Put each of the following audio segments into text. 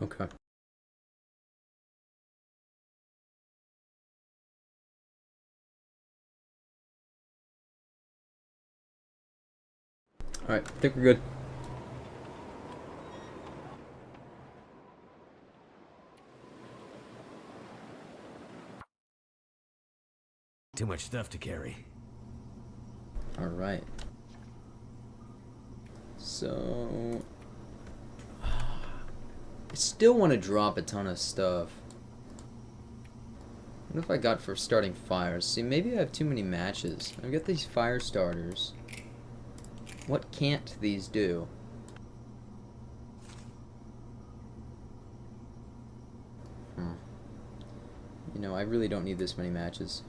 Okay. Alright, I think we're good. Too much stuff to carry. Alright. So... I still want to drop a ton of stuff. What if I got for starting fires? See, maybe I have too many matches. I've got these fire starters. What can't these do? You know, I really don't need this many matches.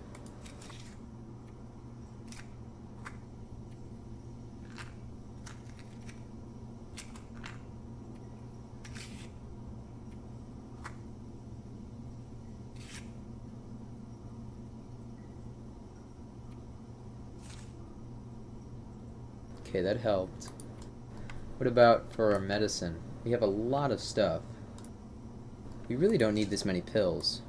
Okay, that helped. What about for our medicine? We have a lot of stuff. We really don't need this many pills.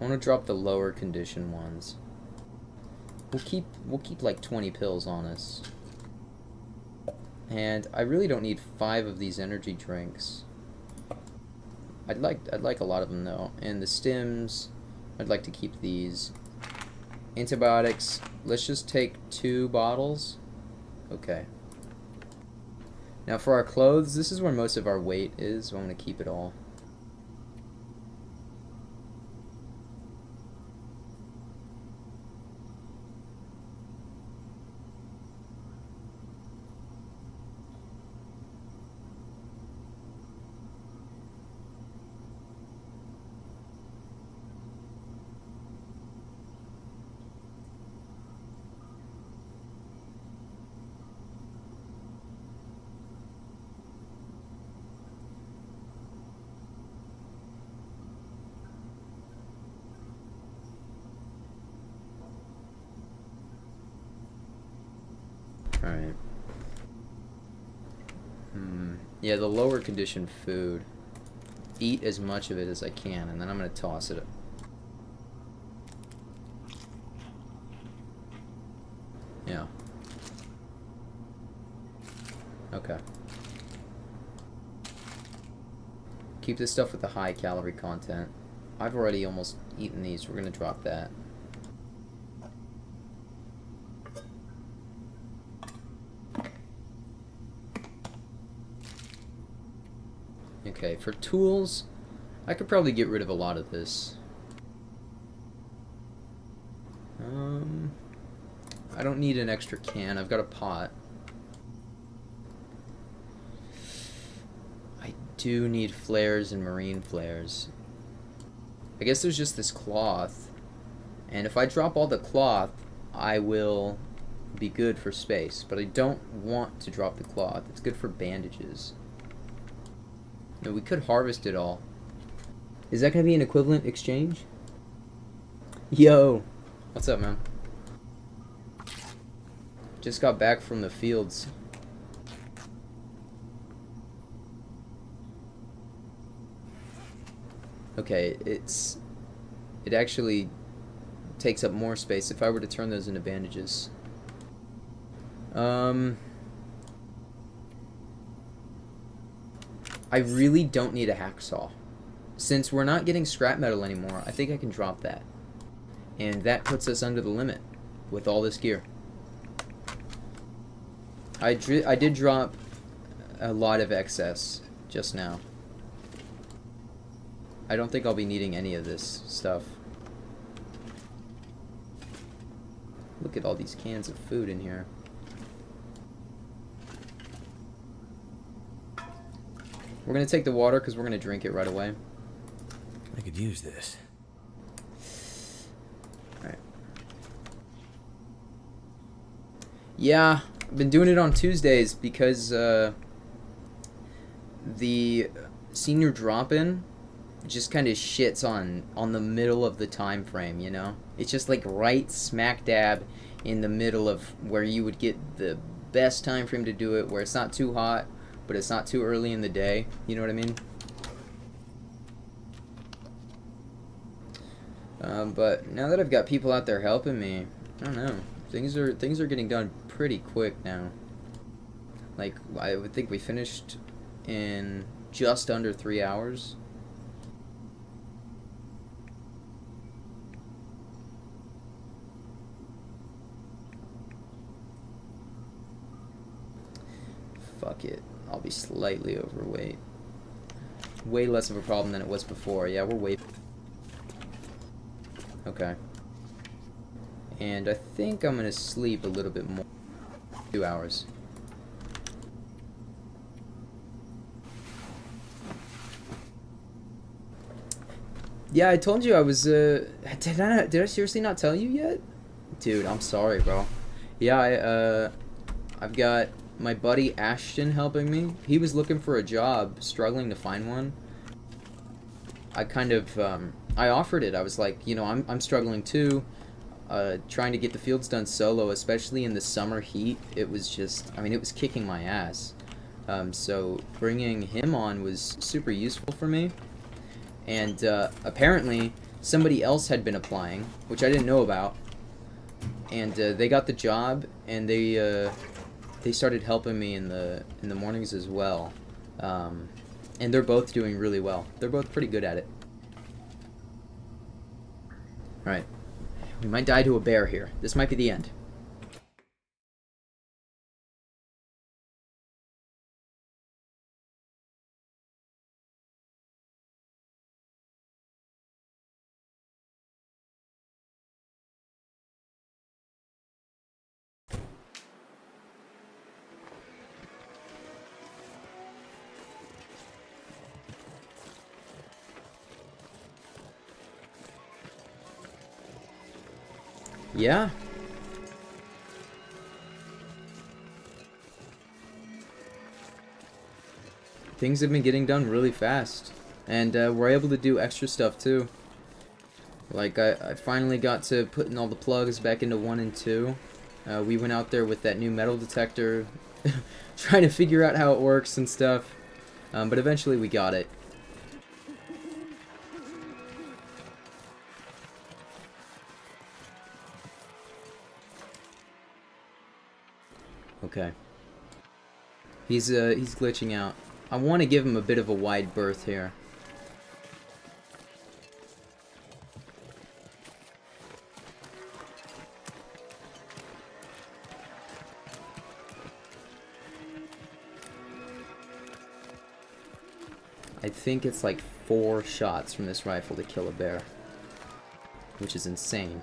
I want to drop the lower condition ones. We'll keep like 20 pills on us. And I really don't need 5 of these energy drinks. I'd like a lot of them though. And the stims, I'd like to keep these. Antibiotics, let's just take 2 bottles. Okay. Now for our clothes, this is where most of our weight is, so I'm going to keep it all. Alright. Yeah, the lower condition food. Eat as much of it as I can, and then I'm going to toss it. Yeah. Okay. Keep this stuff with the high calorie content. I've already almost eaten these. We're going to drop that. Okay, for tools, I could probably get rid of a lot of this. I don't need an extra can. I've got a pot. I do need flares and marine flares. I guess there's just this cloth. And if I drop all the cloth, I will be good for space. But I don't want to drop the cloth. It's good for bandages. No, we could harvest it all. Is that going to be an equivalent exchange? Yo! What's up, man? Just got back from the fields. Okay, it actually takes up more space if I were to turn those into bandages. I really don't need a hacksaw. Since we're not getting scrap metal anymore, I think I can drop that. And that puts us under the limit with all this gear. I did drop a lot of excess just now. I don't think I'll be needing any of this stuff. Look at all these cans of food in here. We're going to take the water because we're going to drink it right away. I could use this. Alright. Yeah, I've been doing it on Tuesdays because the senior drop-in just kind of shits on the middle of the time frame, you know? It's just like right smack dab in the middle of where you would get the best time frame to do it, where it's not too hot, but it's not too early in the day. You know what I mean? But now that I've got people out there helping me, I don't know. Things are getting done pretty quick now. Like, I would think we finished in just under 3 hours. Fuck it. I'll be slightly overweight. Way less of a problem than it was before. Yeah, we're way... Okay. And I think I'm gonna sleep a little bit more. 2 hours. Yeah, I told you I was, did I seriously not tell you yet? Dude, I'm sorry, bro. Yeah, I've got my buddy Ashton helping me. He was looking for a job, struggling to find one. I kind of, I offered it. I was like, you know, I'm struggling too. Trying to get the fields done solo, especially in the summer heat, it was just, I mean, it was kicking my ass. So bringing him on was super useful for me. And apparently somebody else had been applying, which I didn't know about. And they got the job, and they started helping me in the mornings as well. And they're both doing really well. They're both pretty good at it. Alright. We might die to a bear here. This might be the end. Yeah. Things have been getting done really fast. And we're able to do extra stuff too. Like, I finally got to putting all the plugs back into 1 and 2. We went out there with that new metal detector, trying to figure out how it works and stuff. But eventually we got it. Okay. He's glitching out. I want to give him a bit of a wide berth here. I think it's like 4 shots from this rifle to kill a bear, which is insane.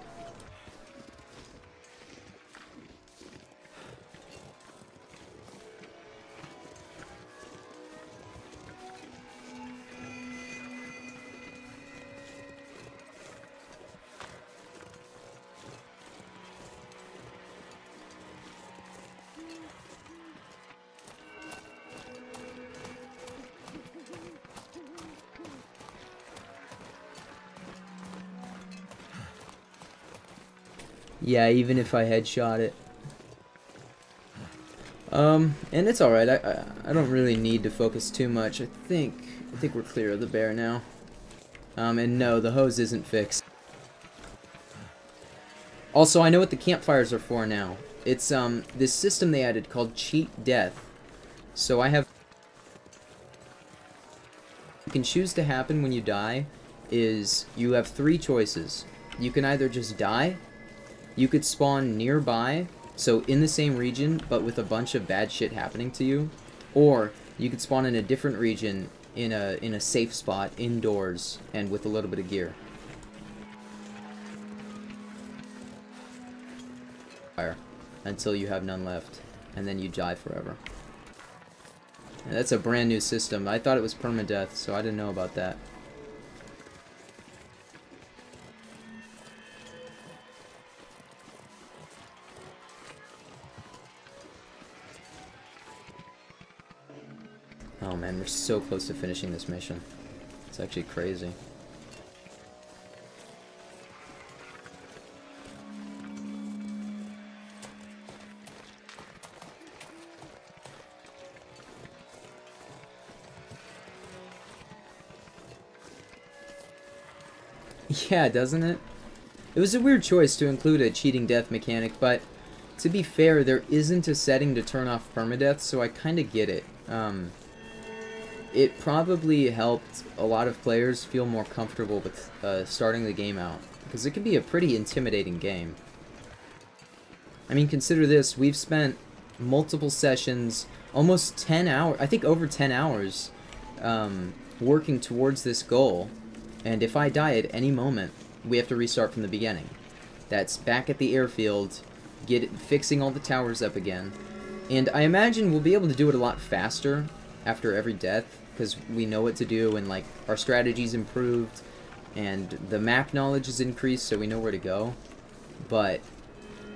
Yeah, even if I headshot it. And it's alright. I don't really need to focus too much. I think we're clear of the bear now. And no, the hose isn't fixed. Also, I know what the campfires are for now. It's this system they added called Cheat Death. So I have... What you can choose to happen when you die is you have 3 choices. You can either just die, you could spawn nearby, so in the same region, but with a bunch of bad shit happening to you, or you could spawn in a different region in a safe spot indoors and with a little bit of gear. Fire until you have none left, and then you die forever. And that's a brand new system. I thought it was permadeath, so I didn't know about that. Oh man, we're so close to finishing this mission. It's actually crazy. Yeah, doesn't it? It was a weird choice to include a cheating death mechanic, but to be fair, there isn't a setting to turn off permadeath, so I kind of get it. It probably helped a lot of players feel more comfortable with starting the game out, because it can be a pretty intimidating game. I mean, consider this, we've spent multiple sessions, almost 10 hours, I think over 10 hours, working towards this goal, and if I die at any moment, we have to restart from the beginning. That's back at the airfield, fixing all the towers up again, and I imagine we'll be able to do it a lot faster after every death, because we know what to do, and like our strategy's improved, and the map knowledge is increased, so we know where to go. But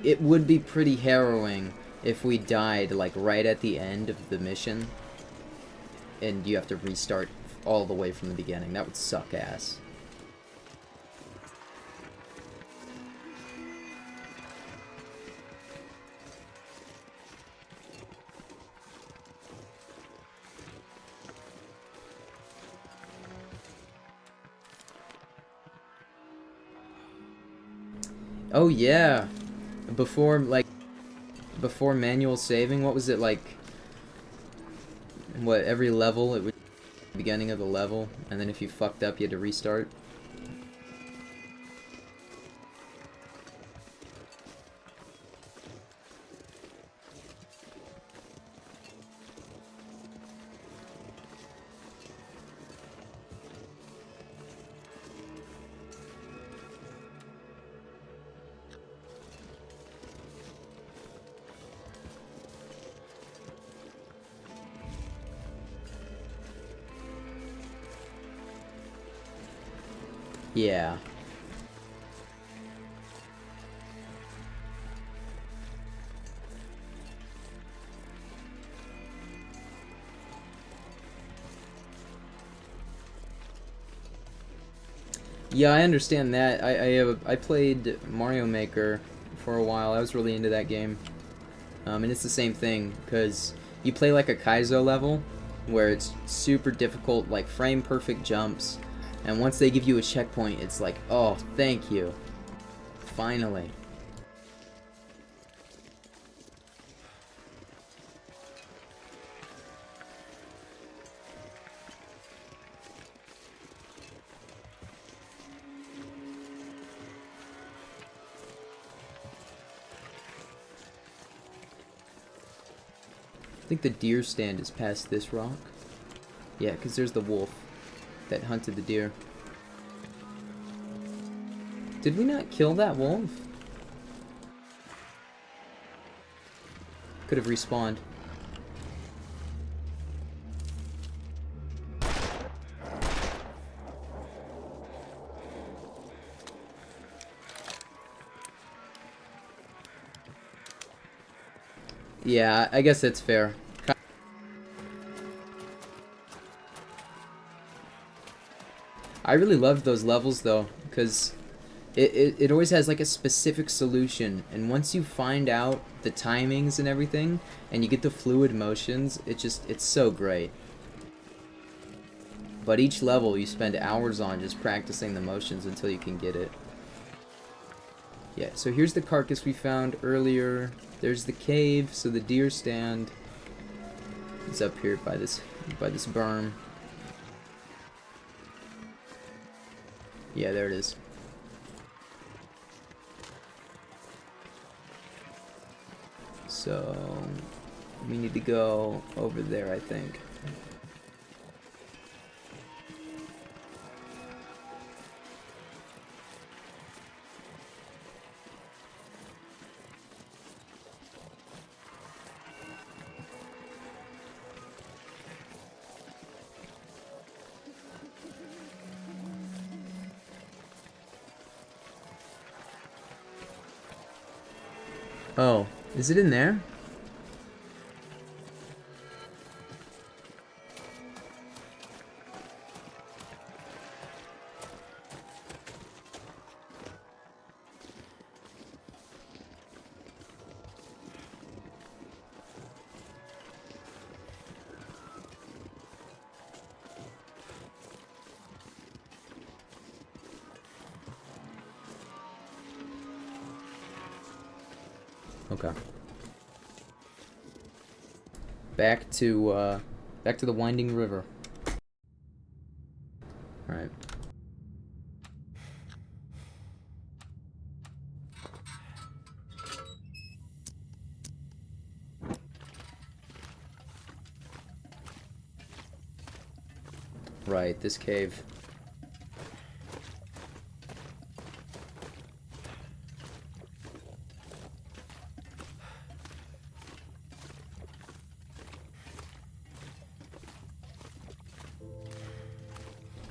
it would be pretty harrowing if we died like right at the end of the mission, and you have to restart all the way from the beginning. That would suck ass. Oh yeah, before manual saving, what was it like? What, every level it was the beginning of the level, and then if you fucked up you had to restart? Yeah. Yeah, I understand that. I played Mario Maker for a while. I was really into that game. And it's the same thing, because you play like a Kaizo level, where it's super difficult, like frame perfect jumps, and once they give you a checkpoint, it's like, oh, thank you. Finally. I think the deer stand is past this rock. Yeah, because there's the wolf that hunted the deer. Did we not kill that wolf? Could have respawned. Yeah, I guess that's fair. I really loved those levels though, because it always has like a specific solution, and once you find out the timings and everything, and you get the fluid motions, it's so great. But each level you spend hours on just practicing the motions until you can get it. Yeah, so here's the carcass we found earlier. There's the cave, so the deer stand is up here by this berm. Yeah, there it is. So we need to go over there, I think. Oh, is it in there? Okay. Back to the winding river. All right. Right, this cave.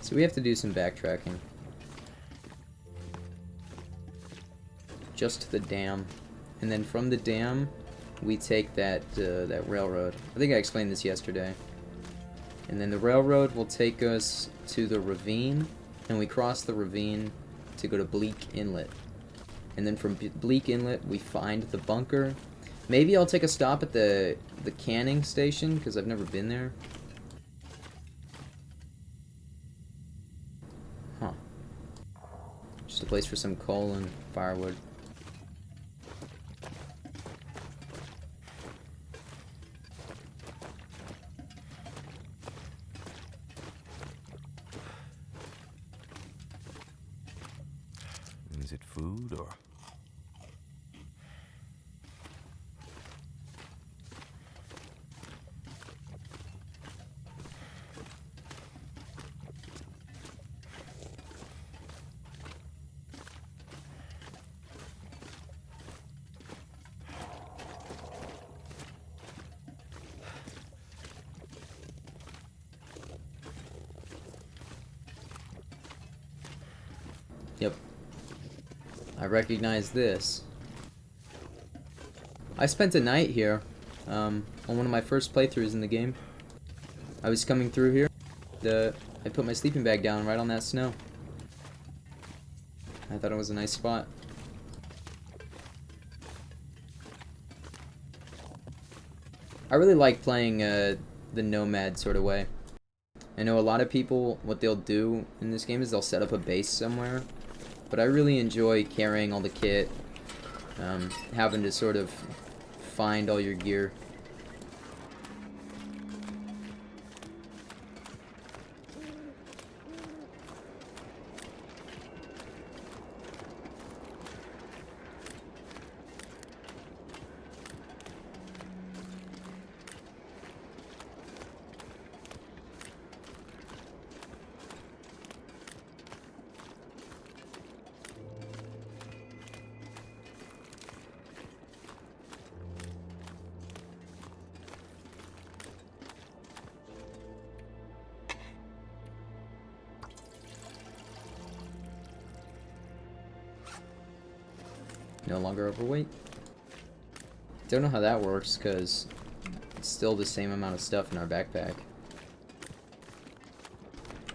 So we have to do some backtracking. Just to the dam. And then from the dam, we take that railroad. I think I explained this yesterday. And then the railroad will take us to the ravine, and we cross the ravine to go to Bleak Inlet. And then from Bleak Inlet, we find the bunker. Maybe I'll take a stop at the canning station, because I've never been there. Huh. Just a place for some coal and firewood. Is it food or... Yep. I recognize this. I spent a night here on one of my first playthroughs in the game. I was coming through here. I put my sleeping bag down right on that snow. I thought it was a nice spot. I really like playing the nomad sort of way. I know a lot of people, what they'll do in this game is they'll set up a base somewhere. But I really enjoy carrying all the kit, having to sort of find all your gear. No longer overweight. Don't know how that works because it's still the same amount of stuff in our backpack.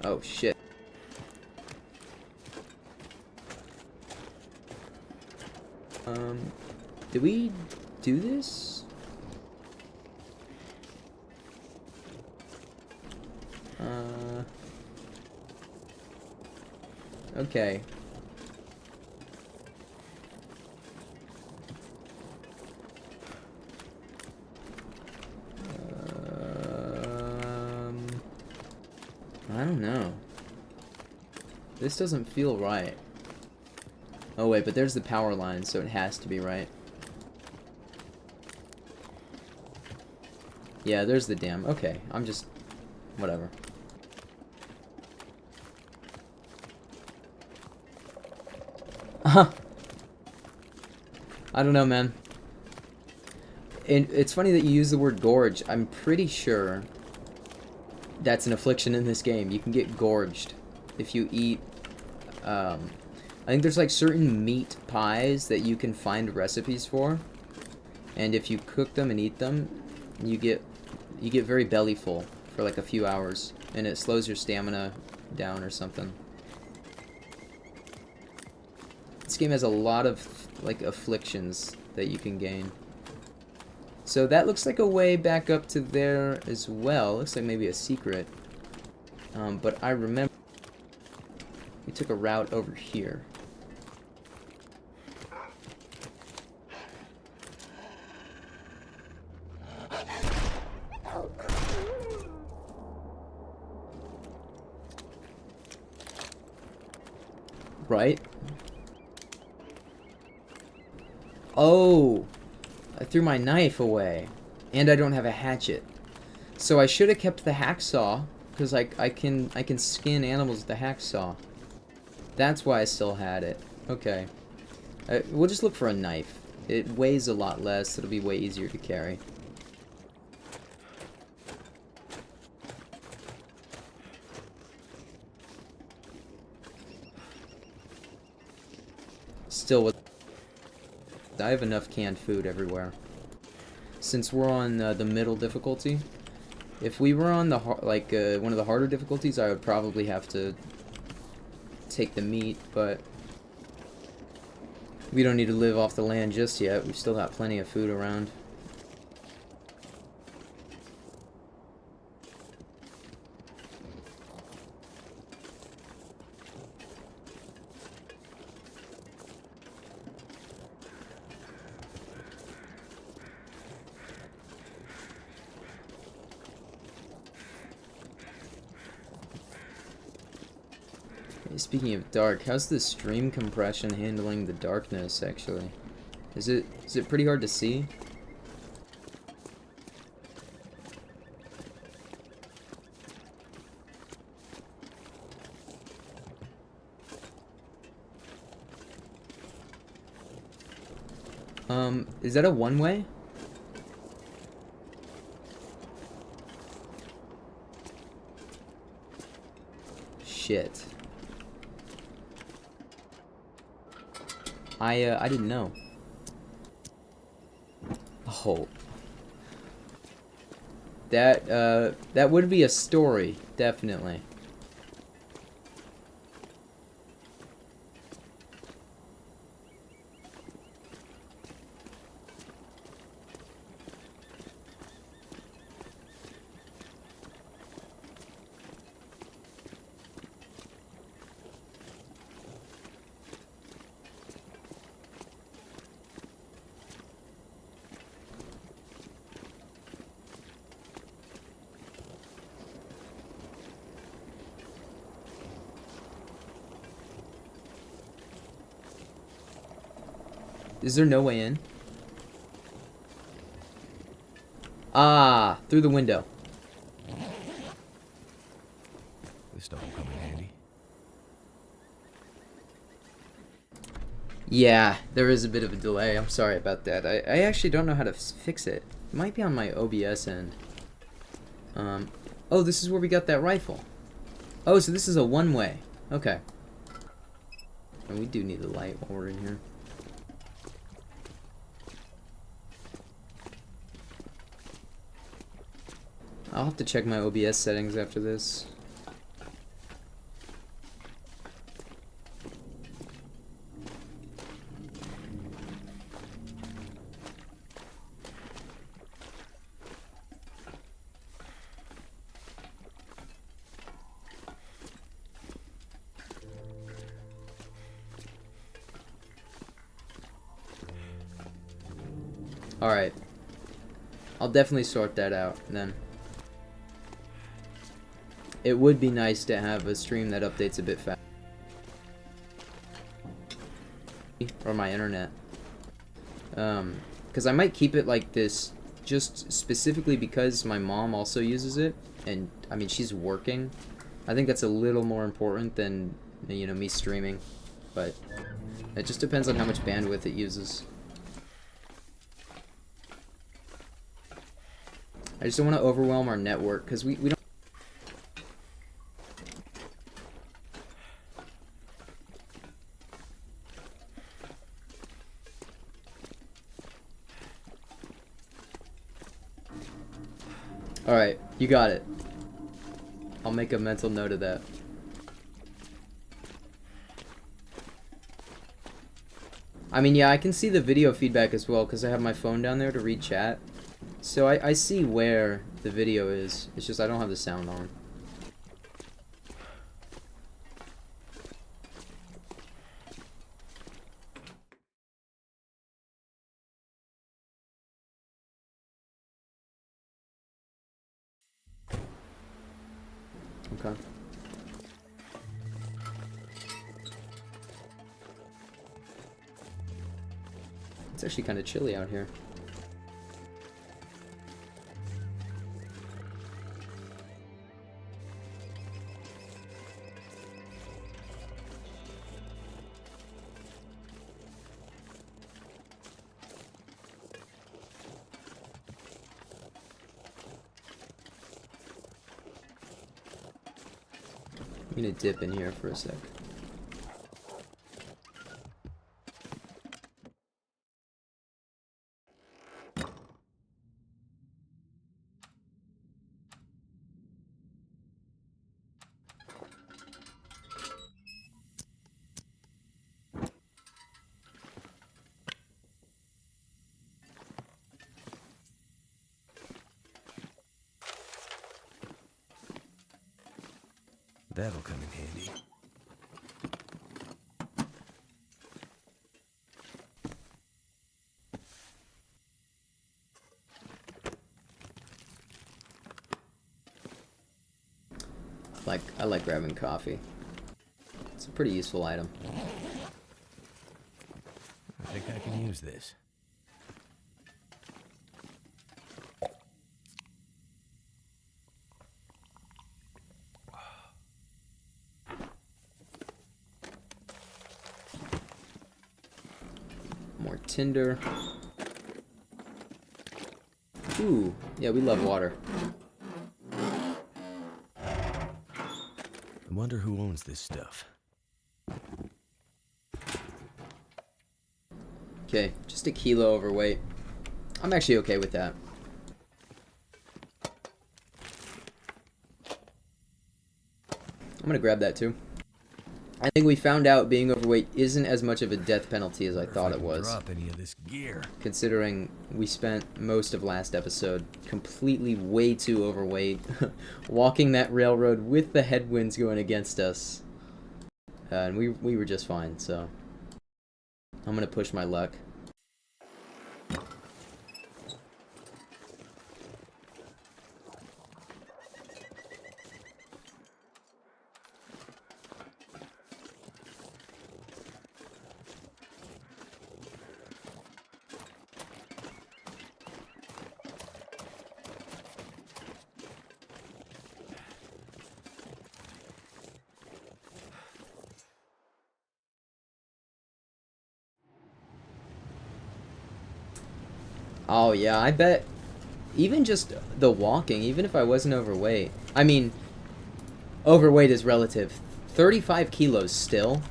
Oh shit. Did we do this? Okay. I don't know. This doesn't feel right. Oh wait, but there's the power line, so it has to be right. Yeah, there's the dam. Okay, I'm just... whatever. I don't know, man. It's funny that you use the word gorge. I'm pretty sure that's an affliction in this game. You can get gorged if you eat... I think there's like certain meat pies that you can find recipes for. And if you cook them and eat them, you get very belly full for like a few hours. And it slows your stamina down or something. This game has a lot of like afflictions that you can gain. So that looks like a way back up to there as well. Looks like maybe a secret. But I remember we took a route over here. Right? Oh! I threw my knife away. And I don't have a hatchet. So I should have kept the hacksaw, because I can skin animals with the hacksaw. That's why I still had it. Okay. We'll just look for a knife. It weighs a lot less. It'll be way easier to carry. Still, I have enough canned food everywhere. Since we're on the middle difficulty, if we were on the one of the harder difficulties, I would probably have to take the meat, but we don't need to live off the land just yet. We've still got plenty of food around. Speaking of dark, how's the stream compression handling the darkness, actually? Is it pretty hard to see? Is that a one-way? Shit. I didn't know. Oh. That would be a story, definitely. Is there no way in? Ah, through the window. This stuff will come in handy. Yeah, there is a bit of a delay. I'm sorry about that. I actually don't know how to fix it. It might be on my OBS end. Oh, this is where we got that rifle. Oh, so this is a one-way. Okay. And we do need the light while we're in here. I'll have to check my OBS settings after this. Alright. I'll definitely sort that out then. It would be nice to have a stream that updates a bit fast. Or my internet. Because I might keep it like this just specifically because my mom also uses it. And, I mean, she's working. I think that's a little more important than, you know, me streaming. But it just depends on how much bandwidth it uses. I just don't want to overwhelm our network because we don't. Alright, you got it. I'll make a mental note of that. I mean, yeah, I can see the video feedback as well because I have my phone down there to read chat. So I see where the video is. It's just I don't have the sound on. Okay. actually kind of chilly out here. I'm gonna dip in here for a sec. That'll come in handy. I like grabbing coffee. It's a pretty useful item. I think I can use this. More tinder. Ooh, yeah, we love water. I wonder who owns this stuff. Okay, just a kilo overweight. I'm actually okay with that. I'm gonna grab that too. I think we found out being overweight isn't as much of a death penalty as I thought it was. Drop any of this gear. Considering we spent most of last episode completely way too overweight, walking that railroad with the headwinds going against us. And we were just fine, so I'm gonna push my luck. Oh yeah, I bet even just the walking, even if I wasn't overweight. I mean, overweight is relative. 35 kilos still.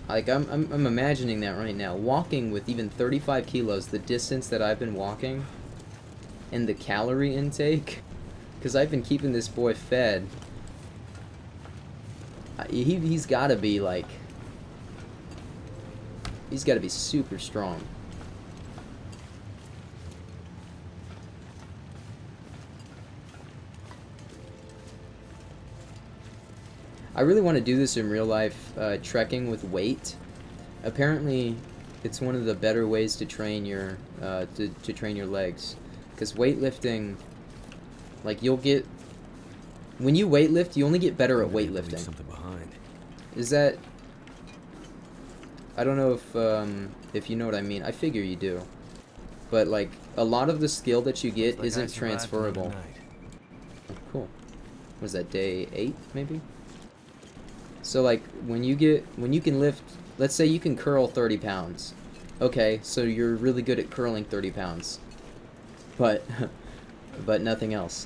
Like I'm imagining that right now. Walking with even 35 kilos, the distance that I've been walking, and the calorie intake, because I've been keeping this boy fed. He's got to be like, he's got to be super strong. I really want to do this in real life, trekking with weight. Apparently, it's one of the better ways to train your to train your legs, because weightlifting, like you'll get when you weightlift, you only get better at weightlifting. Something behind. Is that? I don't know if you know what I mean. I figure you do, but like a lot of the skill that you get isn't transferable. Cool. Was that day 8 maybe? So like when you can lift, let's say you can curl 30 pounds. Okay, so you're really good at curling 30 pounds. But but nothing else.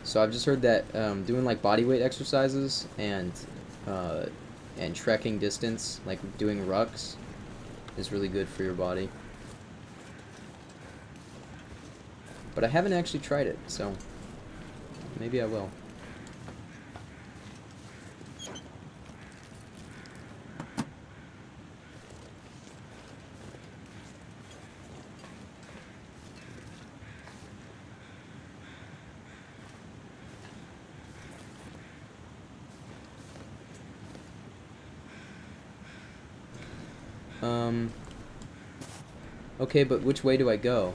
So I've just heard that doing like body weight exercises and trekking distance, like doing rucks, is really good for your body. But I haven't actually tried it, so maybe I will. Okay, but which way do I go?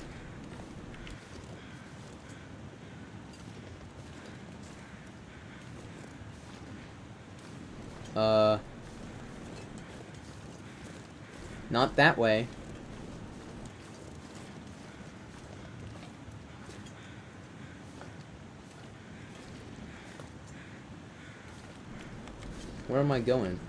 Not that way. Where am I going?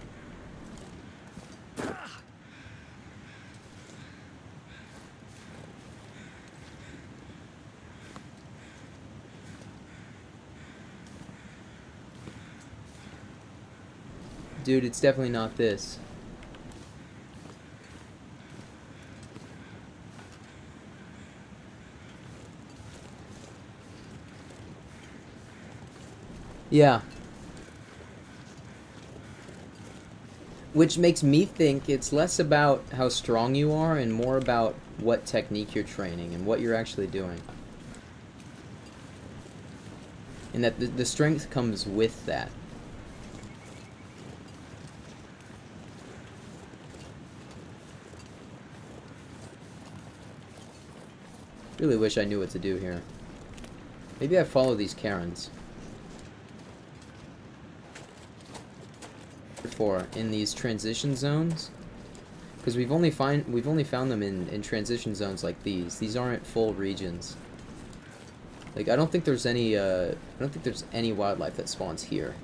Dude, it's definitely not this. Yeah. Which makes me think it's less about how strong you are and more about what technique you're training and what you're actually doing. And that the strength comes with that. Really wish I knew what to do here. Maybe I follow these Karens. For in these transition zones, because we've only found them in transition zones like these. These aren't full regions. Like I don't think there's any wildlife that spawns here.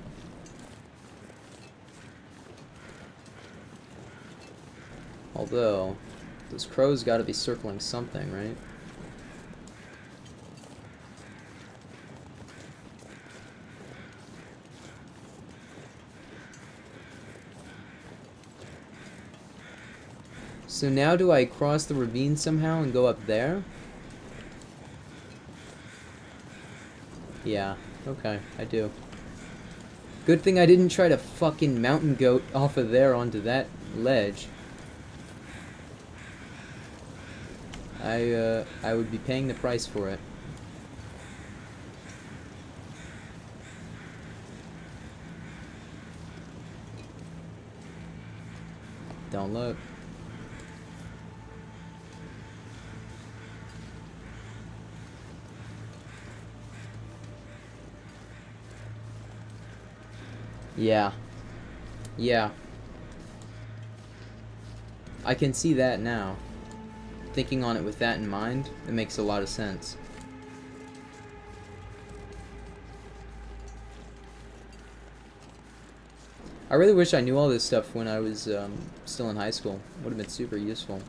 Although those crows got to be circling something, right? So now do I cross the ravine somehow and go up there? Yeah, okay, I do. Good thing I didn't try to fucking mountain goat off of there onto that ledge. I would be paying the price for it. Don't look. Yeah. Yeah. I can see that now. Thinking on it with that in mind, it makes a lot of sense. I really wish I knew all this stuff when I was still in high school. Would have been super useful.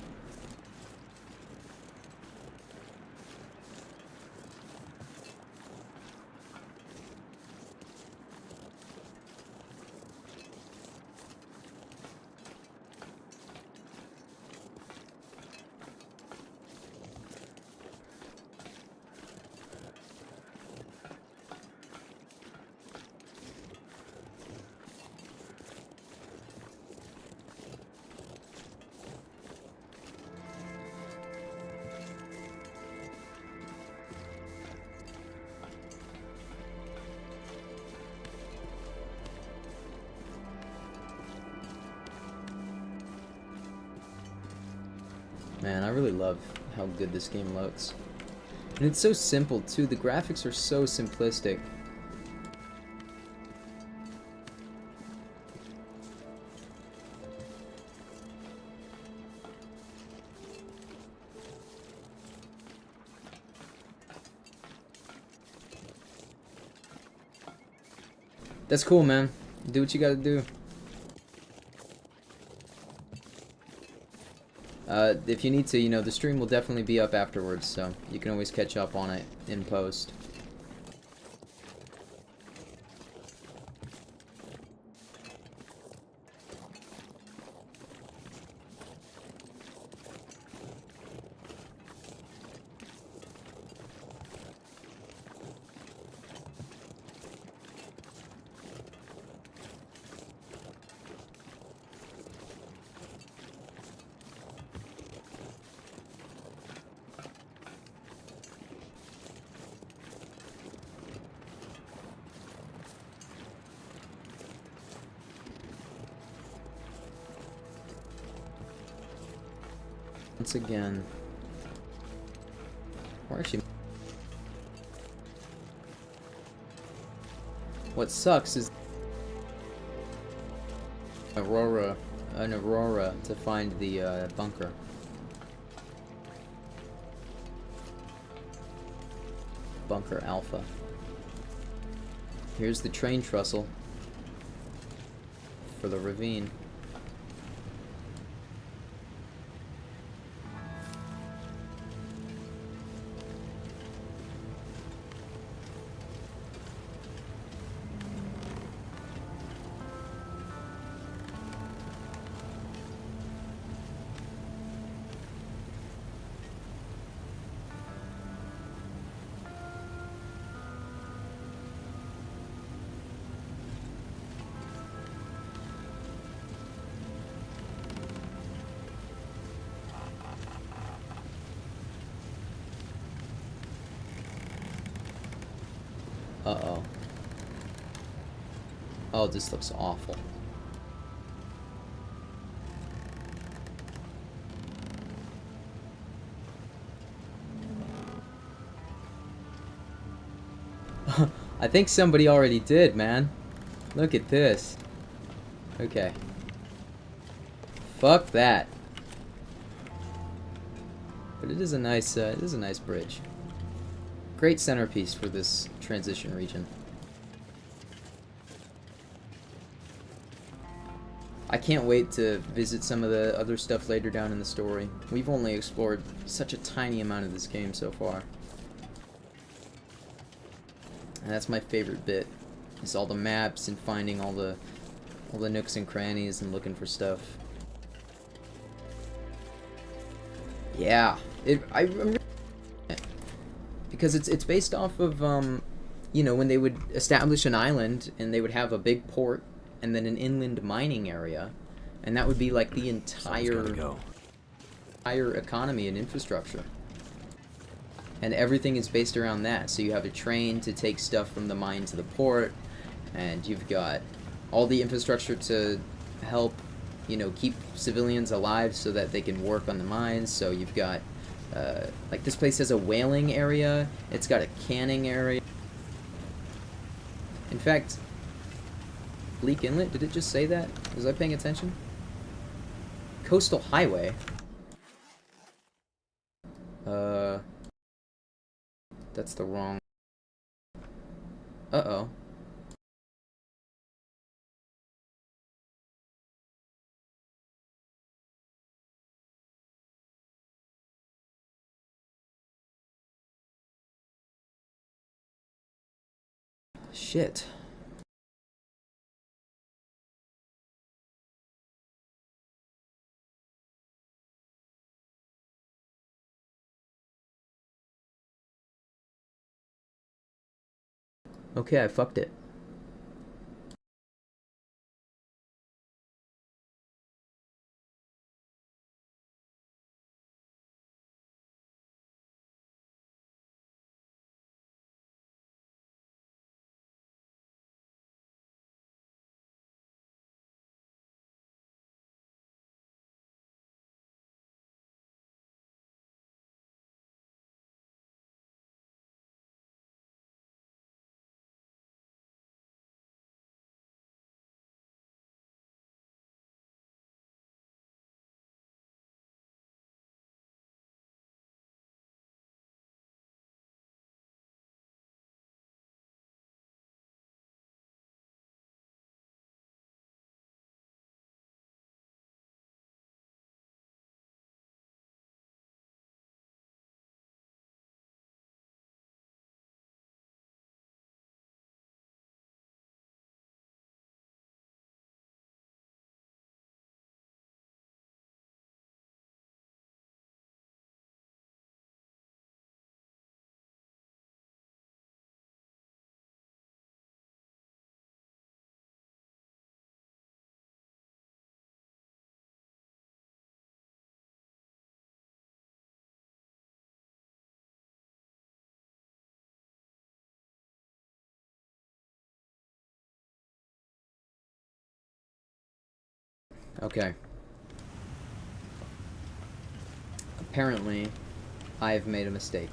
Man, I really love how good this game looks. And it's so simple, too. The graphics are so simplistic. That's cool, man. Do what you gotta do. If you need to, you know, the stream will definitely be up afterwards, so you can always catch up on it in post. Once again. Or actually, what sucks is Aurora an Aurora to find the bunker. Bunker Alpha. Here's the train trestle for the ravine. Uh-oh. Oh, this looks awful. I think somebody already did, man. Look at this. Okay. Fuck that. But it is a nice bridge. Great centerpiece for this transition region. I can't wait to visit some of the other stuff later down in the story. We've only explored such a tiny amount of this game so far. And that's my favorite bit. Is all the maps and finding all the nooks and crannies and looking for stuff. Yeah, I'm because it's based off of you know, when they would establish an island and they would have a big port and then an inland mining area, and that would be like the entire economy and infrastructure. And everything is based around that. So you have a train to take stuff from the mine to the port, and you've got all the infrastructure to help, you know, keep civilians alive so that they can work on the mines. So you've got like this place has a whaling area, it's got a canning area. In fact, Bleak Inlet, did it just say that? Was I paying attention? Coastal Highway. That's the wrong... Uh-oh. Shit. Okay, I fucked it. Okay. Apparently, I have made a mistake.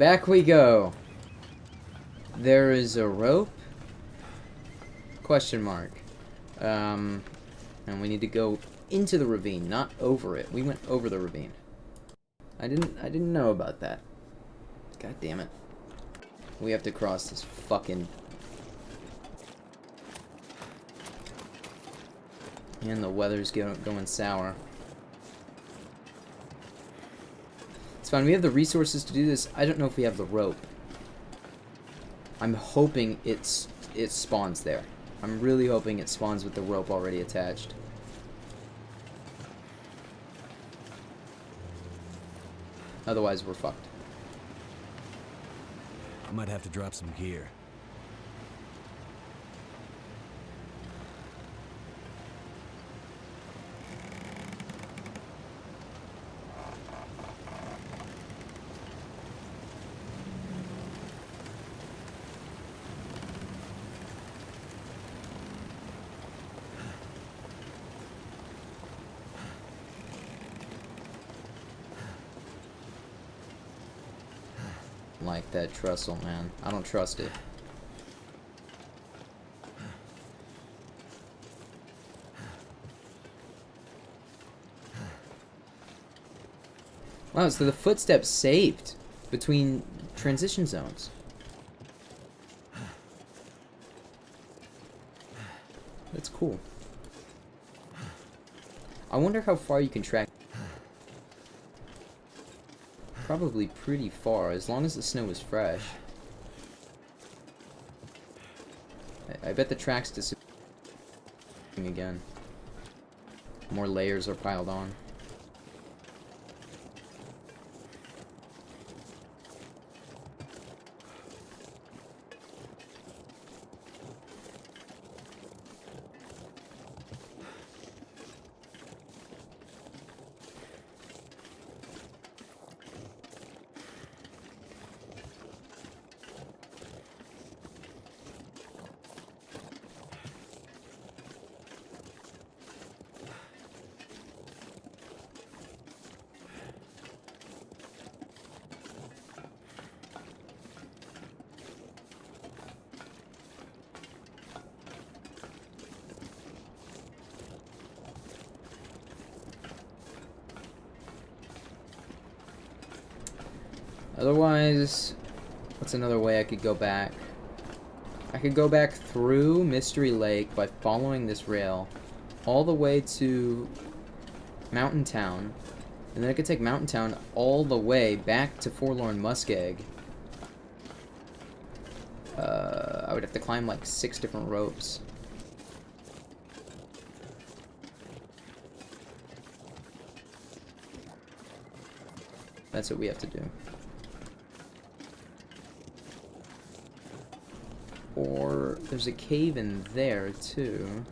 back we go. There is a rope? Question mark. And we need to go into the ravine, not over it. We went over the ravine. I didn't know about that. God damn it. We have to cross this fucking... And the weather's going sour. It's fine, we have the resources to do this. I don't know if we have the rope. I'm hoping it spawns there. I'm really hoping it spawns with the rope already attached. Otherwise, we're fucked. I might have to drop some gear. Like that trestle, man. I don't trust it. Wow, so the footsteps saved between transition zones. That's cool. I wonder how far you can track. Probably pretty far, as long as the snow is fresh. I bet the tracks disappear again. More layers are piled on. Otherwise, what's another way I could go back? I could go back through Mystery Lake by following this rail all the way to Mountain Town, and then I could take Mountain Town all the way back to Forlorn Muskeg. I would have to climb like 6 different ropes. That's what we have to do. Or there's a cave in there too.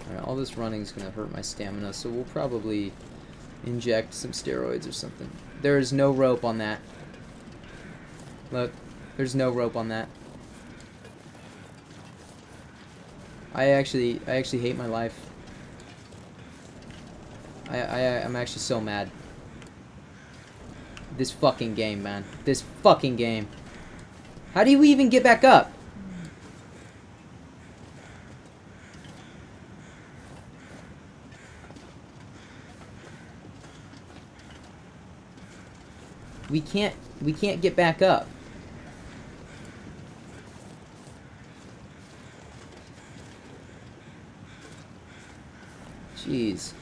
Alright, all this running is gonna hurt my stamina, so we'll probably inject some steroids or something. There is no rope on that. Look. There's no rope on that. I actually hate my life. I'm actually so mad. This fucking game, man. This fucking game. How do you even get back up? We can't get back up. Jeez.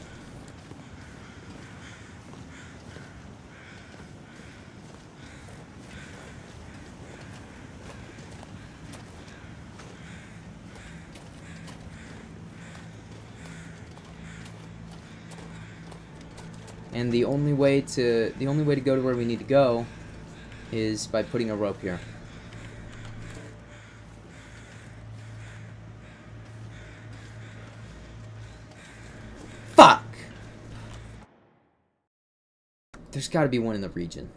And the only way to go to where we need to go is by putting a rope here. Fuck! There's gotta be one in the region.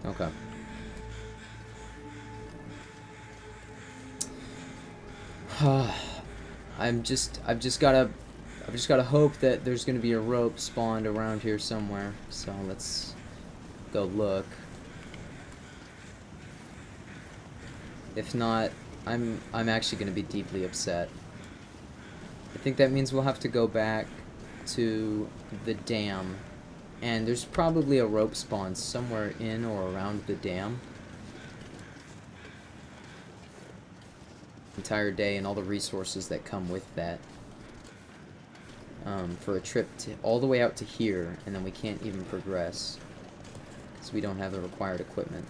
Okay. I've just gotta hope that there's gonna be a rope spawned around here somewhere. So let's go look. If not, I'm actually gonna be deeply upset. I think that means we'll have to go back to the dam, and there's probably a rope spawn somewhere in or around the dam. Entire day and all the resources that come with that. For a trip to all the way out to here, and then we can't even progress because we don't have the required equipment.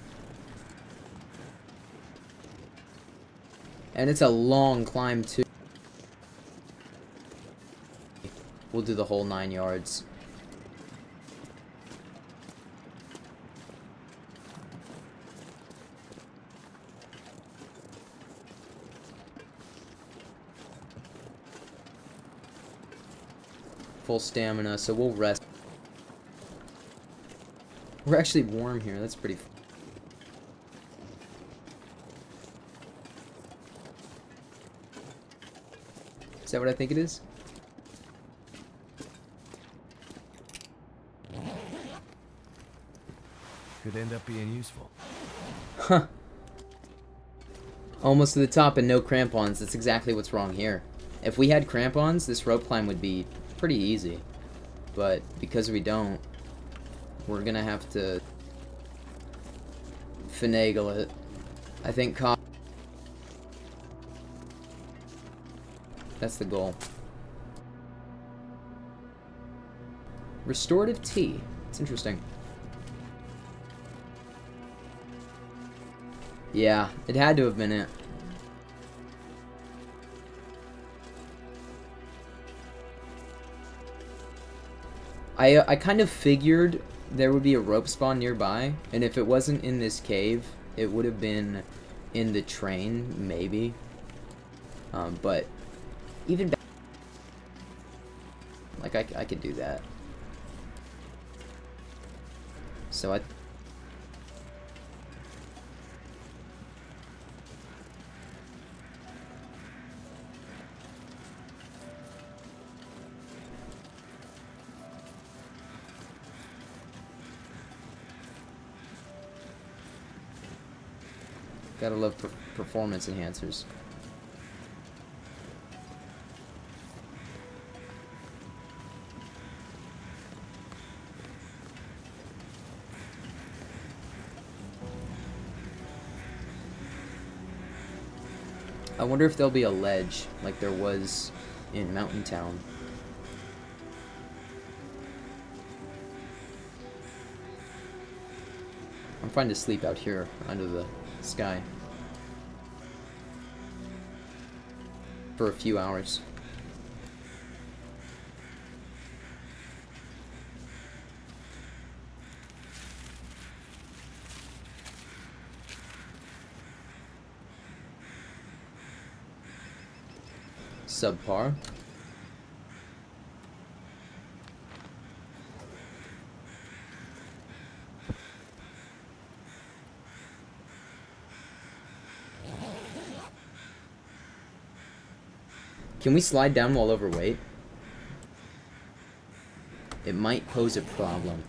And it's a long climb too. We'll do the whole 9 yards. Full stamina, so we'll rest. We're actually warm here, that's pretty Is that what I think it is? Could end up being useful. Huh. Almost to the top and no crampons. That's exactly what's wrong here. If we had crampons, this rope climb would be pretty easy. But because we don't, we're gonna have to finagle it. I think that's the goal. Restorative tea. It's interesting. Yeah, it had to have been it. I kind of figured there would be a rope spawn nearby, and if it wasn't in this cave, it would have been in the train, maybe. But even back, like I could do that. So gotta love performance enhancers. I wonder if there'll be a ledge like there was in Mountain Town. I'm fine to sleep out here under the sky for a few hours. Subpar. Can we slide down while overweight? It might pose a problem.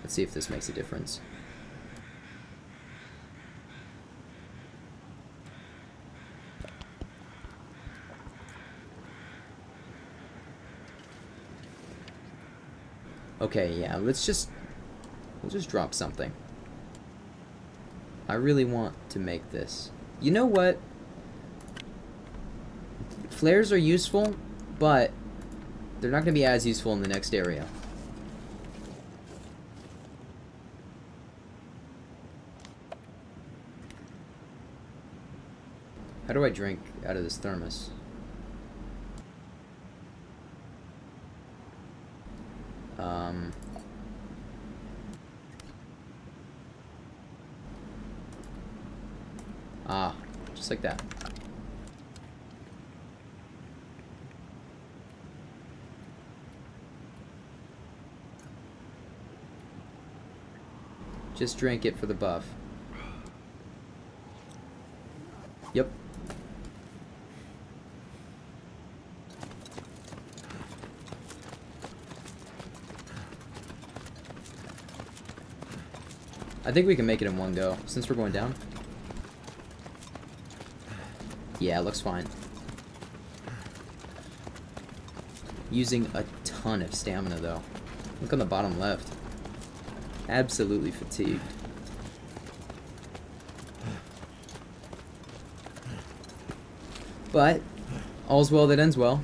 Let's see if this makes a difference. Okay, yeah, we'll just drop something. I really want to make this. You know what? Flares are useful, but they're not going to be as useful in the next area. How do I drink out of this thermos? Just like that. Just drink it for the buff. Yep. I think we can make it in one go, since we're going down. Yeah, it looks fine. Using a ton of stamina, though. Look on the bottom left. Absolutely fatigued. But, all's well that ends well.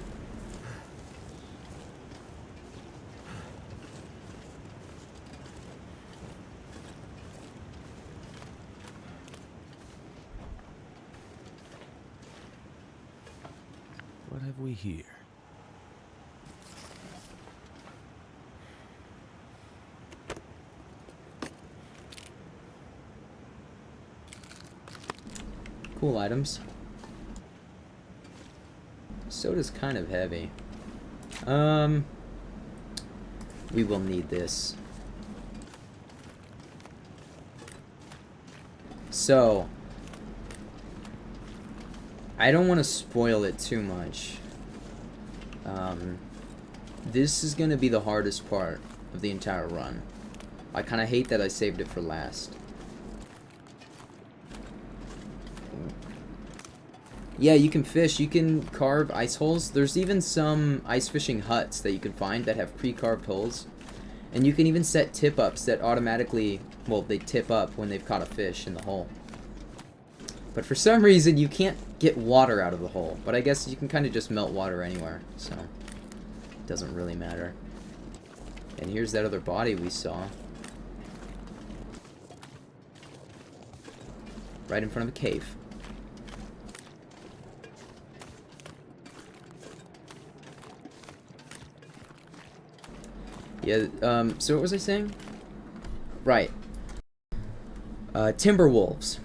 What have we here? Cool items. Soda's kind of heavy. We will need this. So, I don't want to spoil it too much. This is going to be the hardest part of the entire run. I kind of hate that I saved it for last. Yeah, you can fish. You can carve ice holes. There's even some ice fishing huts that you can find that have pre-carved holes. And you can even set tip-ups that automatically, well, they tip up when they've caught a fish in the hole. But for some reason, you can't get water out of the hole. But I guess you can kind of just melt water anywhere, so it doesn't really matter. And here's that other body we saw. Right in front of a cave. Yeah, so what was I saying? Right. Timberwolves.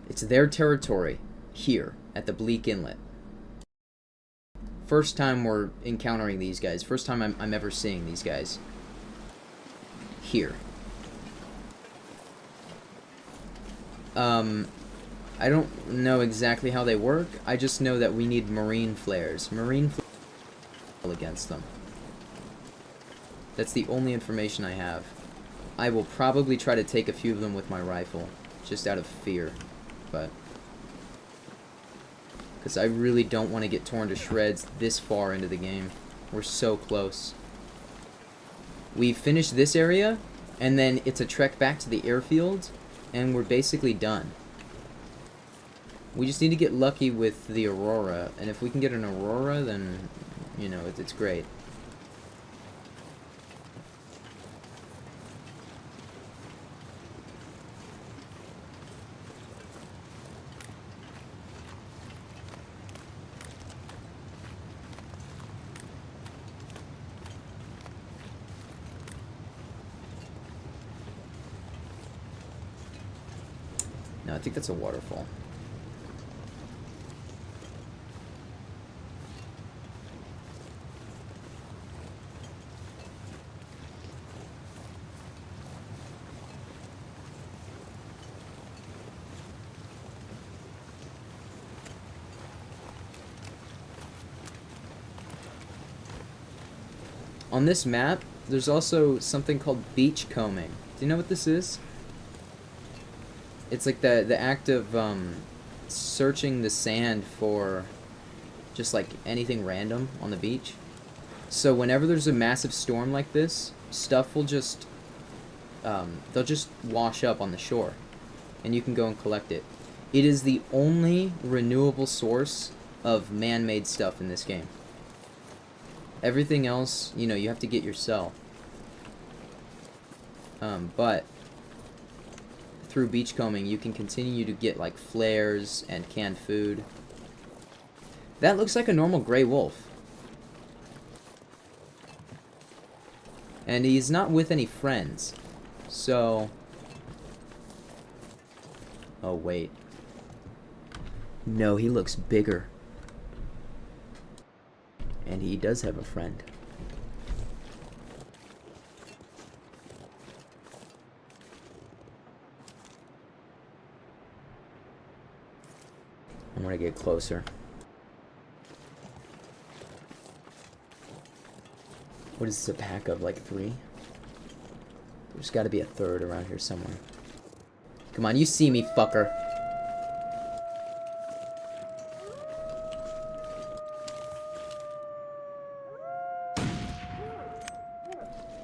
It's their territory here at the Bleak Inlet. First time we're encountering these guys. First time I'm ever seeing these guys. Here. I don't know exactly how they work. I just know that we need marine flares. Marine flares against them. That's the only information I have. I will probably try to take a few of them with my rifle, just out of fear, but because I really don't want to get torn to shreds this far into the game. We're so close. We finished this area, and then it's a trek back to the airfield, and we're basically done. We just need to get lucky with the Aurora, and if we can get an Aurora, then, you know, it's great. No, I think that's a waterfall. On this map, there's also something called beach combing. Do you know what this is? It's like the act of searching the sand for just like anything random on the beach. So whenever there's a massive storm like this, stuff will just they'll just wash up on the shore, and you can go and collect it. It is the only renewable source of man-made stuff in this game. Everything else, you know, you have to get yourself. But through beachcombing, you can continue to get like flares and canned food. That looks like a normal gray wolf. And he's not with any friends. So... oh, wait. No, he looks bigger. And he does have a friend. I'm gonna get closer. What is this, a pack of, like, 3? There's gotta be a third around here somewhere. Come on, you see me, fucker.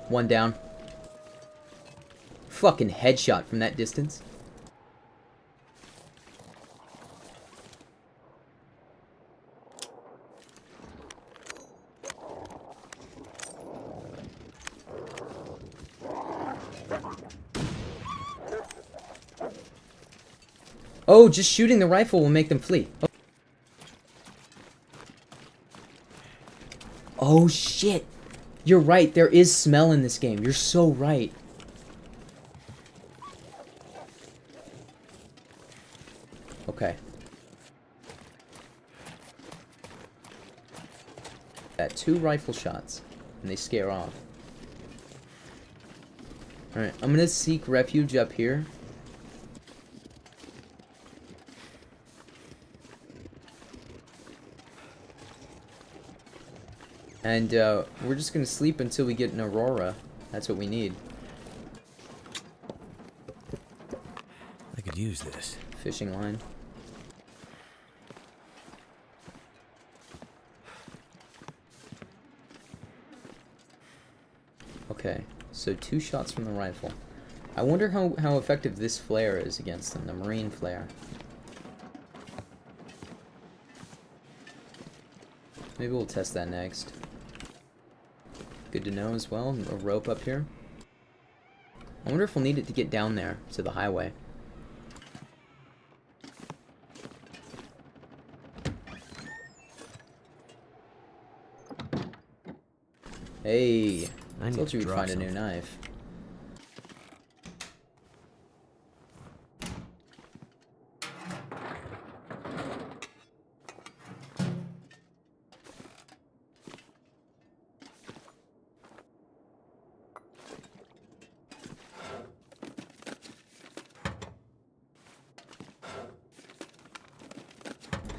One down. Fucking headshot from that distance. Oh, just shooting the rifle will make them flee. Oh shit. You're right, there is smell in this game. You're so right. Okay. Got 2 rifle shots, and they scare off. Alright, I'm gonna seek refuge up here. And we're just gonna sleep until we get an Aurora. That's what we need. I could use this. Fishing line. Okay, so 2 shots from the rifle. I wonder how effective this flare is against them, the marine flare. Maybe we'll test that next. Good to know as well. A rope up here. I wonder if we'll need it to get down there to the highway. Hey, I told you we'd find a new knife.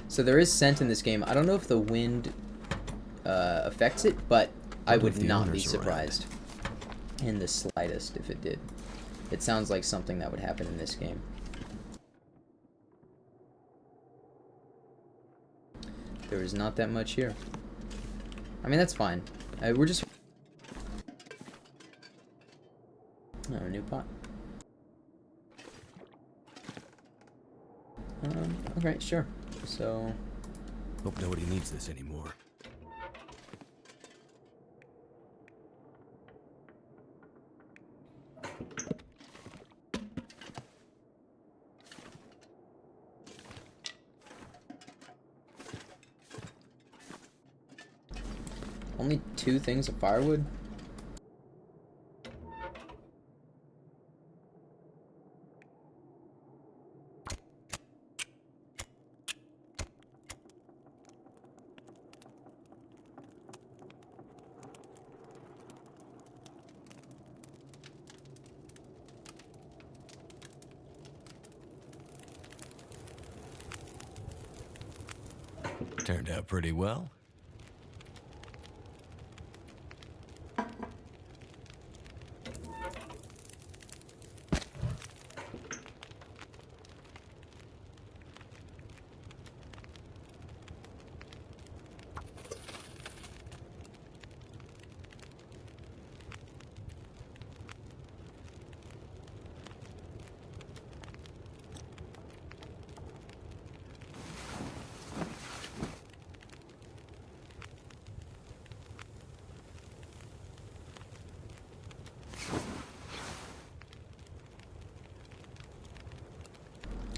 So there is scent in this game. I don't know if the wind affects it, but I would not be surprised in the slightest if it did. It sounds like something that would happen in this game. There is not that much here. I mean, that's fine. We're just... Oh, a new pot. Okay, sure. So... Hope nobody needs this anymore. Only 2 things of firewood? Turned out pretty well.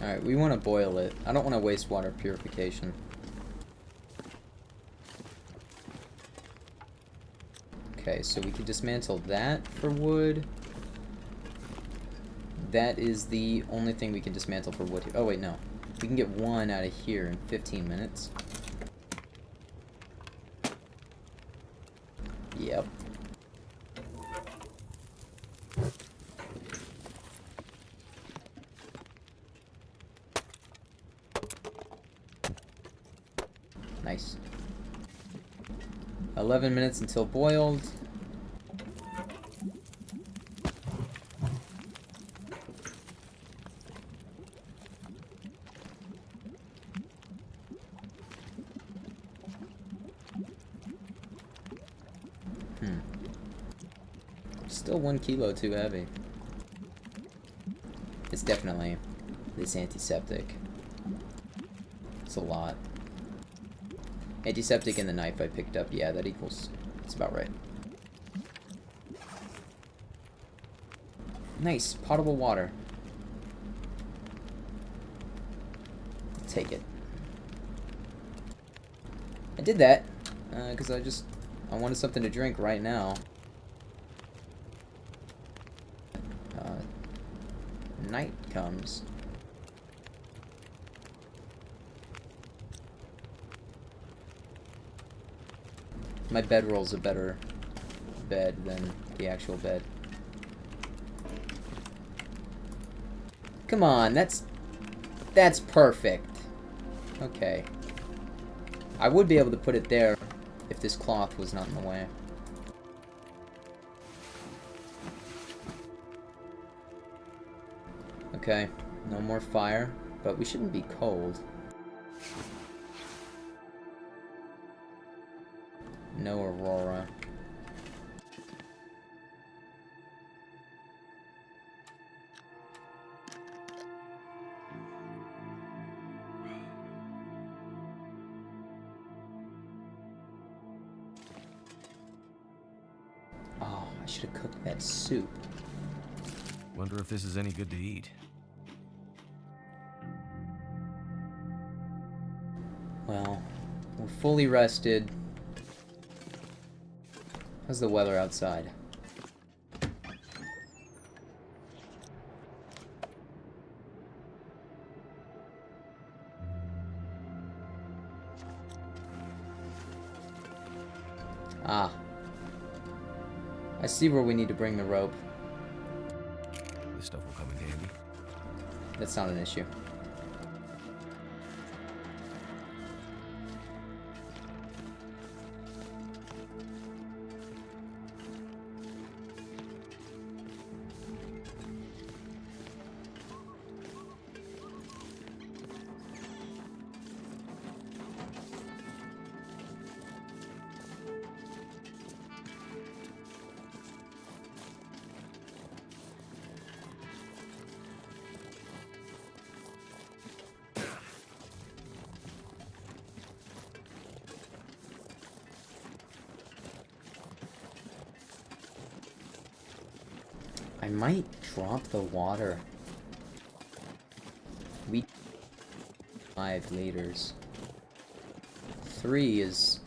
Alright, we want to boil it. I don't want to waste water purification. Okay, so we can dismantle that for wood. That is the only thing we can dismantle for wood here. Oh, wait, no. We can get 1 out of here in 15 minutes. Yep. 11 minutes until boiled. Still 1 kilo too heavy. It's definitely this antiseptic. It's a lot. Antiseptic and the knife I picked up, yeah, that equals, it's about right. Nice, potable water. Take it. I did that, because I wanted something to drink right now. Night comes. My bedroll's a better bed than the actual bed. Come on, that's perfect. Okay. I would be able to put it there if this cloth was not in the way. Okay, no more fire, but we shouldn't be cold. No aurora. Oh, I should have cooked that soup. Wonder if this is any good to eat. Well, we're fully rested. How's the weather outside? Ah. I see where we need to bring the rope. This stuff will come in handy. That's not an issue. I might drop the water. We 5 liters. 3 is...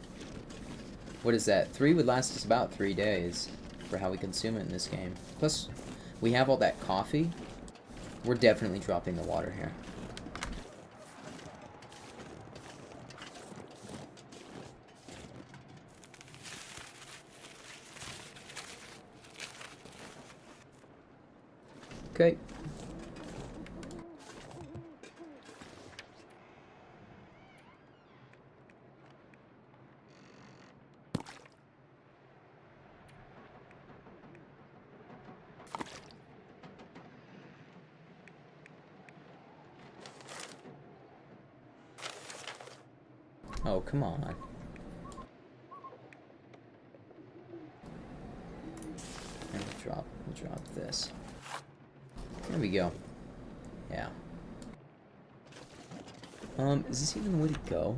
What is that? 3 would last us about 3 days for how we consume it in this game. Plus, we have all that coffee. We're definitely dropping the water here. Okay. Oh, come on. And drop this. There we go. Yeah. Is this even the way to go?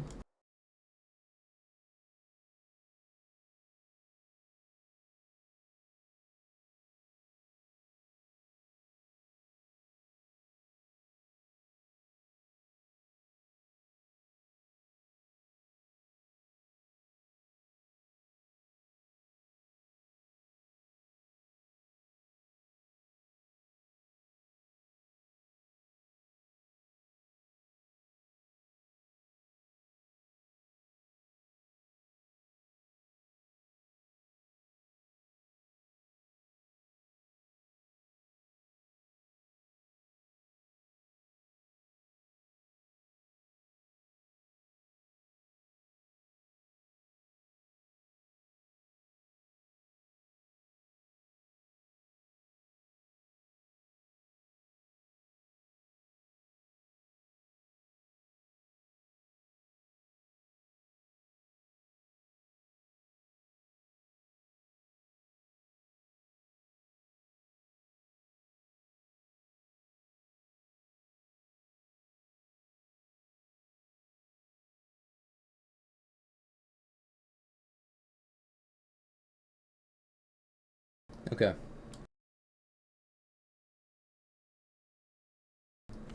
Okay.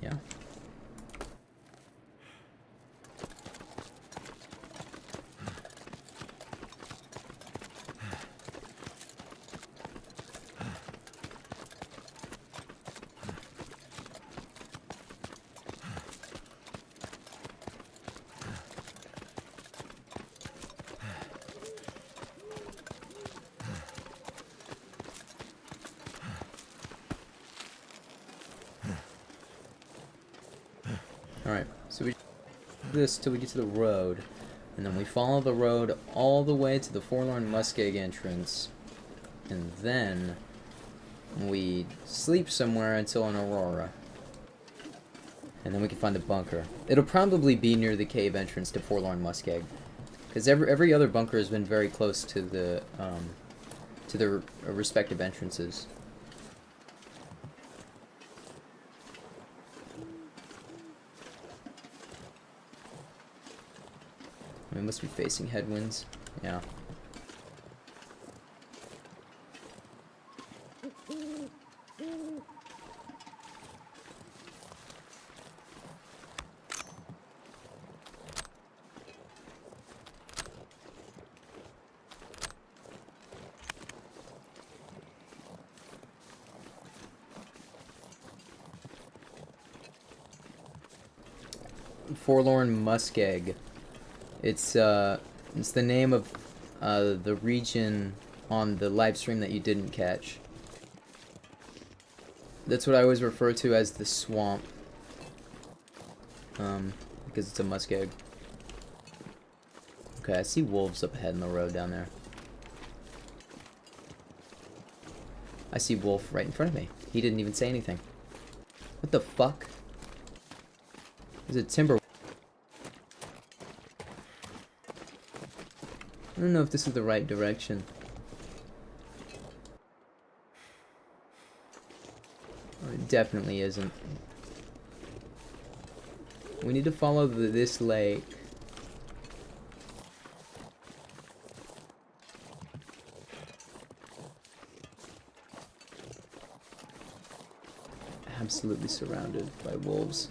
Yeah. Alright, so we do this till we get to the road, and then we follow the road all the way to the Forlorn Muskeg entrance, and then we sleep somewhere until an Aurora. And then we can find a bunker. It'll probably be near the cave entrance to Forlorn Muskeg, because every other bunker has been very close to their respective entrances. We must be facing headwinds. Yeah. Forlorn Muskeg. It's the name of the region on the live stream that you didn't catch. That's what I always refer to as the swamp. Because it's a muskeg. Okay, I see wolves up ahead in the road down there. I see wolf right in front of me. He didn't even say anything. What the fuck? There's a timber. I don't know if this is the right direction. Oh, it definitely isn't. We need to follow this lake. Absolutely surrounded by wolves.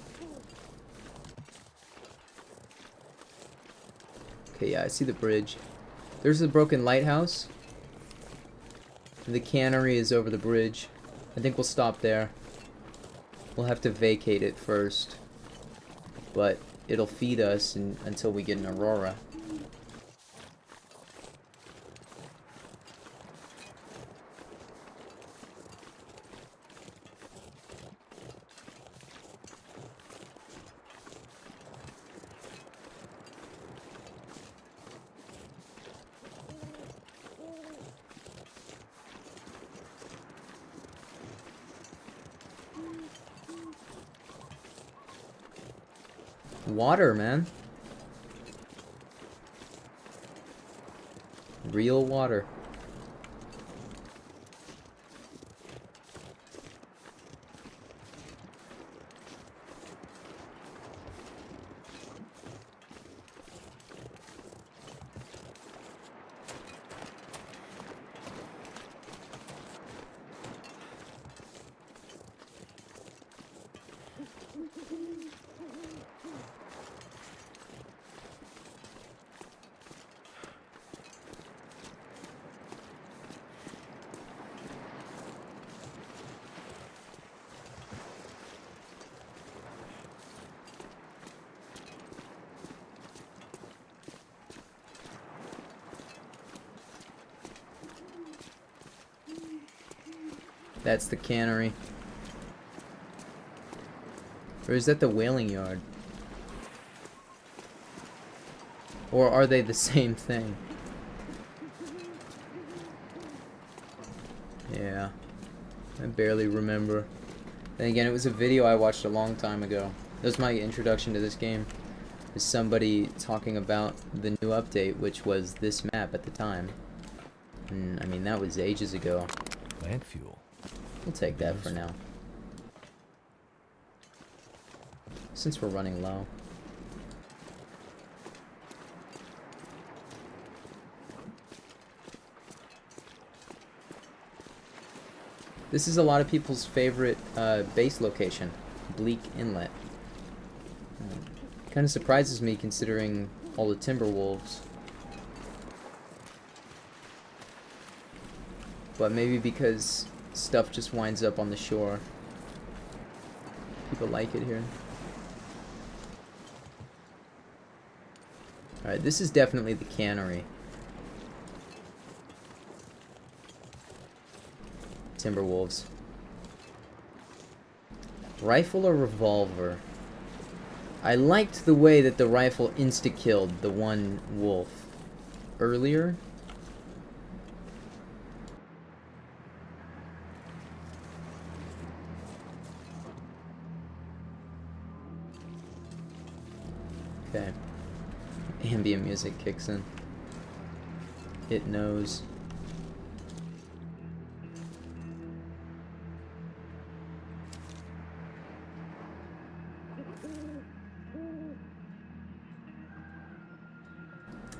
Okay, yeah, I see the bridge. There's a broken lighthouse. The cannery is over the bridge. I think we'll stop there. We'll have to vacate it first. But it'll feed us until we get an Aurora. Water, man. Real water. That's the cannery. Or is that the whaling yard? Or are they the same thing? Yeah. I barely remember. Then again, it was a video I watched a long time ago. That was my introduction to this game. Is somebody talking about the new update, which was this map at the time. And, I mean, that was ages ago. Plant fuel. We'll take that for now. Since we're running low. This is a lot of people's favorite base location, Bleak Inlet. Kind of surprises me considering all the Timberwolves. But maybe because stuff just winds up on the shore. People like it here. Alright, this is definitely the cannery. Timberwolves. Rifle or revolver? I liked the way that the rifle insta-killed the one wolf earlier. Okay. Ambient music kicks in. It knows.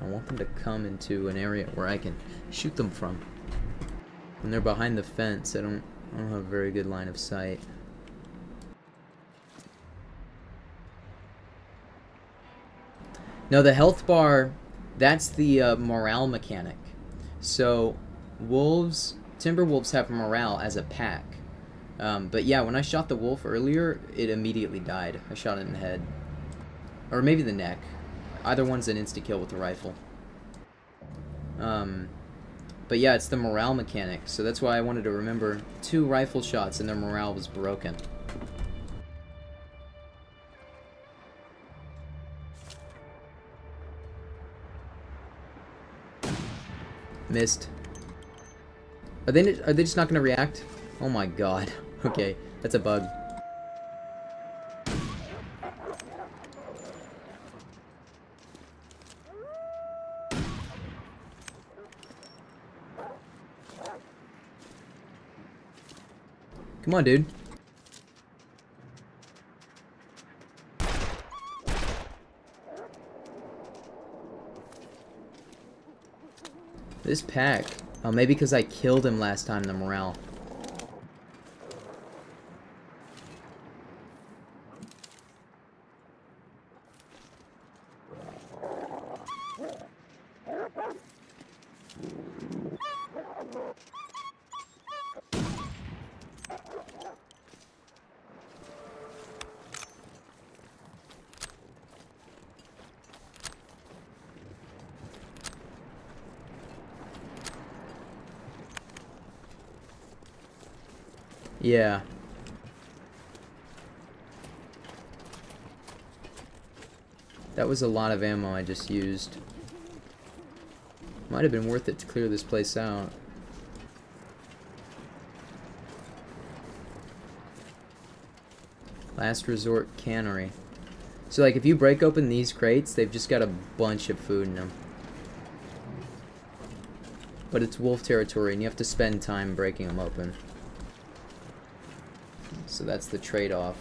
I want them to come into an area where I can shoot them from. When they're behind the fence, I don't have a very good line of sight. No, the health bar, that's the morale mechanic. So, Timberwolves have morale as a pack. But yeah, when I shot the wolf earlier, it immediately died. I shot it in the head. Or maybe the neck. Either one's an insta-kill with the rifle. But yeah, it's the morale mechanic. So that's why I wanted to remember 2 rifle shots and their morale was broken. Missed. Are they just not gonna react? Oh my god. Okay, that's a bug. Come on, dude. This pack. Oh, maybe because I killed him last time, the morale. Yeah. That was a lot of ammo I just used. Might have been worth it to clear this place out. Last resort cannery. So like if you break open these crates, they've just got a bunch of food in them. But it's wolf territory and you have to spend time breaking them open. So that's the trade-off.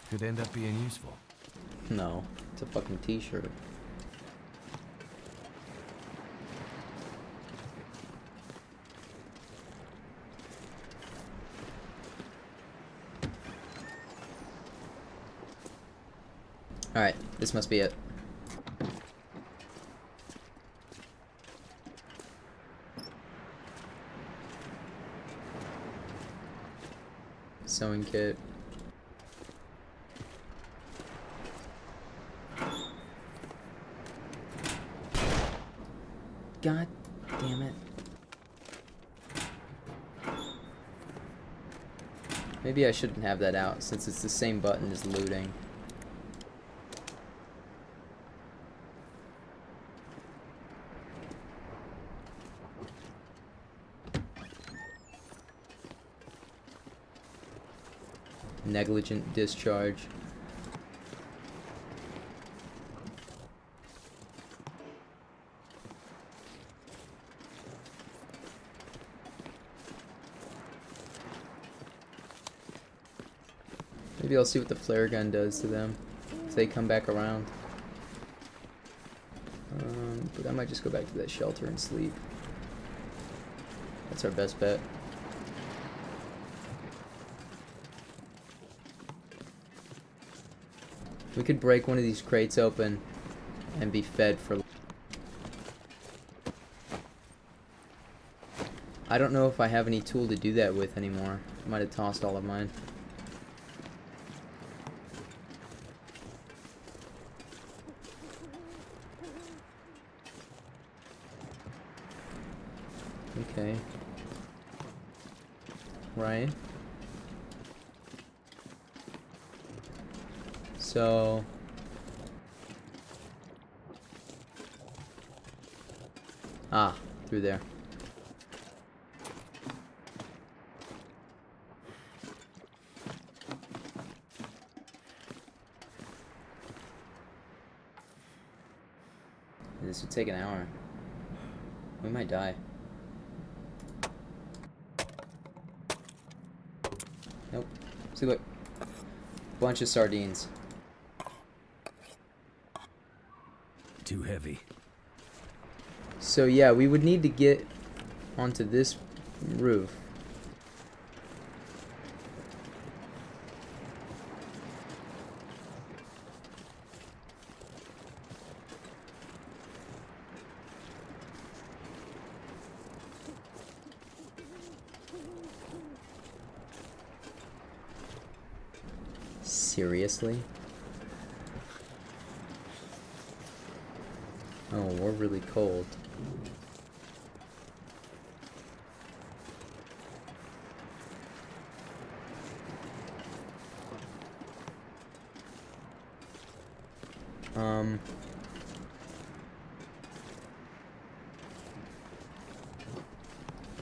Could end up being useful. No, it's a fucking t-shirt. Alright, this must be it. Sewing kit. God damn it. Maybe I shouldn't have that out since it's the same button as looting. negligent discharge. Maybe I'll see what the flare gun does to them if they come back around. But I might just go back to that shelter and sleep. That's our best bet. We could break one of these crates open and be fed for... I don't know if I have any tool to do that with anymore. I might have tossed all of mine. Okay. Right. So... Ah, through there. This would take an hour. We might die. Nope. See, look. Bunch of sardines. Too heavy. So yeah, we would need to get onto this roof. Seriously? Oh, we're really cold.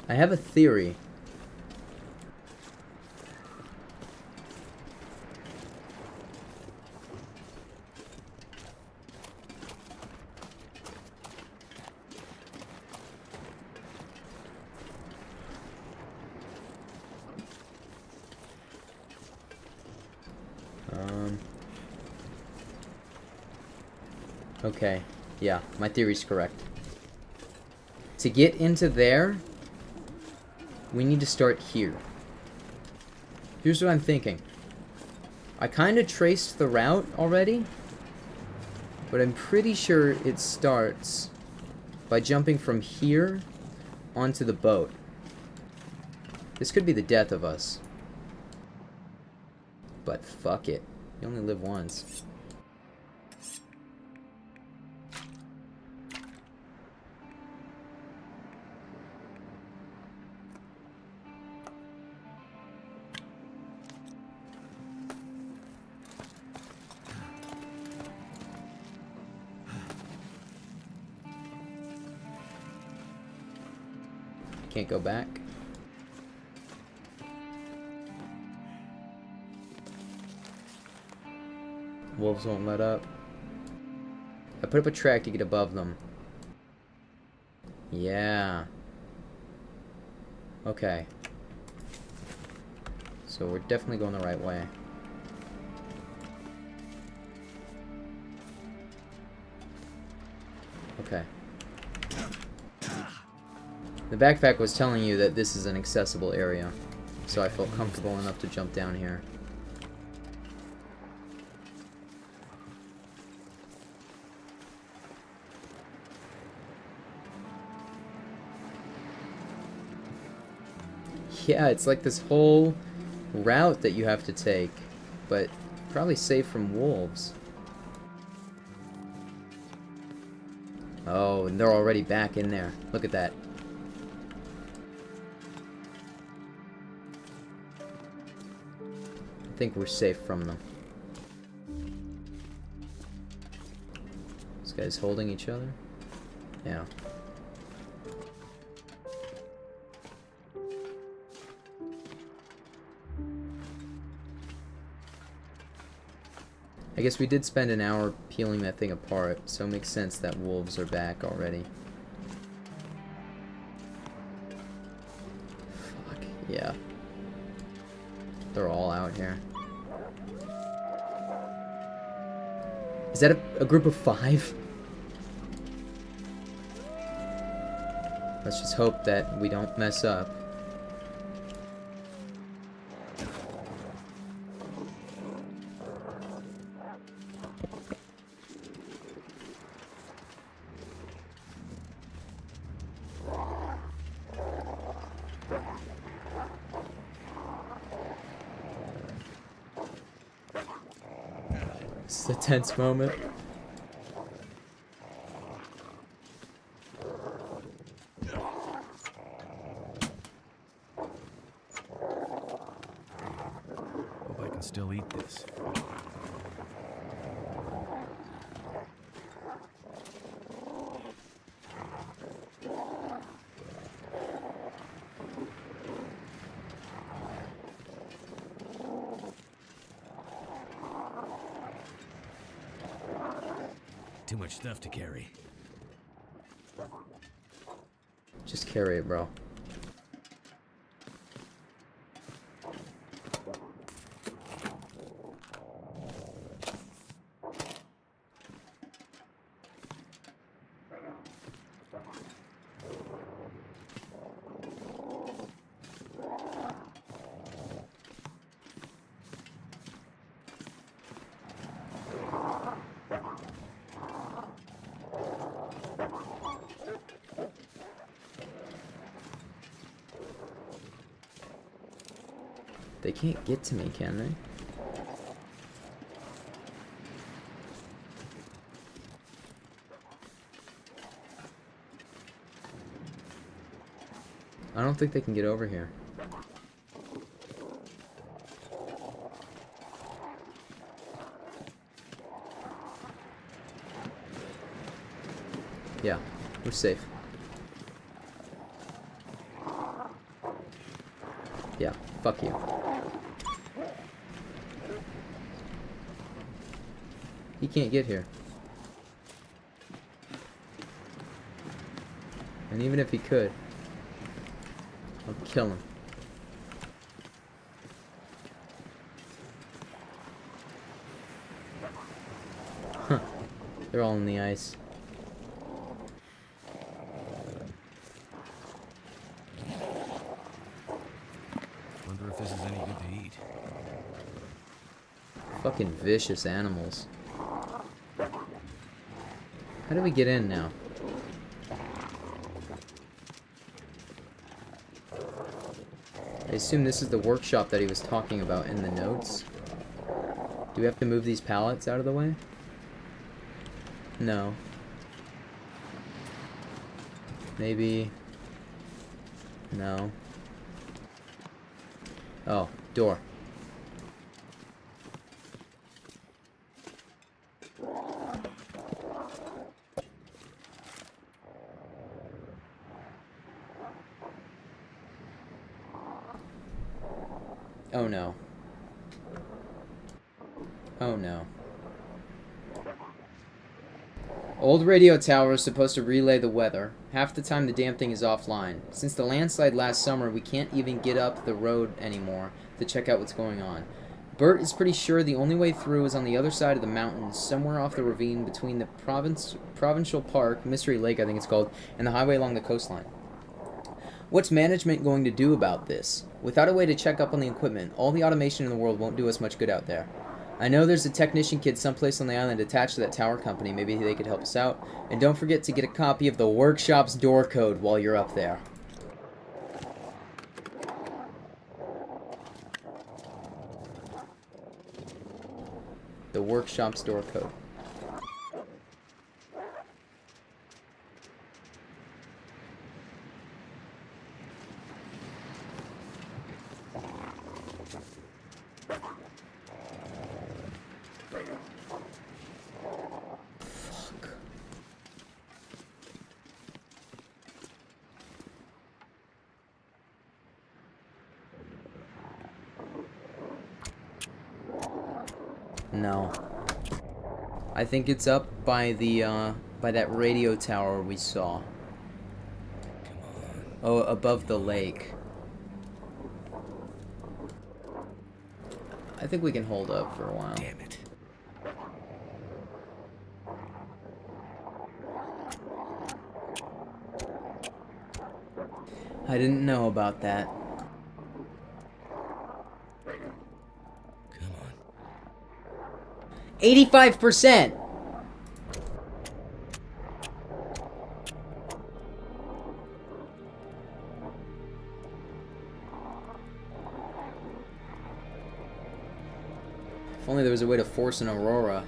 I have a theory. Okay, yeah, my theory's correct. To get into there, we need to start here. Here's what I'm thinking. I kind of traced the route already, but I'm pretty sure it starts by jumping from here onto the boat. This could be the death of us. But fuck it. You only live once. Can't go back. Wolves won't let up. I put up a track to get above them. Yeah. Okay. So we're definitely going the right way. Okay. The backpack was telling you that this is an accessible area, so I felt comfortable enough to jump down here. Yeah, it's like this whole route that you have to take, but probably safe from wolves. Oh, and they're already back in there. Look at that. I think we're safe from them. This guy's holding each other? Yeah. I guess we did spend an hour peeling that thing apart, so it makes sense that wolves are back already. Fuck, yeah. They're all out here. Is that a group of 5? Let's just hope that we don't mess up. It's a tense moment. Hope I can still eat this. Too much stuff to carry. Just carry it, bro. They can't get to me, can they? I don't think they can get over here. Yeah, we're safe. Yeah, fuck you. He can't get here. And even if he could, I'll kill him. Huh. They're all in the ice. Wonder if this is any good to eat. Fucking vicious animals. How do we get in now? I assume this is the workshop that he was talking about in the notes. Do we have to move these pallets out of the way? No. Maybe. No. Oh, door. Oh no. Oh no. Old radio tower is supposed to relay the weather. Half the time the damn thing is offline. Since the landslide last summer, we can't even get up the road anymore to check out what's going on. Bert is pretty sure the only way through is on the other side of the mountains, somewhere off the ravine between the provincial park, Mystery Lake I think it's called, and the highway along the coastline. What's management going to do about this? Without a way to check up on the equipment, all the automation in the world won't do us much good out there. I know there's a technician kid someplace on the island attached to that tower company. Maybe they could help us out. And don't forget to get a copy of the workshop's door code while you're up there. The workshop's door code. No. I think it's up by the by that radio tower we saw. Come on. Oh, above the lake. I think we can hold up for a while. Damn it. I didn't know about that. Come on. 85%! If only there was a way to force an aurora.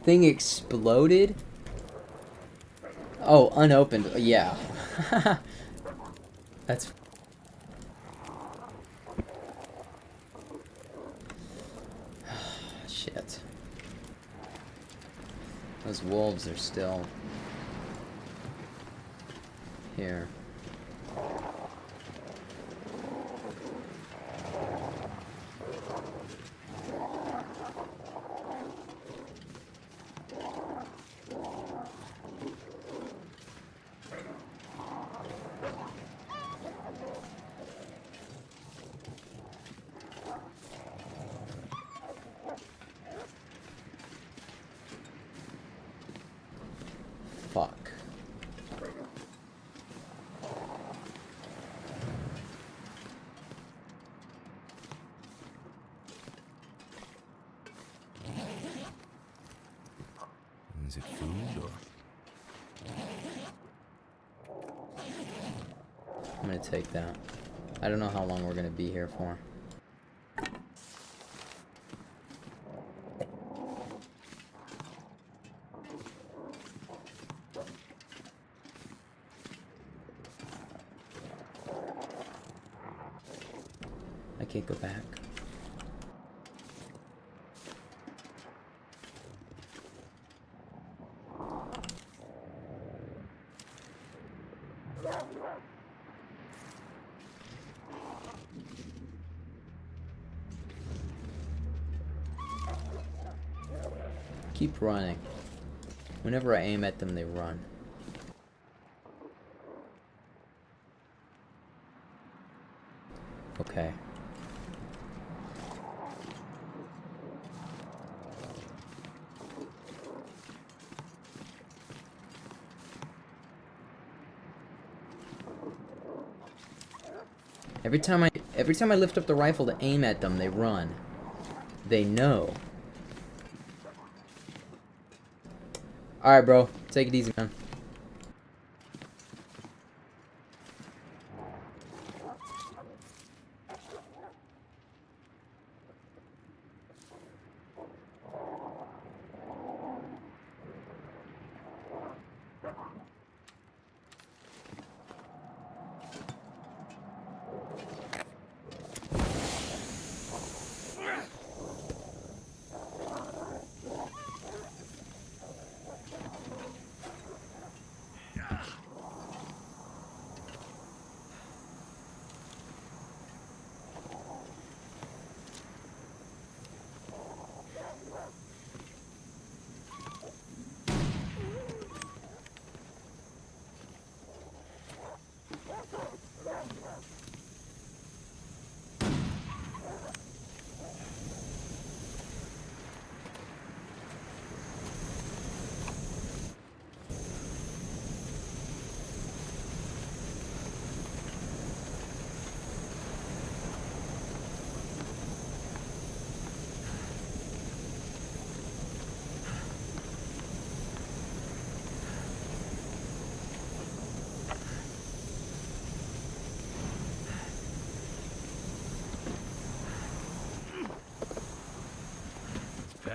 Thing exploded? Oh, unopened. Yeah. That's... Shit. Those wolves are still... here. Fuck. Is it food or... I'm gonna take that. I don't know how long we're gonna be here for. I can't go back. Keep running. Whenever I aim at them, they run. Okay. Every time I lift up the rifle to aim at them, they run. They know. Alright, bro. Take it easy, man.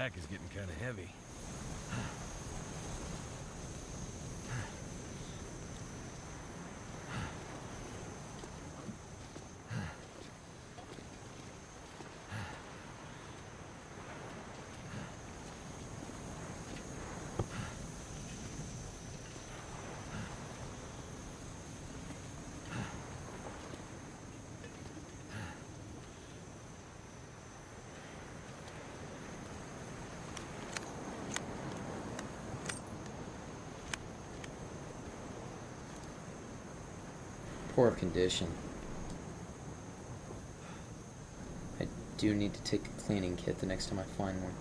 back is getting kind of heavy. Poor condition. I do need to take a cleaning kit the next time I find one.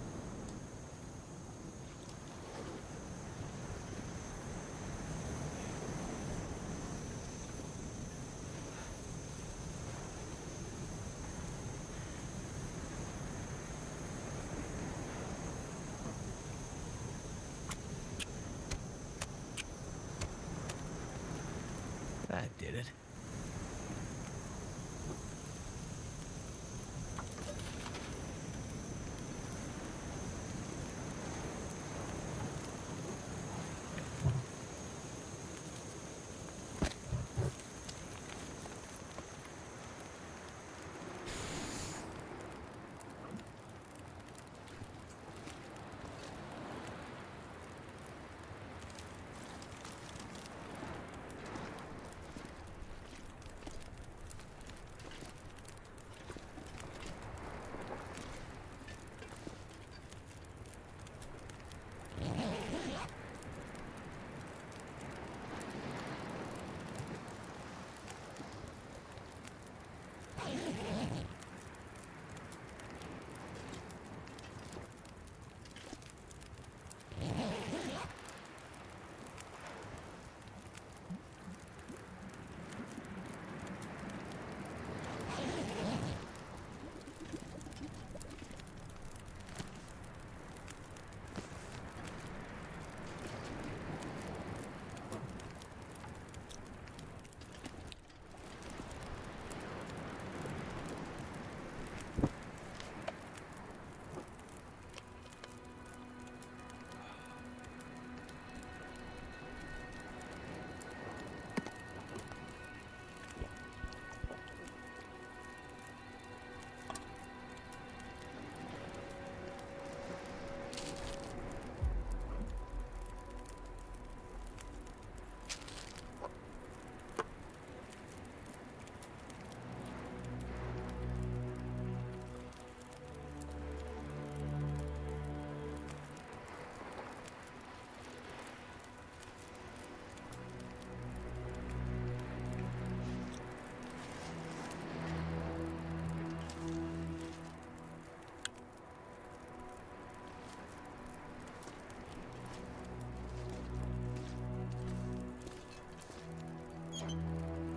That did it.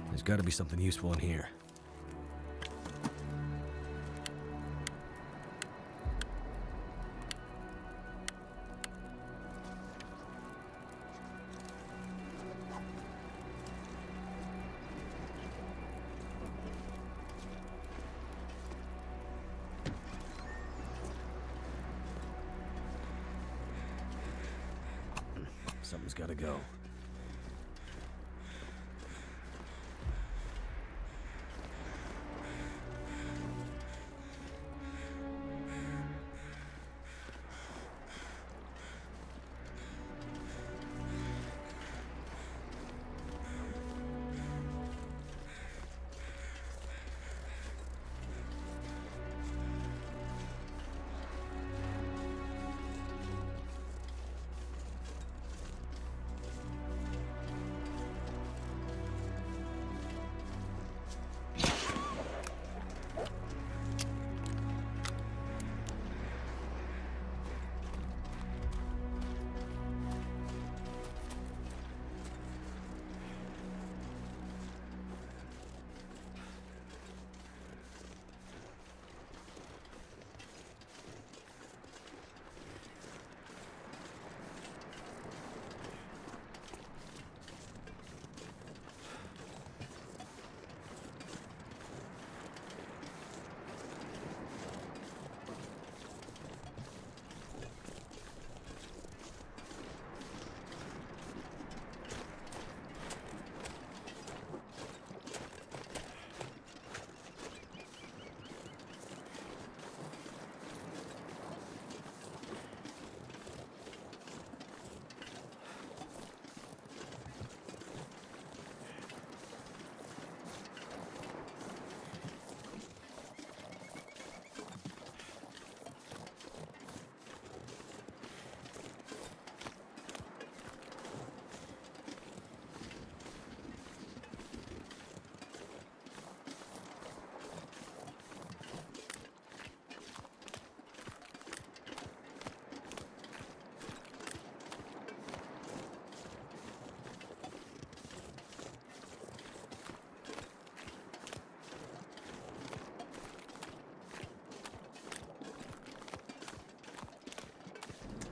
There's got to be something useful in here. Something's got to go.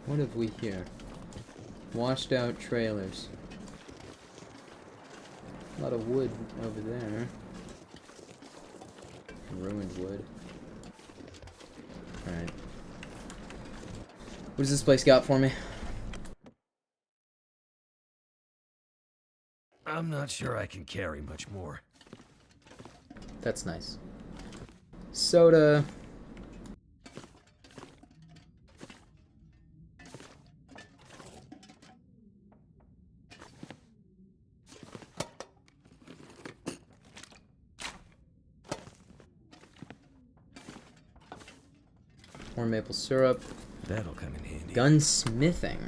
What have we here? Washed out trailers. A lot of wood over there. Ruined wood. Alright. What does this place got for me? I'm not sure I can carry much more. That's nice. Soda. More maple syrup. That'll come in handy. Gunsmithing.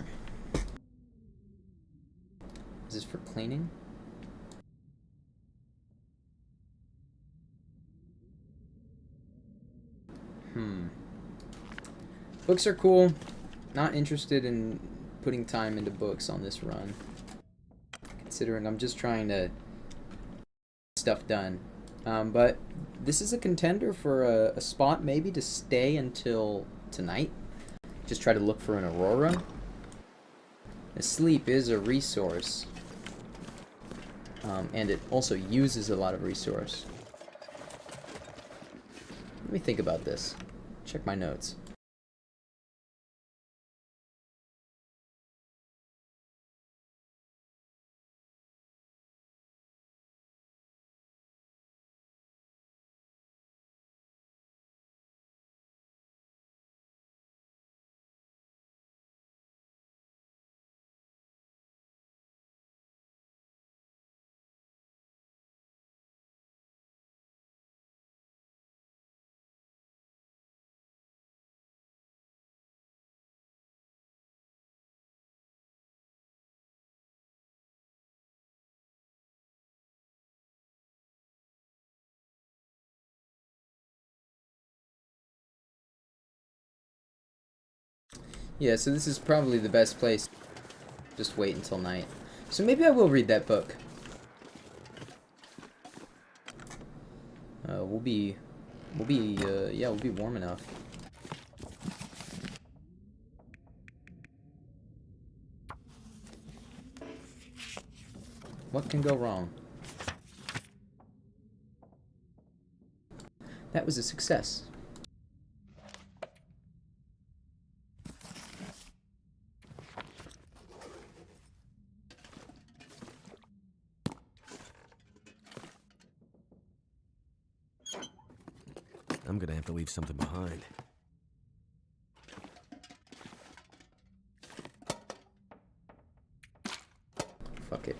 Is this for cleaning? Books are cool. Not interested in putting time into books on this run. Considering I'm just trying to get stuff done. But this is a contender for a spot maybe to stay until tonight. Just try to look for an aurora. Sleep is a resource. And it also uses a lot of resource. Let me think about this. Check my notes. Yeah, so this is probably the best place. Just wait until night. So maybe I will read that book. We'll be warm enough. What can go wrong? That was a success. I'm gonna have to leave something behind. Fuck it.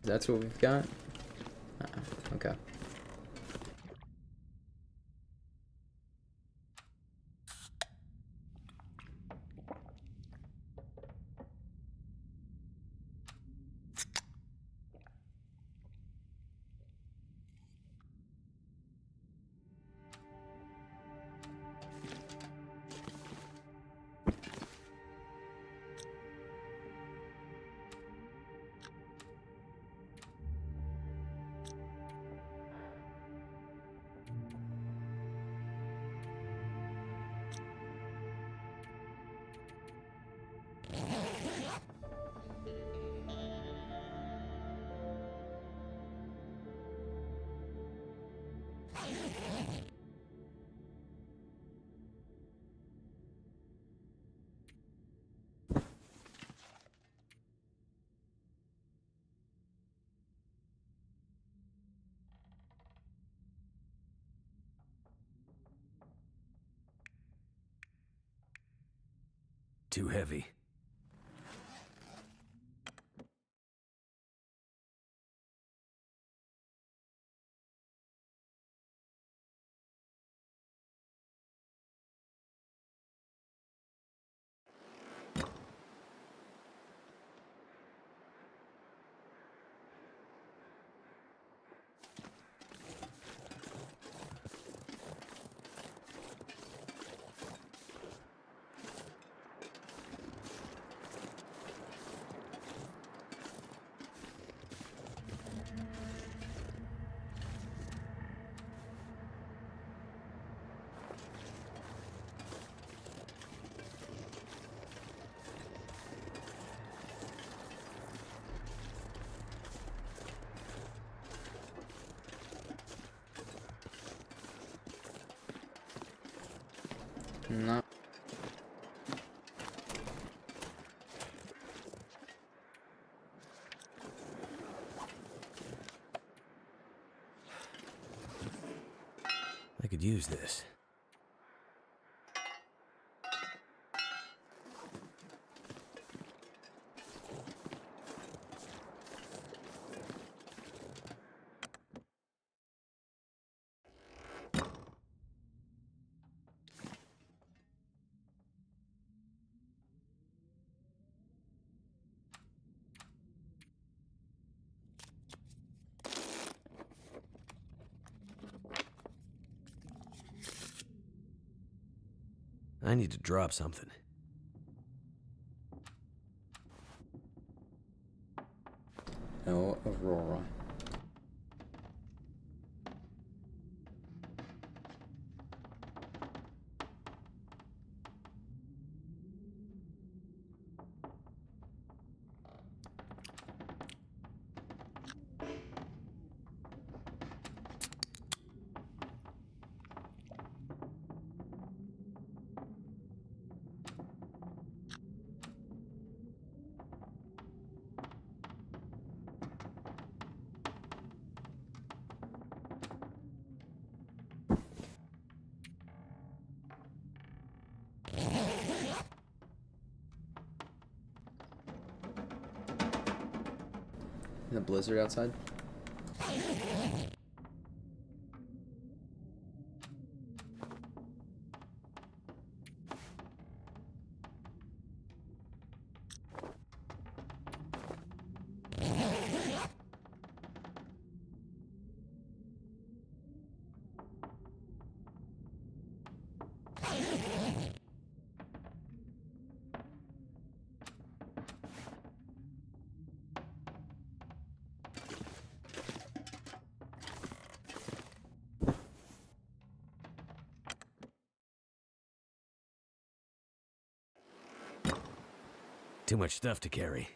That's what we've got? Okay. Too heavy. Not. I could use this. I need to drop something. No Aurora. The blizzard outside? Too much stuff to carry.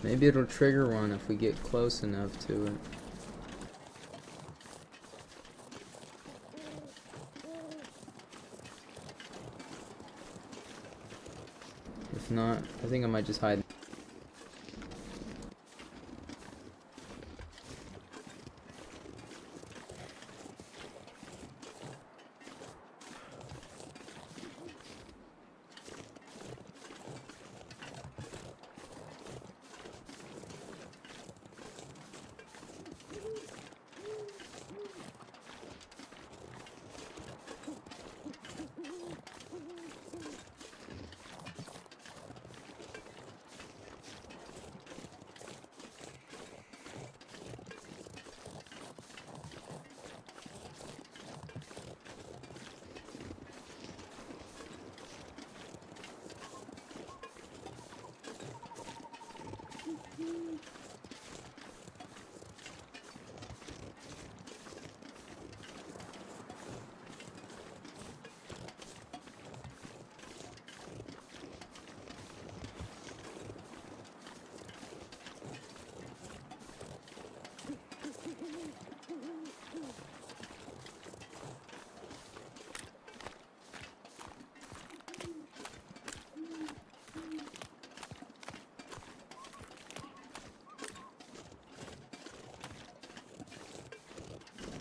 Maybe it'll trigger one if we get close enough to it. If not, I think I might just hide.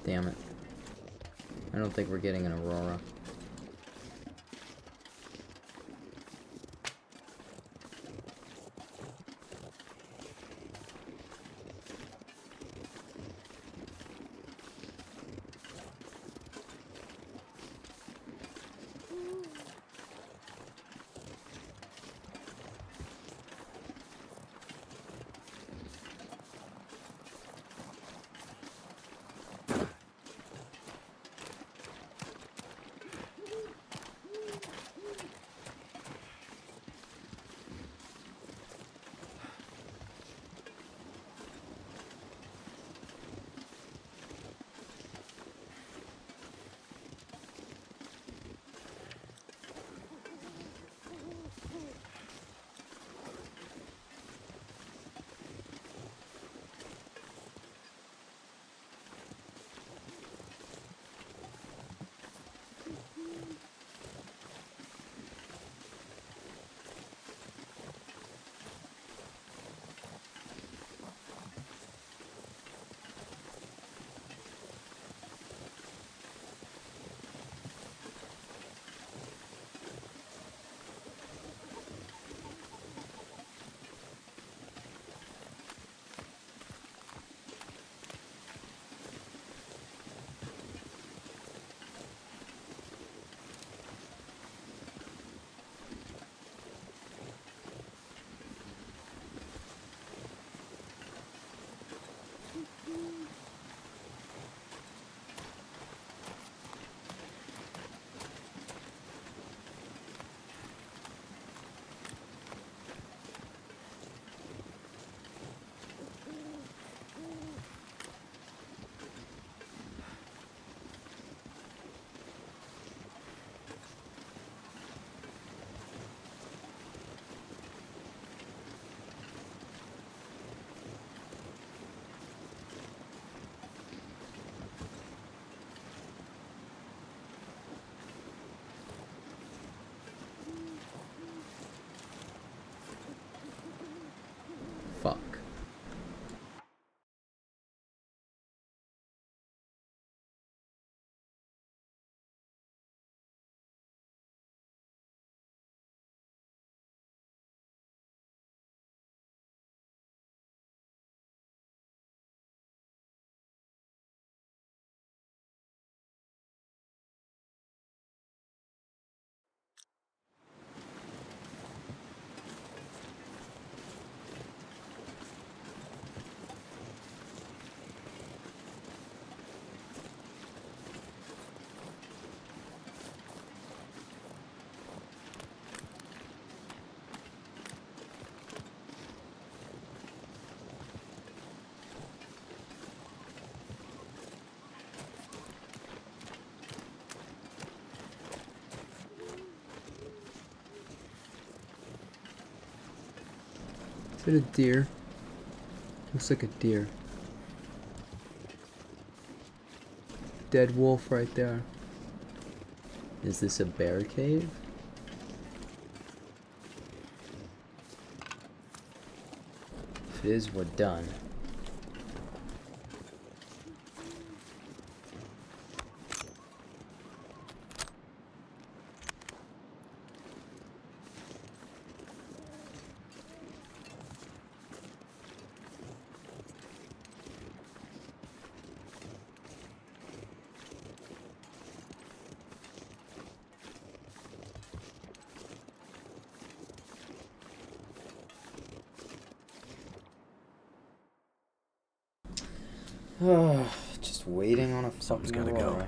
Damn it. I don't think we're getting an Aurora. Is it a deer? Looks like a deer. Dead wolf right there. Is this a bear cave? If it is, we're done. Just waiting on a Something's fucking gotta go. Aurora.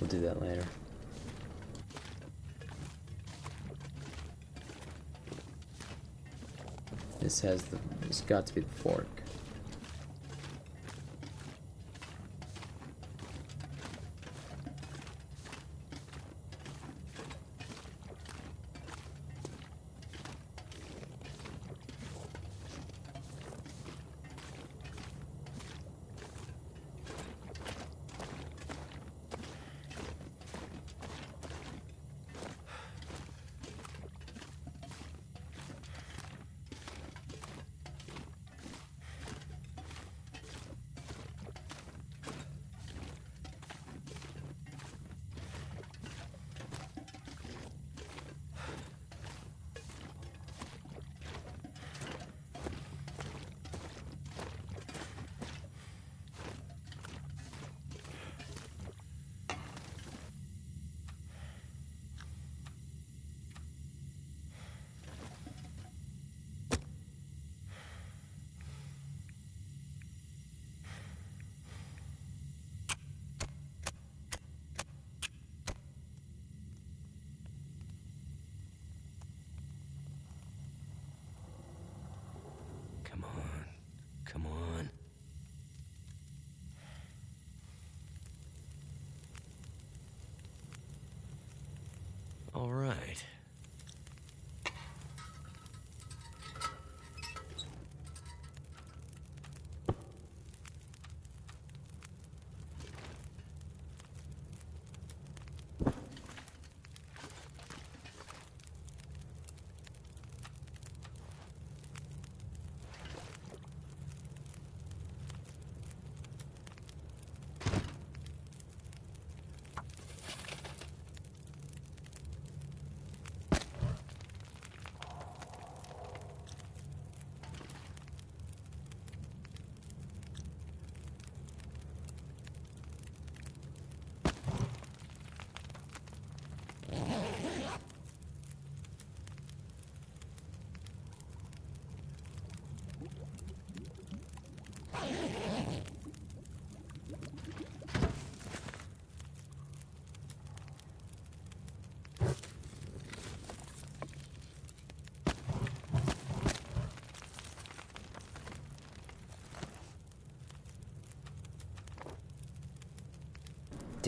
We'll do that later. This has got to be the fork. Come on. Come on. All right.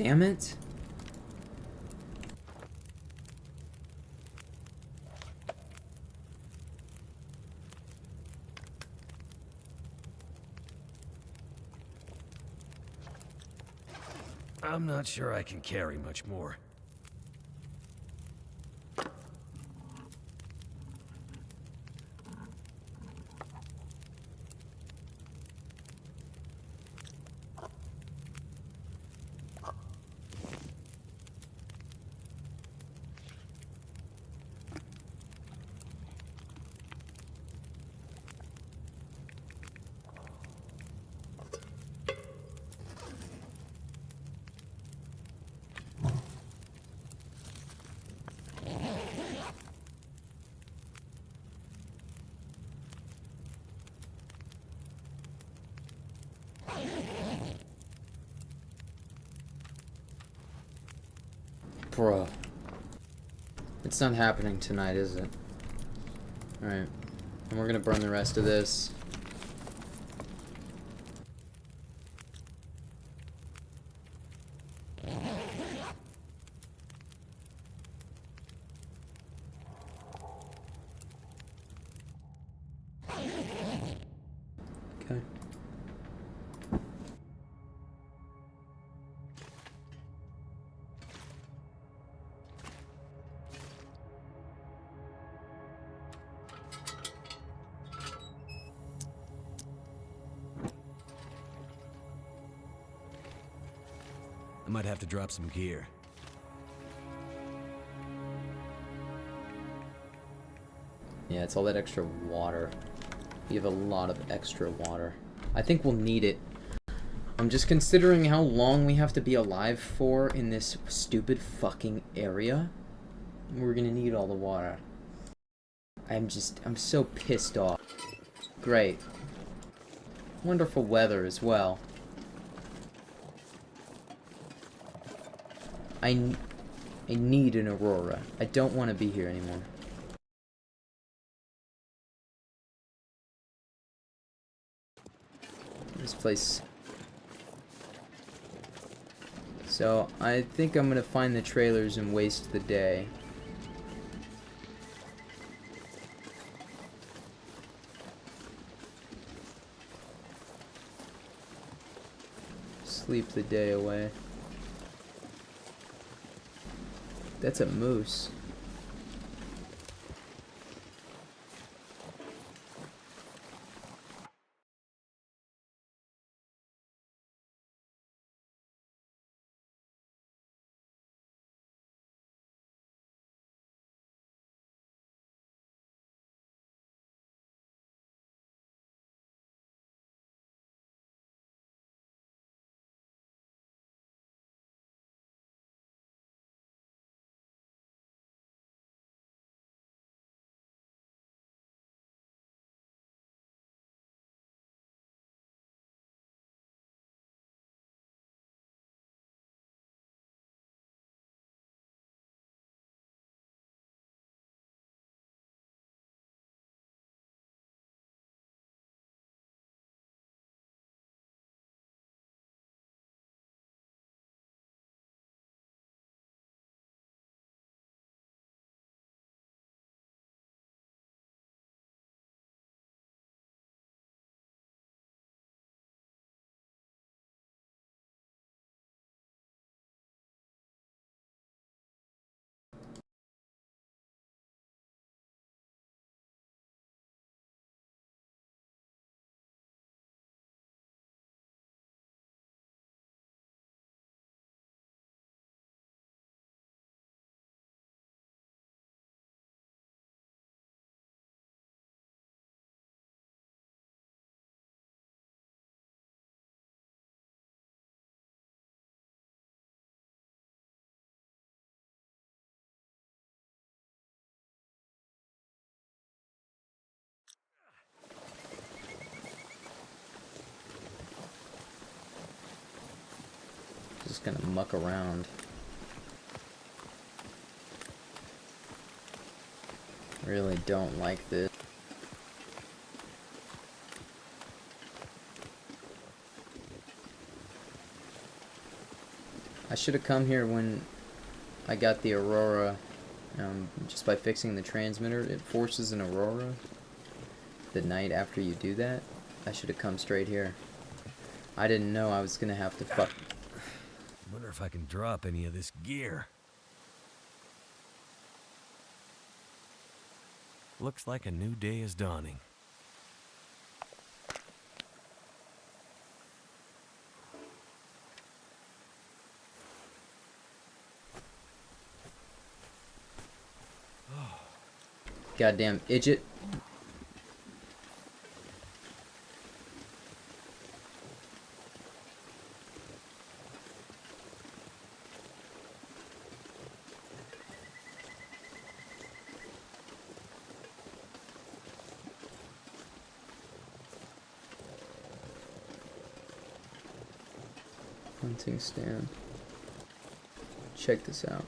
damn it. I'm not sure I can carry much more. Bruh. It's not happening tonight, is it? Alright. And we're gonna burn the rest of this. Okay. I might have to drop some gear. Yeah, it's all that extra water. You have a lot of extra water. I think we'll need it. I'm just considering how long we have to be alive for in this stupid fucking area. We're gonna need all the water. I'm so pissed off. Great. Wonderful weather as well. I need an aurora. I don't want to be here anymore. This place. So, I think I'm gonna find the trailers and waste the day. Sleep the day away. That's a moose. Just gonna muck around. Really don't like this. I should have come here when I got the Aurora. Just by fixing the transmitter, it forces an Aurora the night after you do that. I should have come straight here. I didn't know I was gonna have to fuck. Wonder if I can drop any of this gear. Looks like a new day is dawning. Goddamn idiot. Hunting stand. Check this out.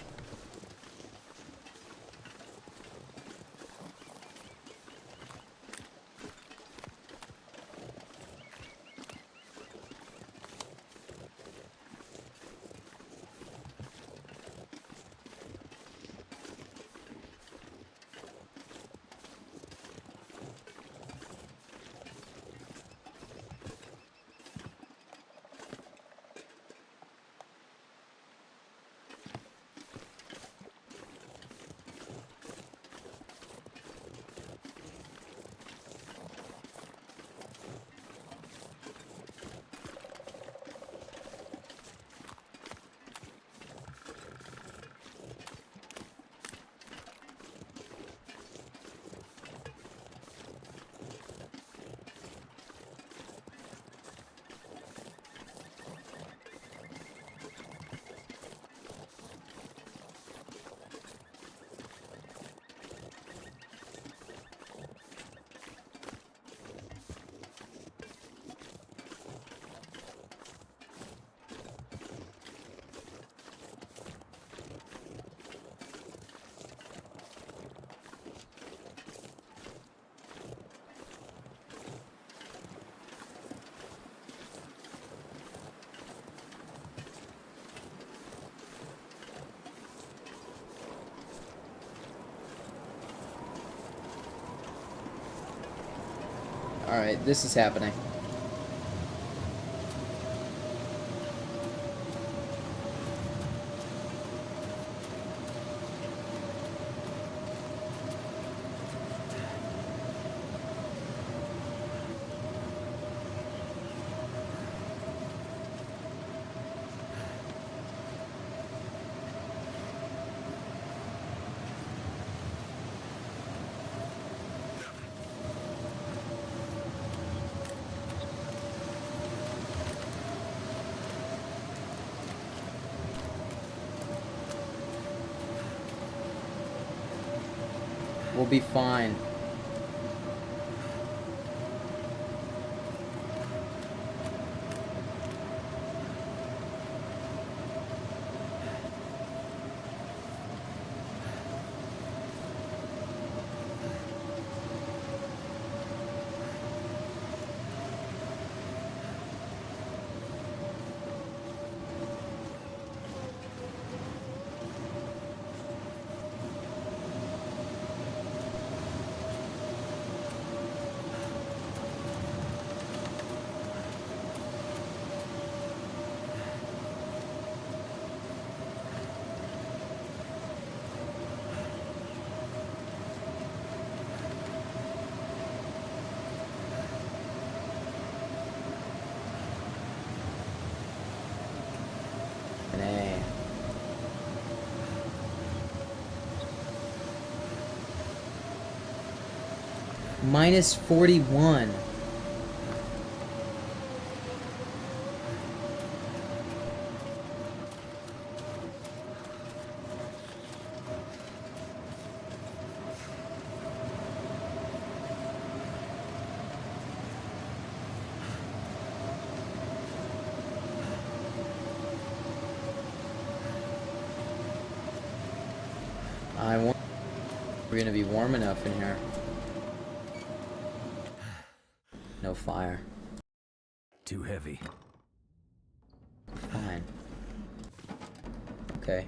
Alright, this is happening. We'll be fine. Minus 41. We're gonna be warm enough in here. No fire. Too heavy. Fine. Okay.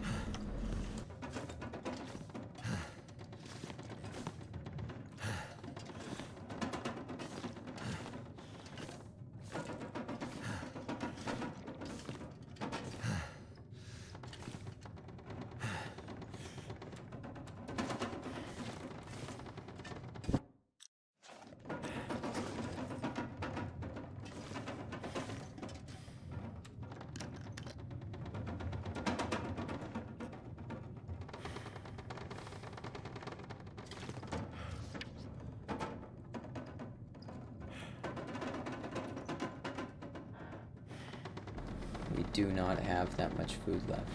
We do not have that much food left.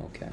Okay.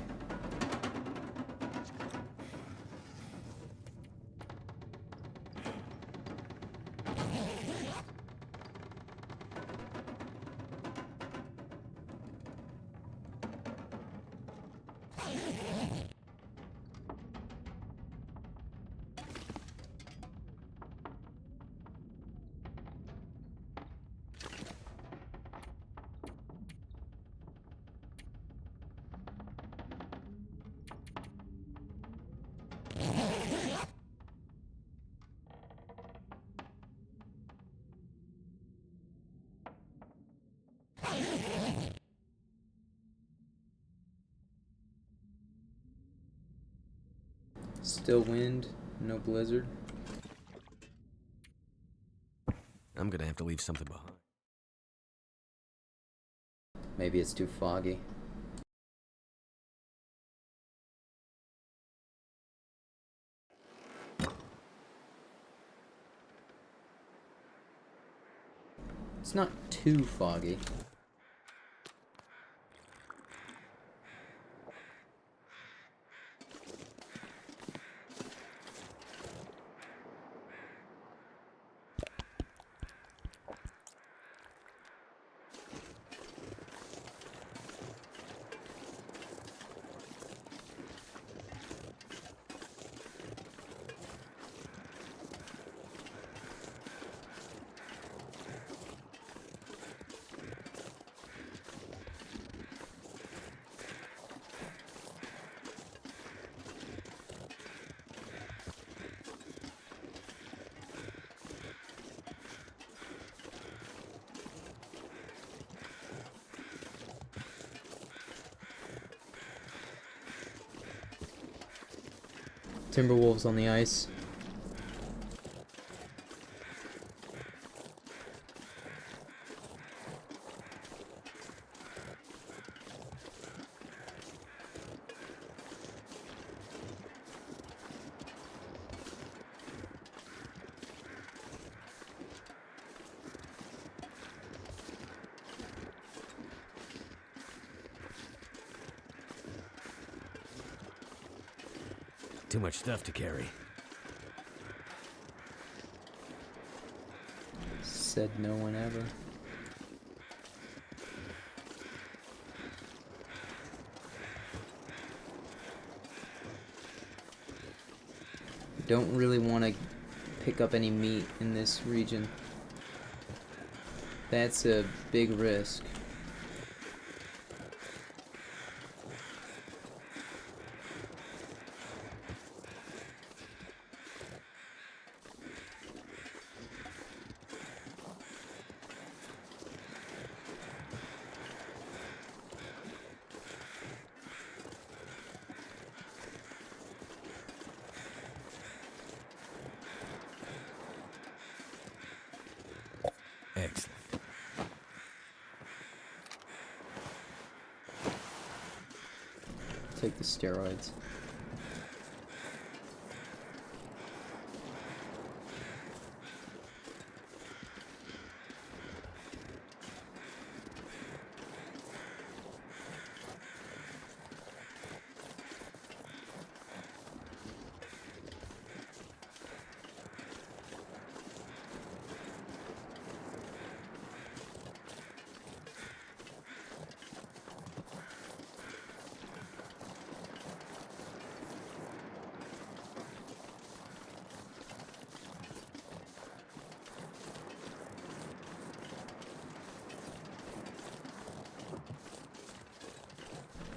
Still wind, no blizzard. I'm gonna have to leave something behind. Maybe it's too foggy. It's not too foggy. Timberwolves on the ice. Too much stuff to carry. Said no one ever. Don't really want to pick up any meat in this region. That's a big risk. Excellent. Take the steroids.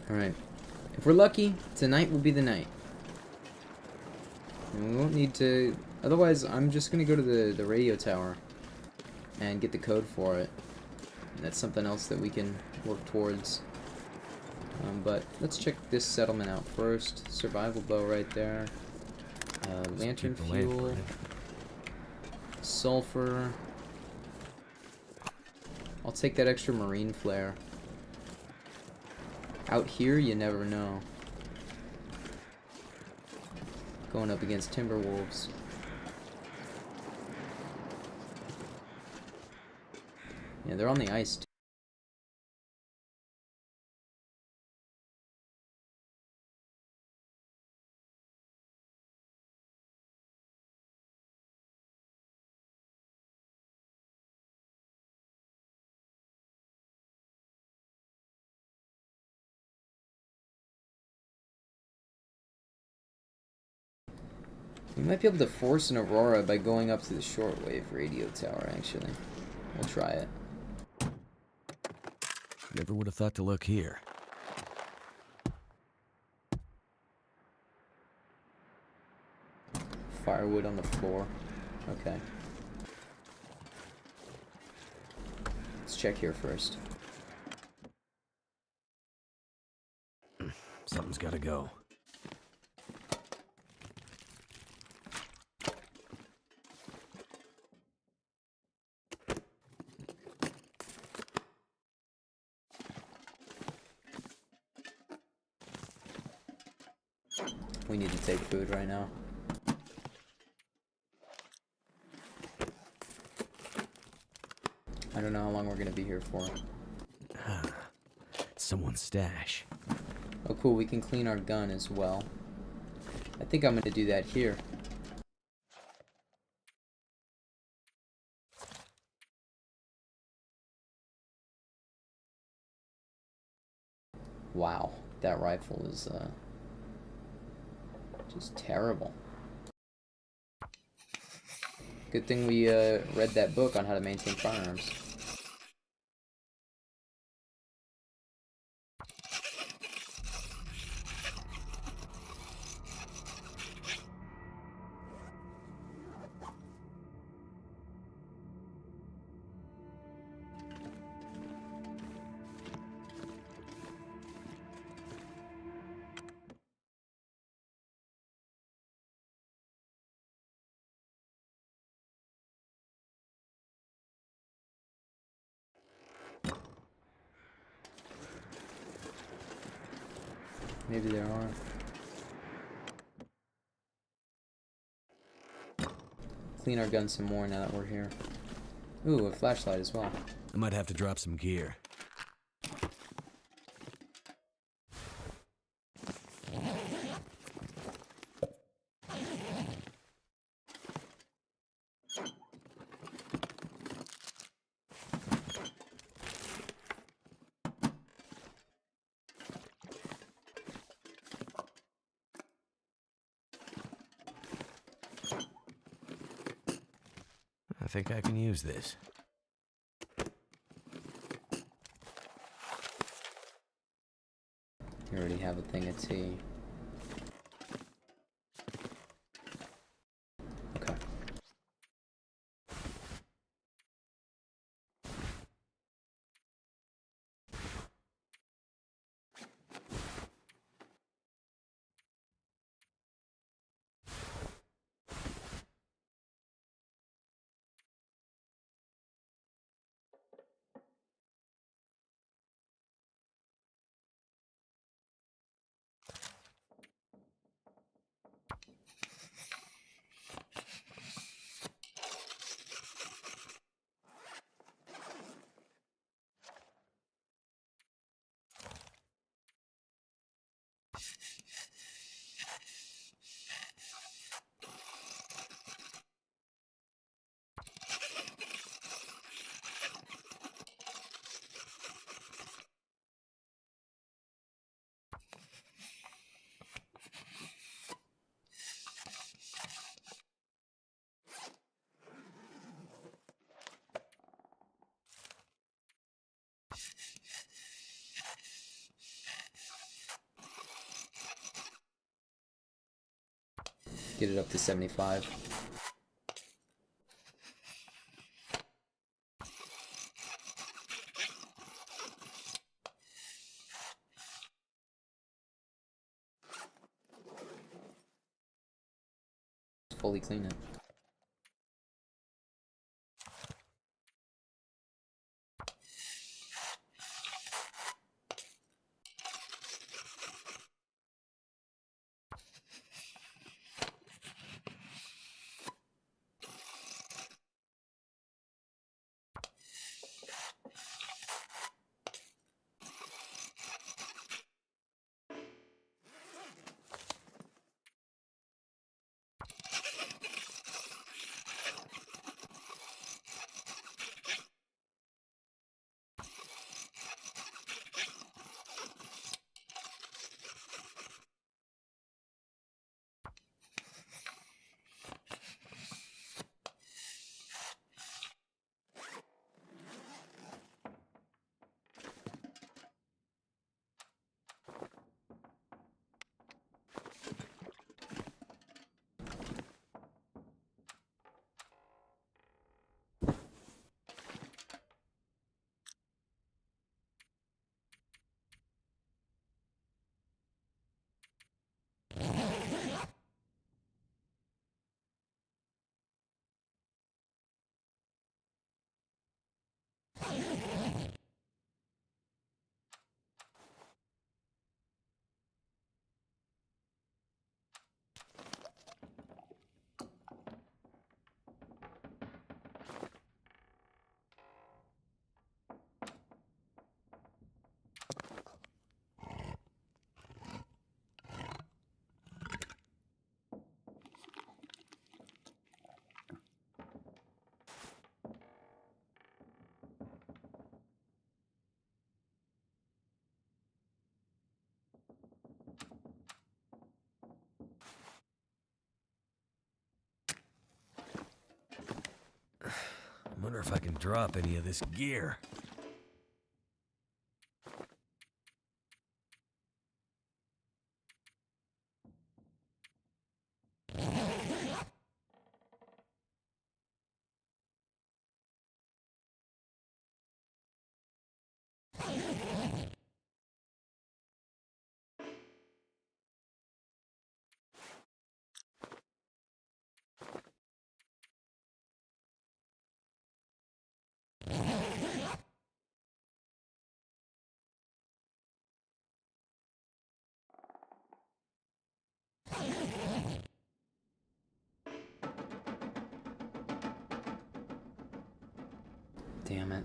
Alright. If we're lucky, tonight will be the night. And we won't need to... Otherwise, I'm just going to go to the radio tower and get the code for it. And that's something else that we can work towards. But let's check this settlement out first. Survival bow right there. Lantern keep the lamp fuel. burning. Sulfur. I'll take that extra marine flare. Out here, you never know. Going up against timber wolves. Yeah, they're on the ice too. We might be able to force an aurora by going up to the shortwave radio tower, actually. We'll try it. Never would have thought to look here. Firewood on the floor. Okay. Let's check here first. Something's gotta go. We need to take food right now. I don't know how long we're gonna be here for. Someone's stash. Oh cool, we can clean our gun as well. I think I'm gonna do that here. Wow, that rifle is just terrible. Good thing we read that book on how to maintain firearms. Maybe there are. Clean our gun some more now that we're here. Ooh, a flashlight as well. I might have to drop some gear. I think I can use this. You already have a thing of tea. Okay. Get it up to 75. Fully clean it. I wonder if I can drop any of this gear. Damn it.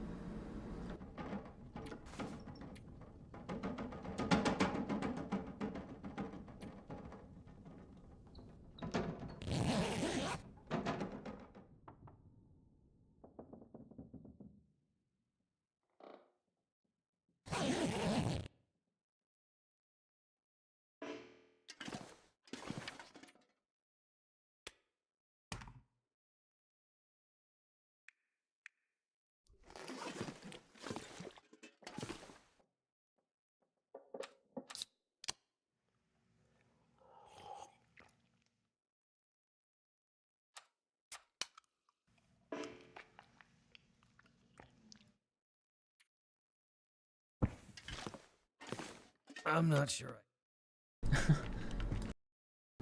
I'm not sure.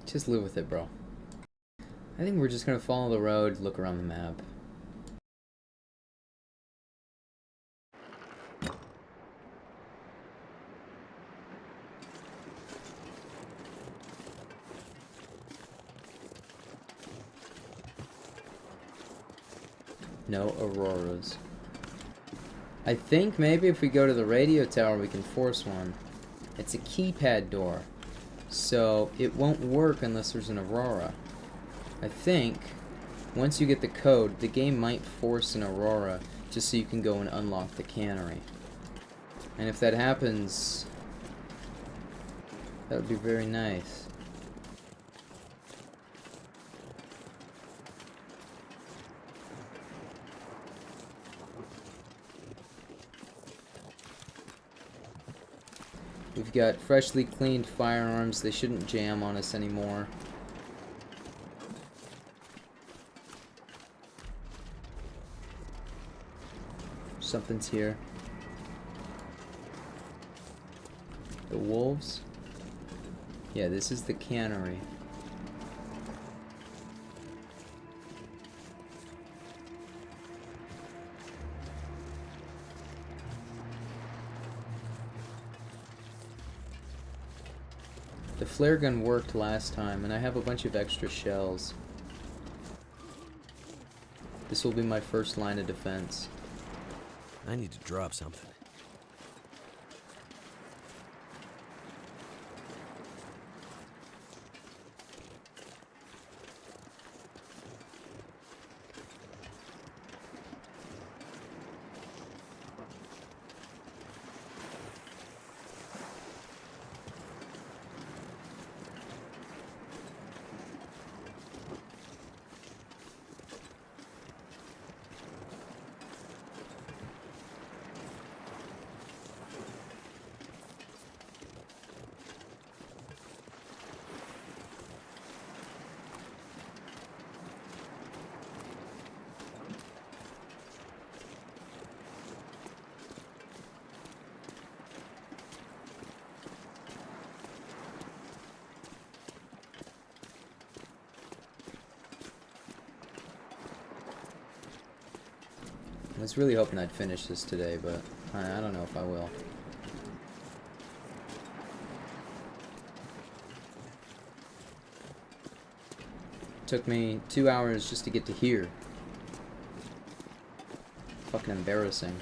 Just live with it, bro. I think we're just gonna follow the road, look around the map. No auroras. I think maybe if we go to the radio tower we can force one. It's a keypad door, so it won't work unless there's an aurora. I think once you get the code, the game might force an aurora just so you can go and unlock the cannery. And if that happens, that would be very nice. We've got freshly cleaned firearms. They shouldn't jam on us anymore. Something's here. The wolves? Yeah, this is the cannery. The flare gun worked last time, and I have a bunch of extra shells. This will be my first line of defense. I need to drop something. I was really hoping I'd finish this today, but I don't know if I will. Took me 2 hours just to get to here. Fucking embarrassing.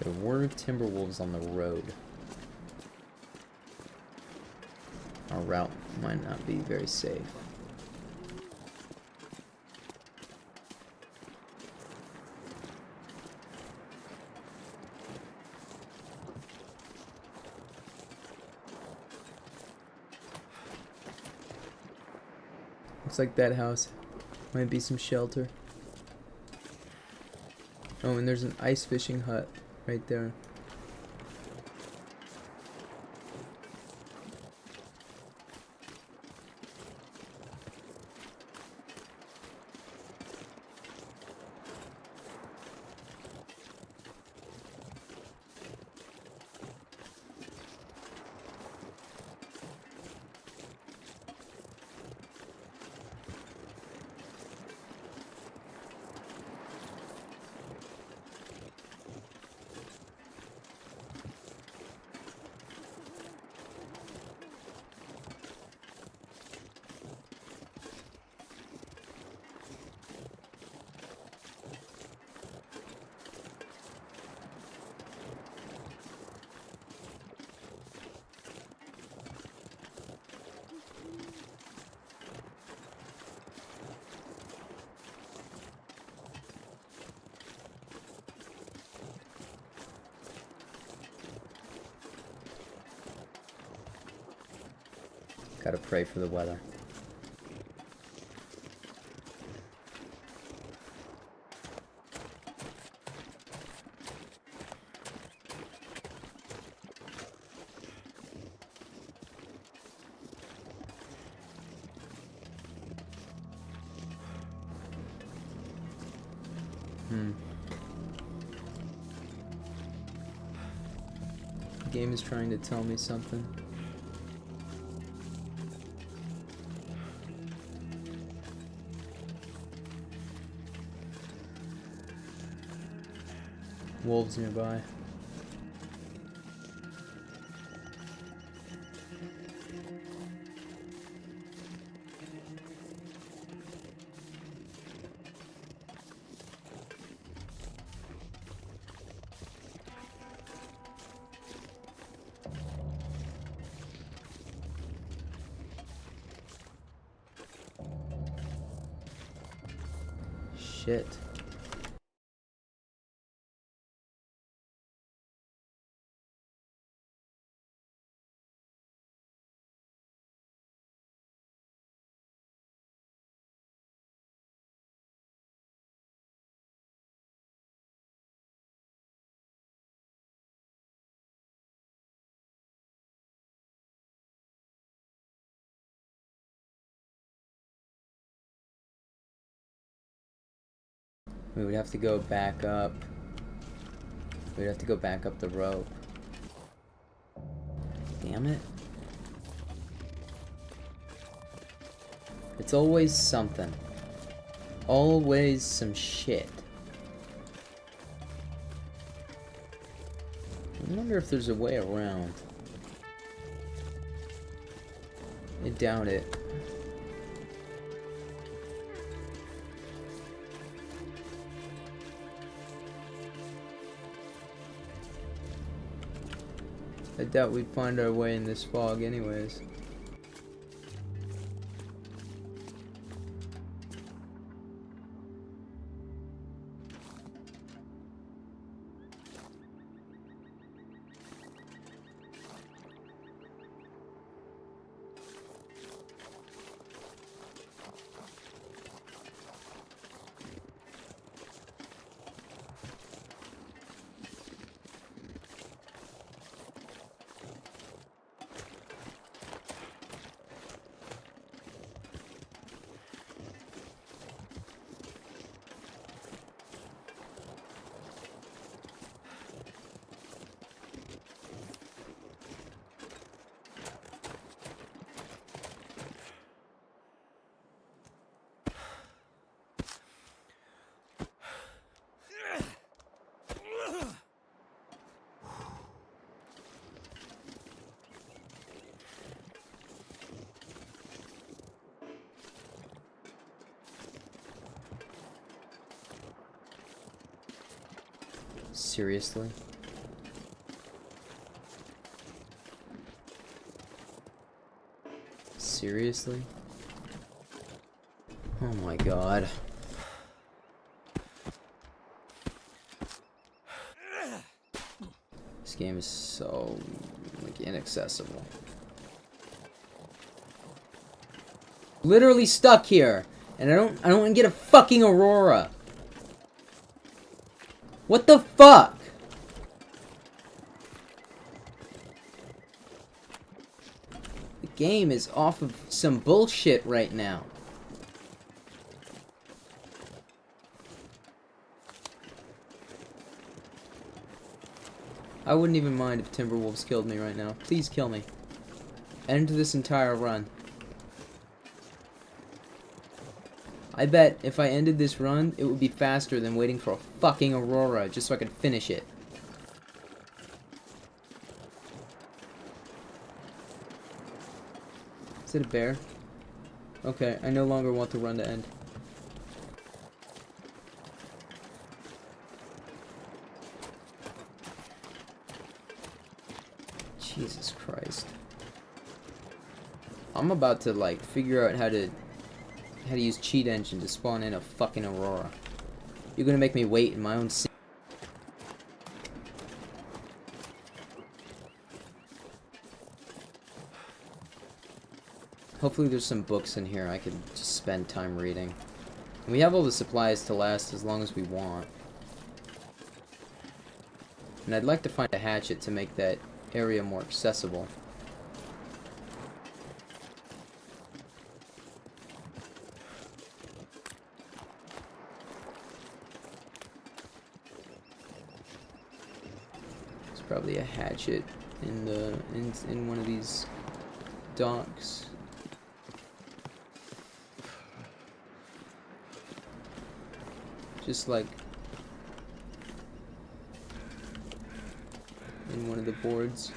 There were timberwolves on the road. Our route might not be very safe. Looks like that house might be some shelter. Oh, and there's an ice fishing hut right there. Gotta pray for the weather. The game is trying to tell me something. Wolves nearby. Shit. We would have to go back up. We'd have to go back up the rope. Damn it. It's always something. Always some shit. I wonder if there's a way around. I doubt it. I doubt we'd find our way in this fog anyways. Seriously? Seriously? Oh my god. This game is so, like, inaccessible. Literally stuck here, and I don't get a fucking Aurora. What the fuck? The game is off of some bullshit right now. I wouldn't even mind if Timberwolves killed me right now. Please kill me. End this entire run. I bet if I ended this run, it would be faster than waiting for a fucking Aurora just so I could finish it. Is it a bear? Okay, I no longer want the run to end. Jesus Christ. I'm about to, like, figure out how to use Cheat Engine to spawn in a fucking Aurora. You're gonna make me wait in my own seat. Hopefully there's some books in here I could just spend time reading. And we have all the supplies to last as long as we want. And I'd like to find a hatchet to make that area more accessible. Probably a hatchet in one of these docks. Just like in one of the boards.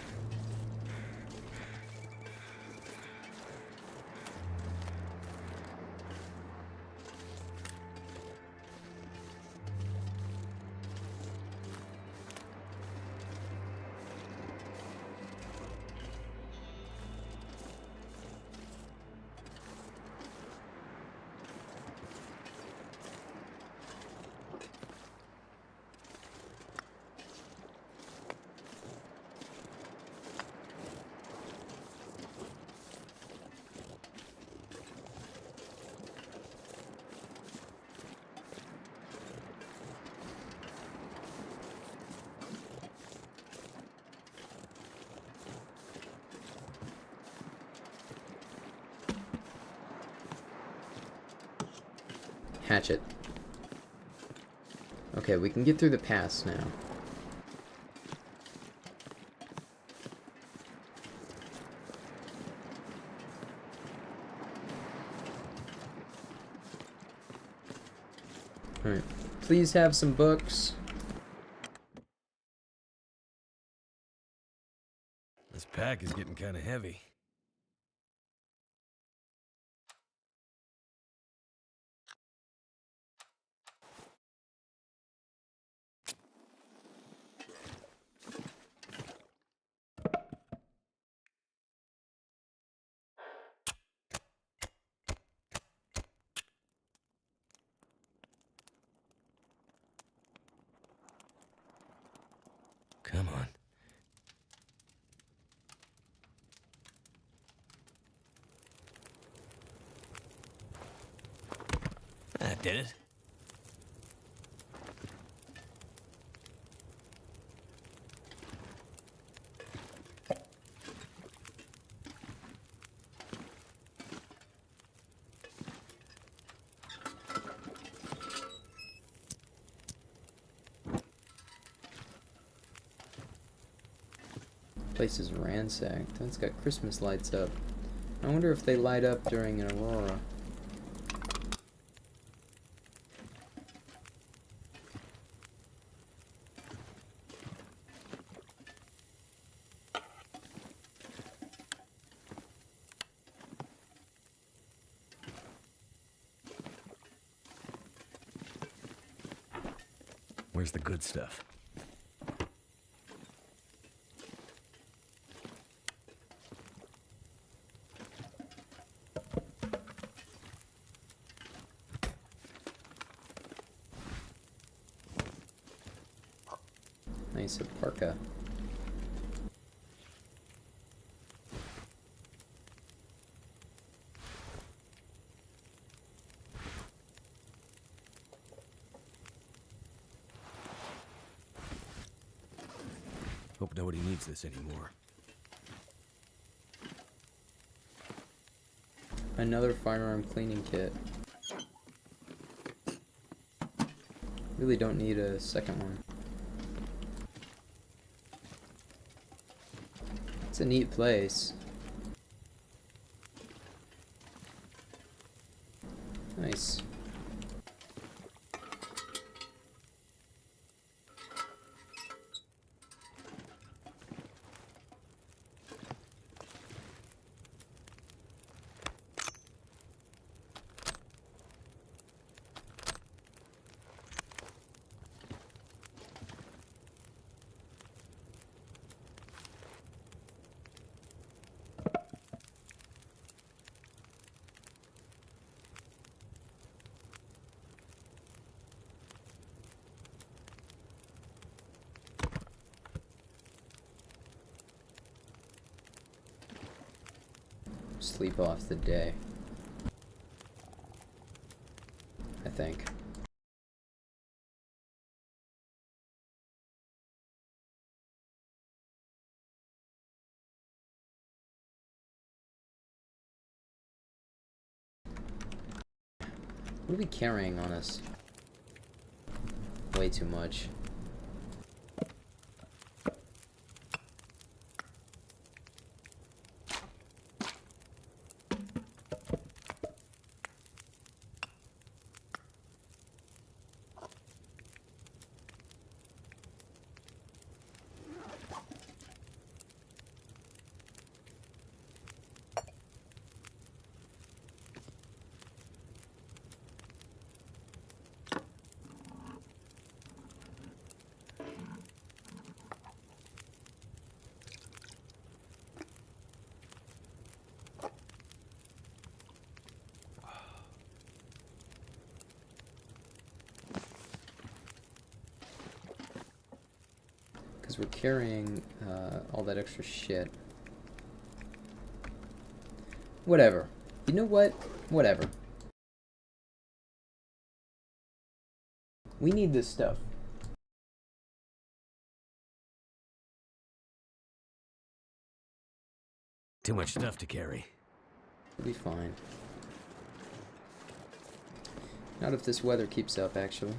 Hatchet. Okay, we can get through the pass now. Alright. Please have some books. This pack is getting kind of heavy. Come on. That did it. Place is ransacked. It's got Christmas lights up. I wonder if they light up during an aurora. Where's the good stuff? Nice, a parka. Hope nobody needs this anymore. Another firearm cleaning kit. Really don't need a second one. It's a neat place. Nice. Sleep off the day. I think. What are we carrying on us? Way too much. we're carrying all that extra shit. Whatever. You know what? Whatever. We need this stuff. Too much stuff to carry. We'll be fine. Not if this weather keeps up, actually.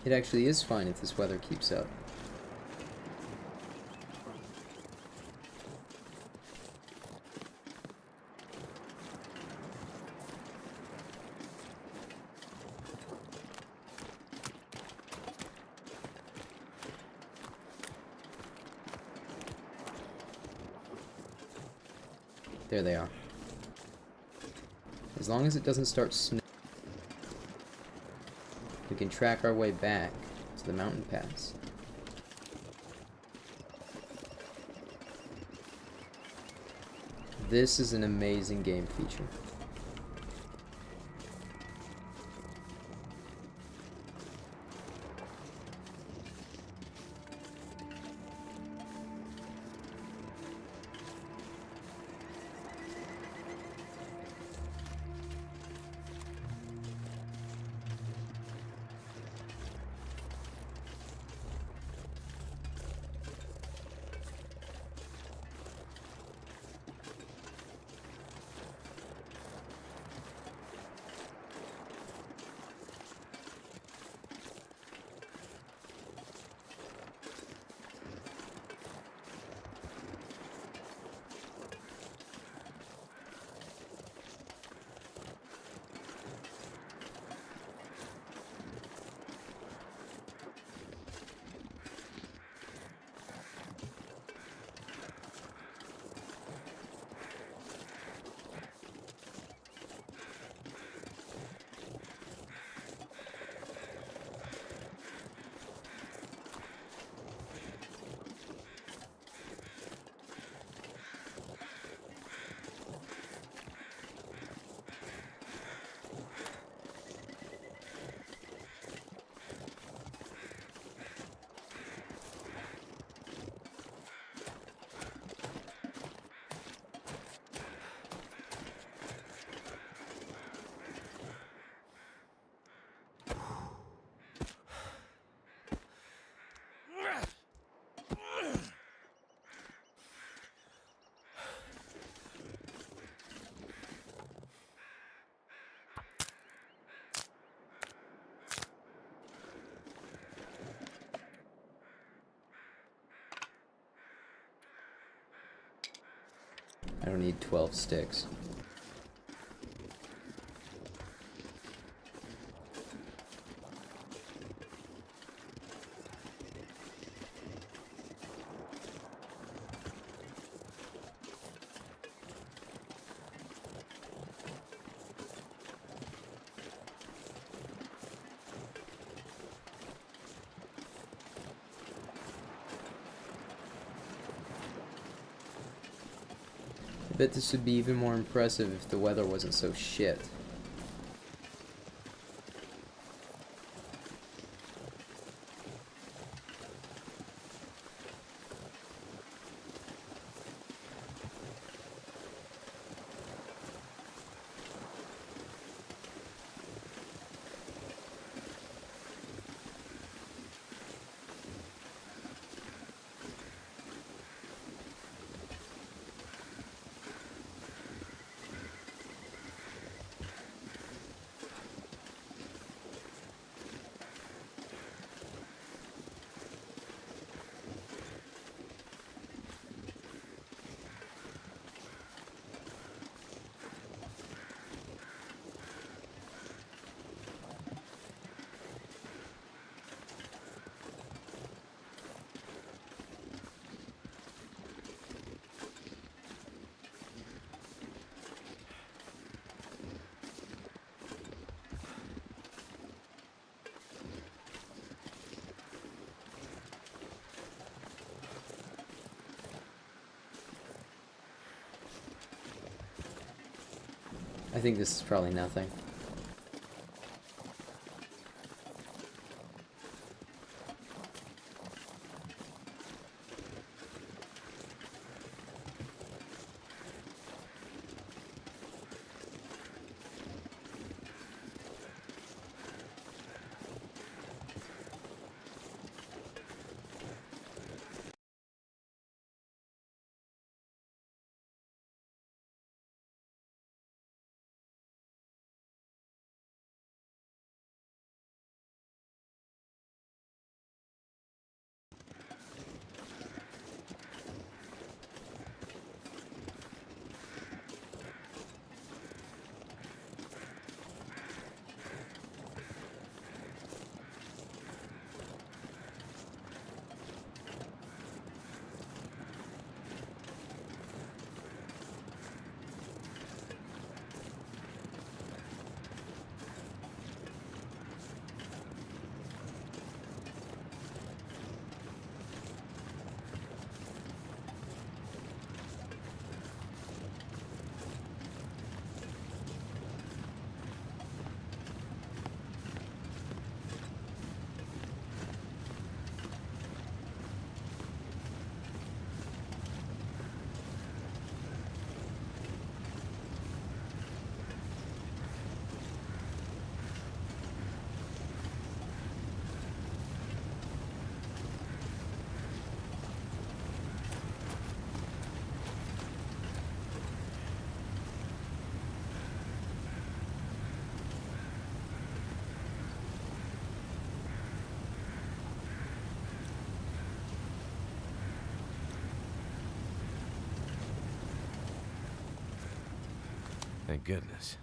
It actually is fine if this weather keeps up. There they are. As long as it doesn't start snowing, we can track our way back to the mountain pass. This is an amazing game feature. I don't need 12 sticks. I bet this would be even more impressive if the weather wasn't so shit. I think this is probably nothing. Thank goodness.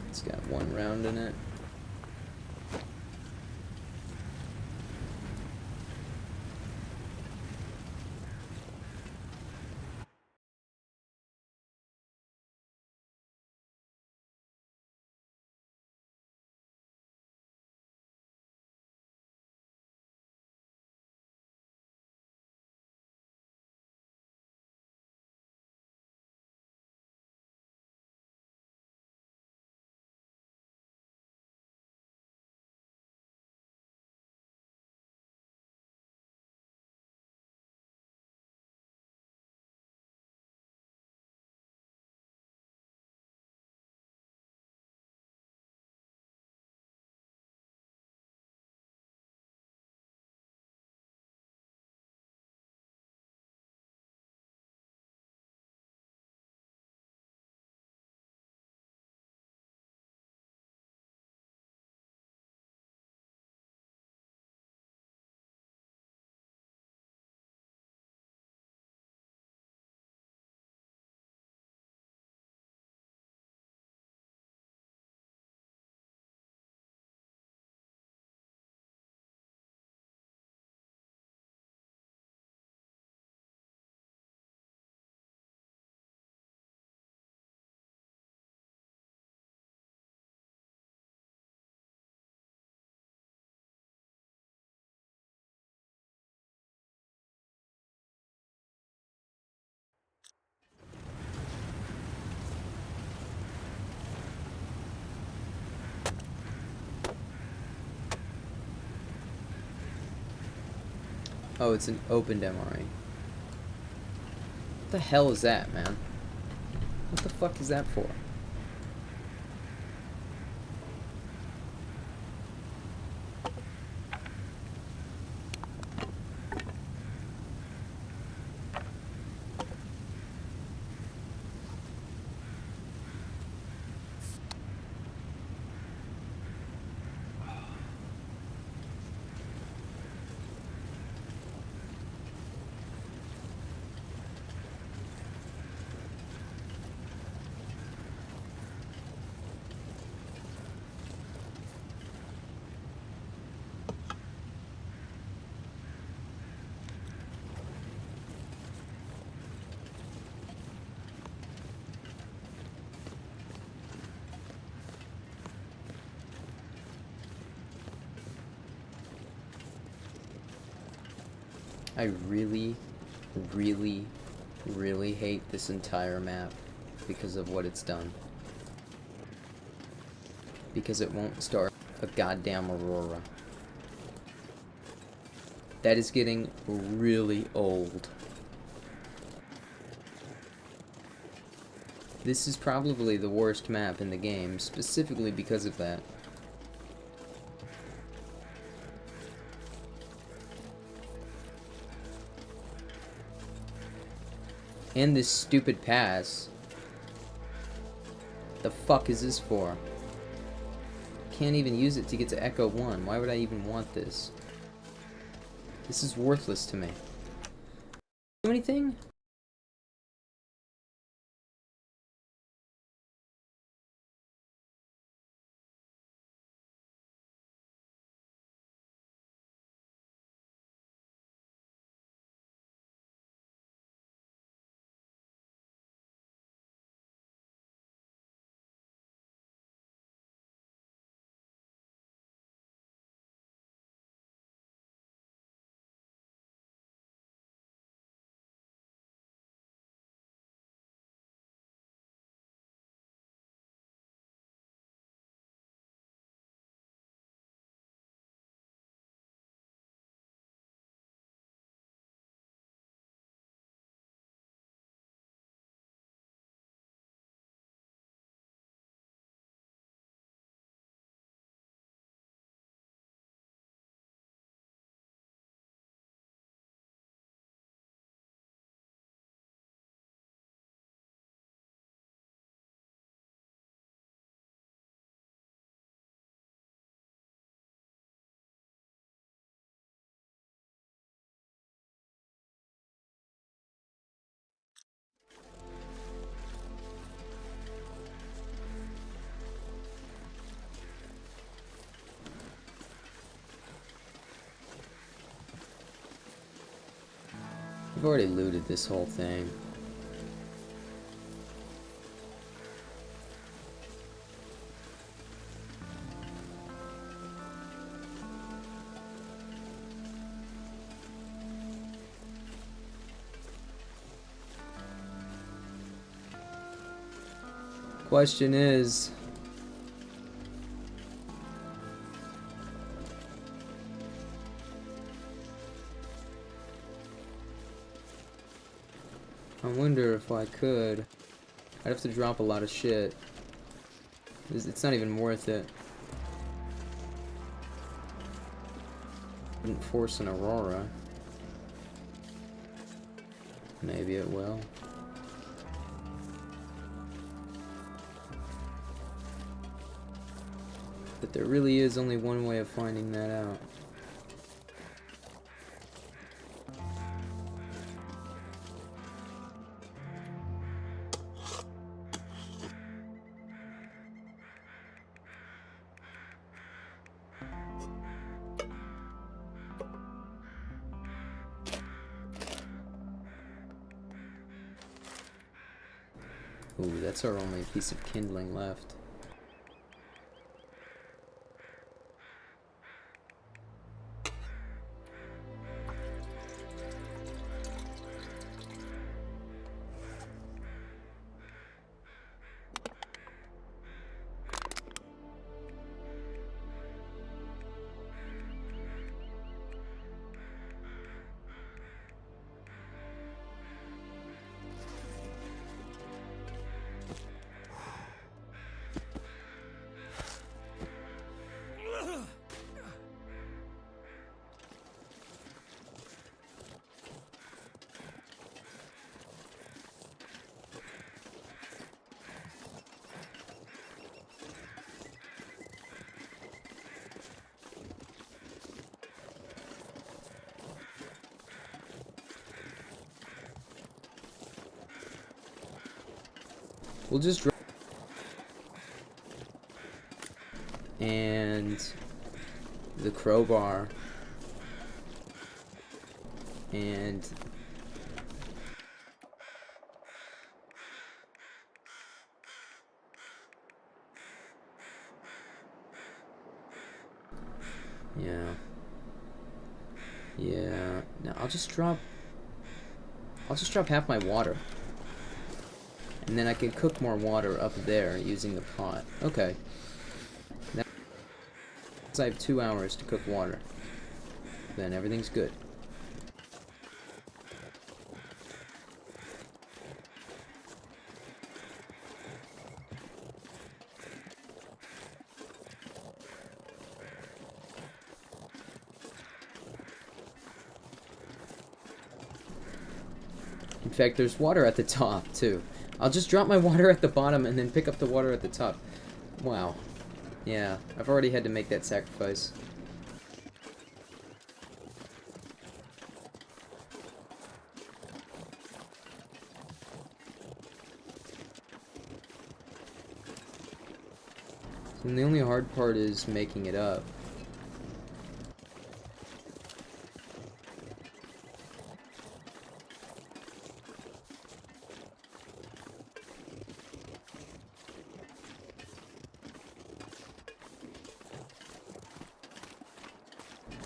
It's got 1 round in it. Oh, it's an opened MRE. What the hell is that, man? What the fuck is that for? I really, really, really hate this entire map. because of what it's done. Because it won't start a goddamn Aurora. That is getting really old. This is probably the worst map in the game, specifically because of that. And this stupid pass. The fuck is this for? Can't even use it to get to Echo 1. Why would I even want this? This is worthless to me. Do anything? I've already looted this whole thing. Question is, I wonder if I could. I'd have to drop a lot of shit. It's not even worth it. Wouldn't force an Aurora. Maybe it will. But there really is only one way of finding that out. Ooh, that's our only piece of kindling left. We'll just drop and the crowbar and yeah. No, I'll just drop half my water. And then I can cook more water up there using the pot. Okay. Now I have 2 hours to cook water. Then everything's good. In fact, there's water at the top, too. I'll just drop my water at the bottom and then pick up the water at the top. Wow. Yeah, I've already had to make that sacrifice. And the only hard part is making it up.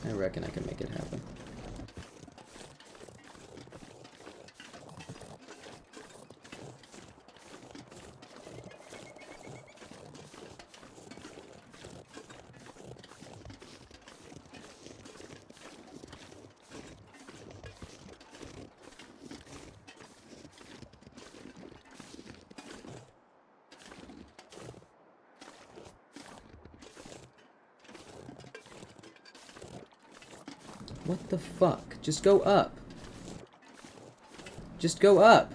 I reckon I can make it happen. What the fuck? Just go up. Just go up.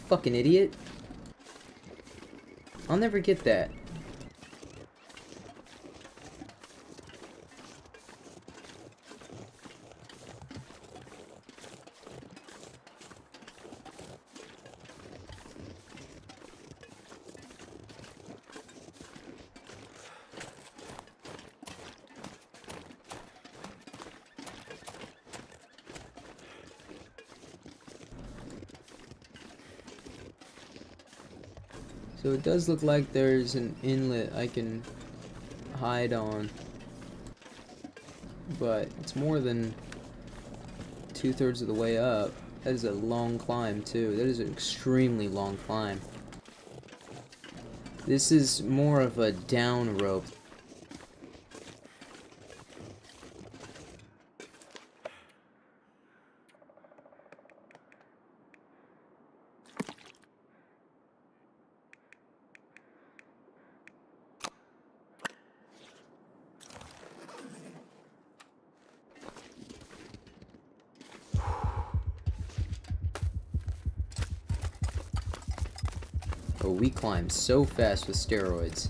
Fucking idiot. I'll never get that. So it does look like there's an inlet I can hide on, but it's more than 2/3 of the way up. That is a long climb too. That is an extremely long climb. This is more of a down rope. Oh, we climb so fast with steroids.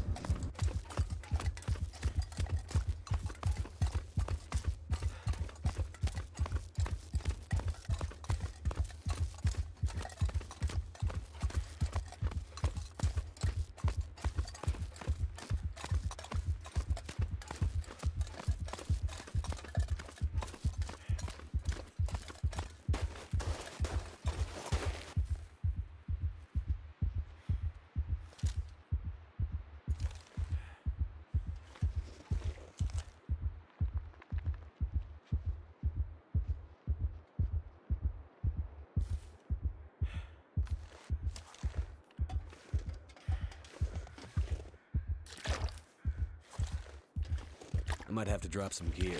I might have to drop some gear.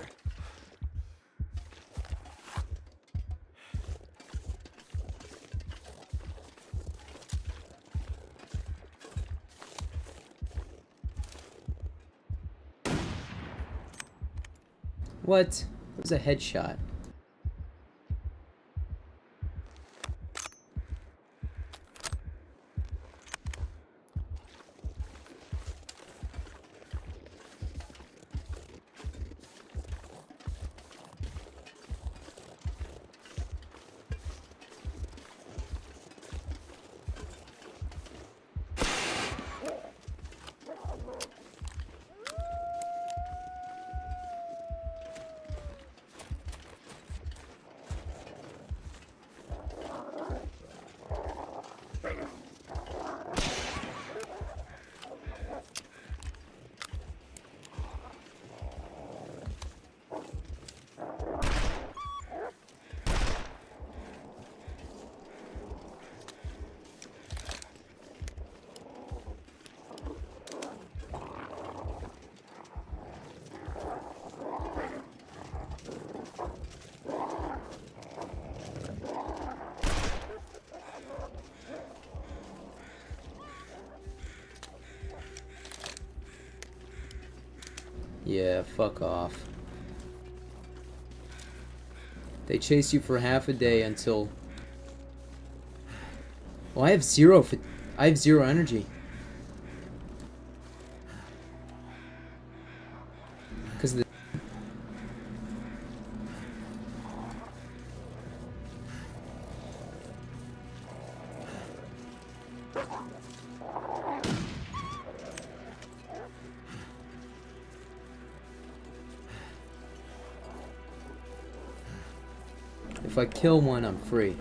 What? It was a headshot. Yeah, fuck off. They chase you for half a day until... Well, I have zero energy. Because of the... If I kill one, I'm free.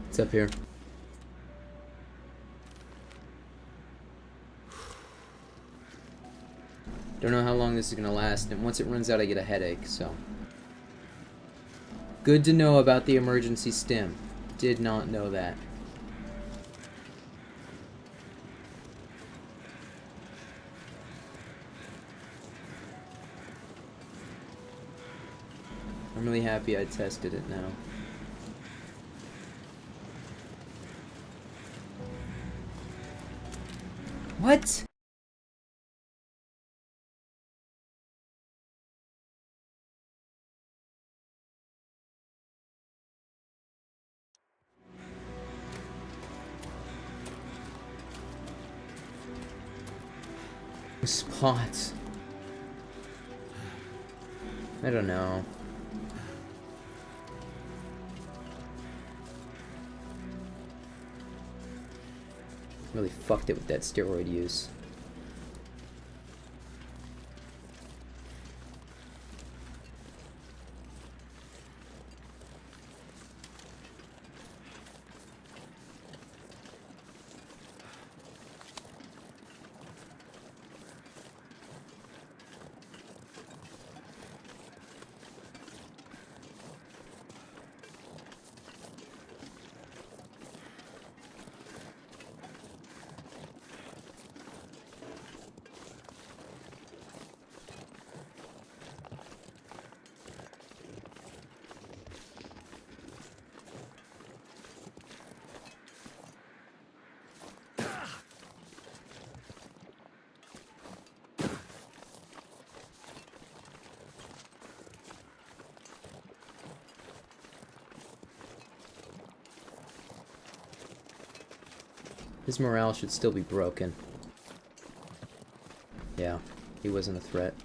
It's up here. Don't know how long this is gonna last, and once it runs out I get a headache, so... Good to know about the emergency stim. Did not know that. I'm really happy I tested it now. What? Spots. I don't know. Really fucked it with that steroid use. His morale should still be broken. Yeah, he wasn't a threat.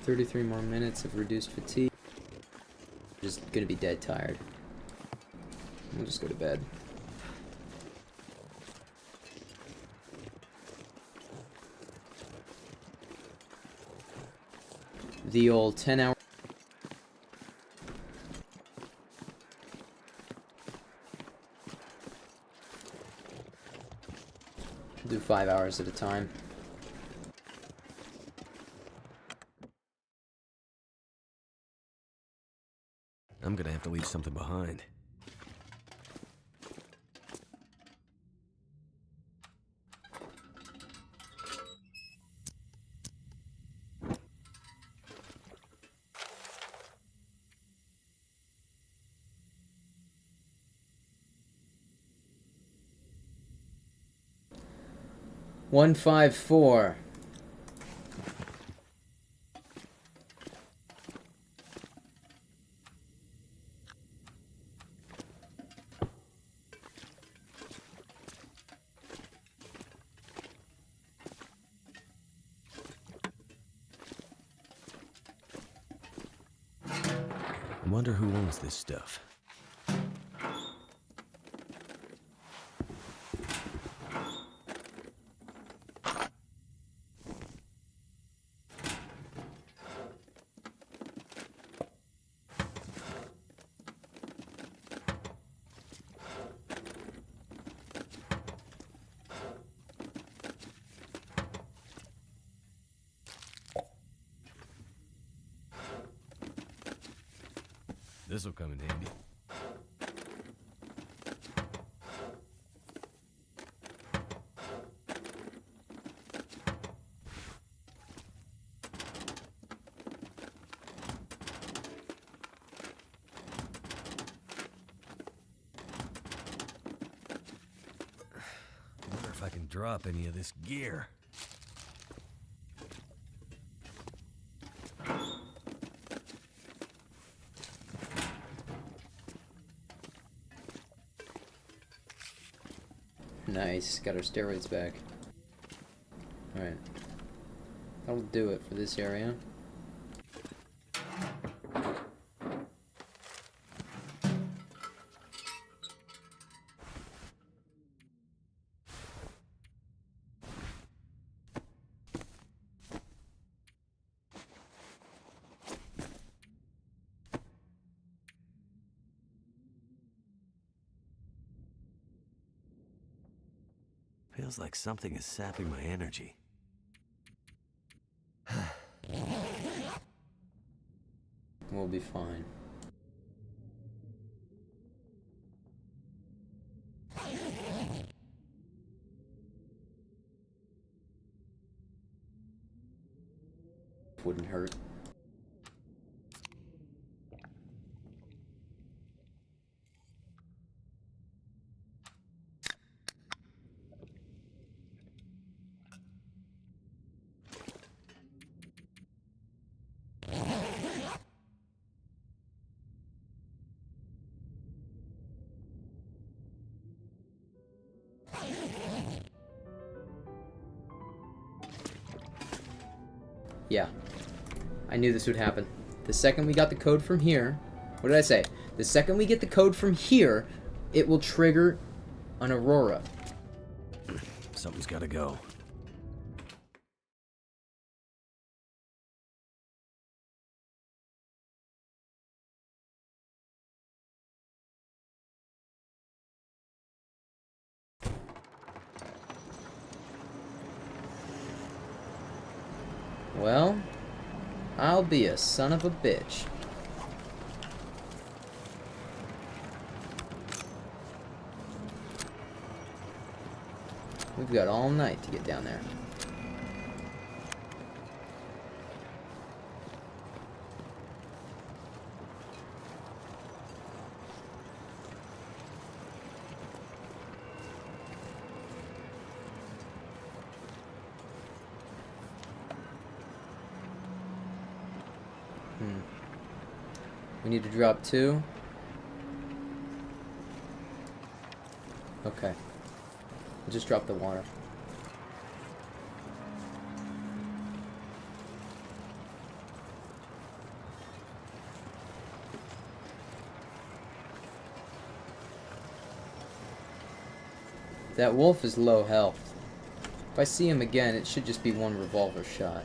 "33 more minutes of reduced fatigue." Just gonna be dead tired. We'll just go to bed. The old 10-hour... Do 5 hours at a time. I'm gonna have to leave something behind. "154. I wonder who owns this stuff. This'll come in handy. Wonder if I can drop any of this gear. Nice, got our steroids back. Alright. That'll do it for this area. Feels like something is sapping my energy. We'll be fine. Wouldn't hurt. Yeah, I knew this would happen. The second we got the code from here, what did I say? The second we get the code from here, it will trigger an Aurora. Something's gotta go. Well, I'll be a son of a bitch. We've got all night to get down there. We need to drop 2. Okay. We'll just drop the water. That wolf is low health. If I see him again, it should just be one revolver shot.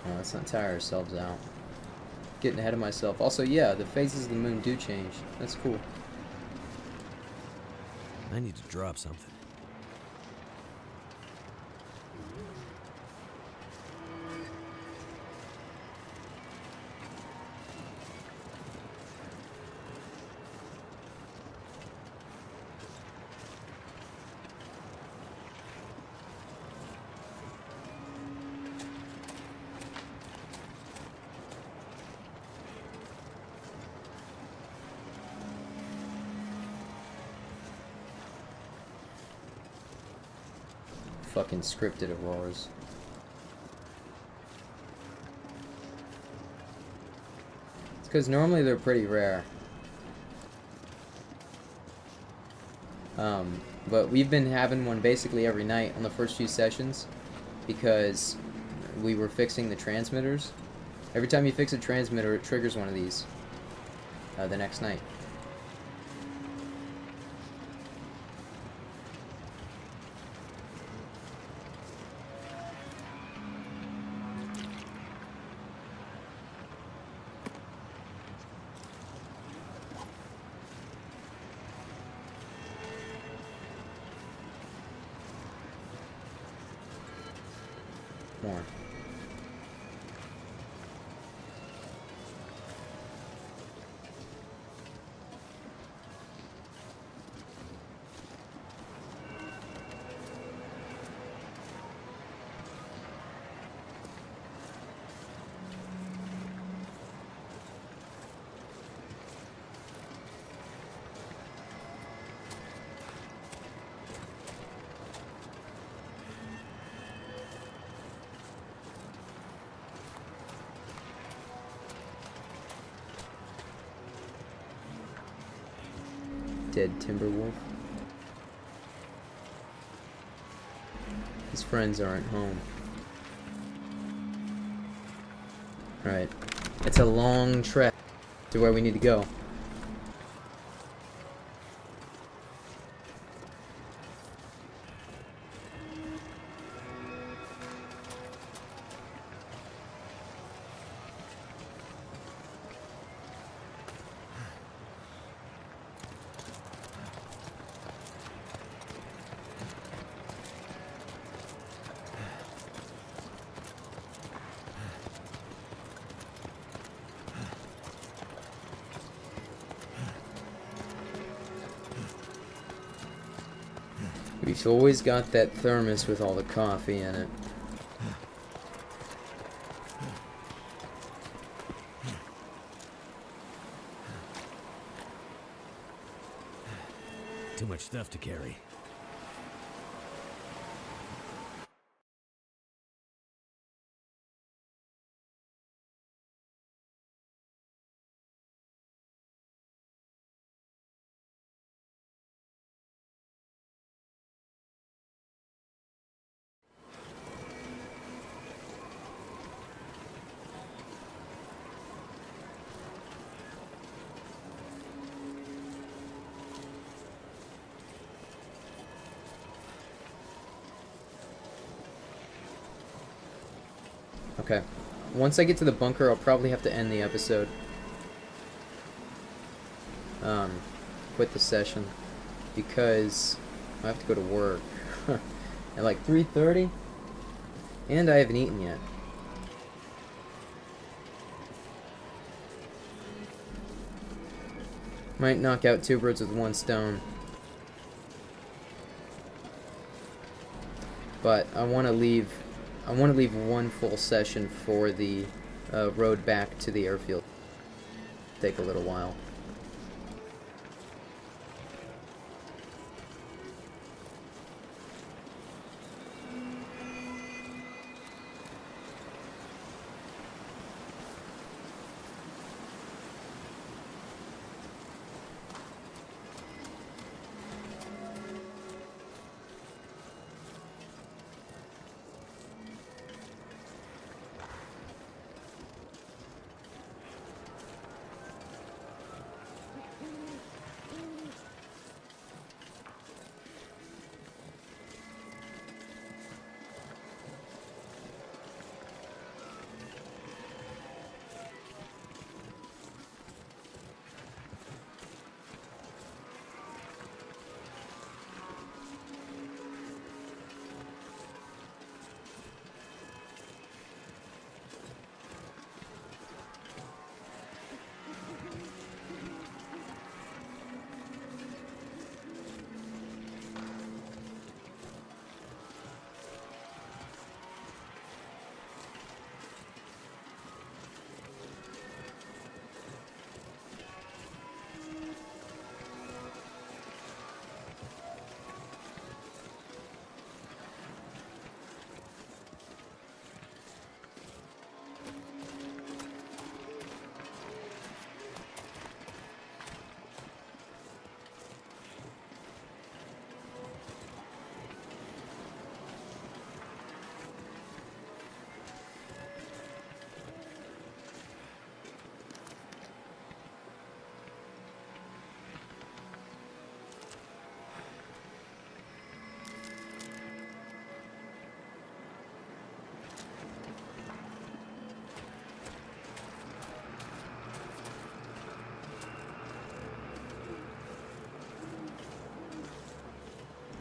Let's not tire ourselves out. Getting ahead of myself. Also, yeah, the phases of the moon do change. That's cool. I need to drop something. Fucking scripted Auroras. It's because normally they're pretty rare. But we've been having one basically every night on the first few sessions because we were fixing the transmitters. Every time you fix a transmitter, it triggers one of these the next night. more. Dead Timberwolf. His friends aren't home. Alright. It's a long trek to where we need to go. We've always got that thermos with all the coffee in it. Too much stuff to carry. Okay. Once I get to the bunker, I'll probably have to end the episode. Quit the session. Because I have to go to work. At like 3:30? And I haven't eaten yet. Might knock out two birds with one stone. But I want to leave one full session for the road back to the airfield. Take a little while.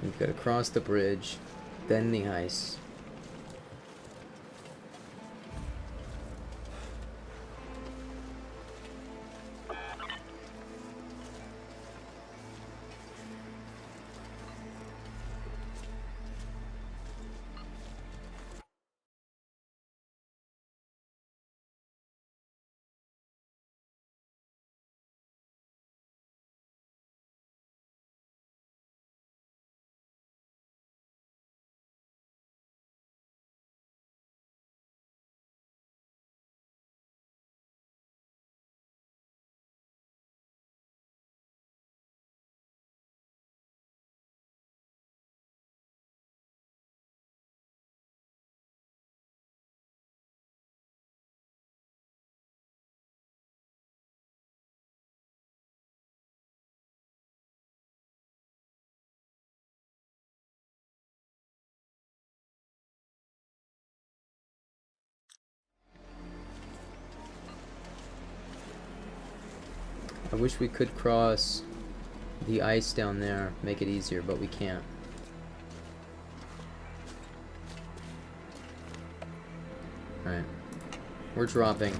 We've got to cross the bridge, then the ice. I wish we could cross the ice down there, make it easier, but we can't. Alright. We're dropping.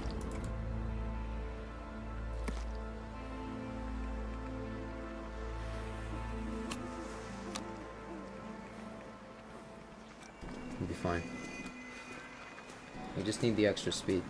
We'll be fine. We just need the extra speed.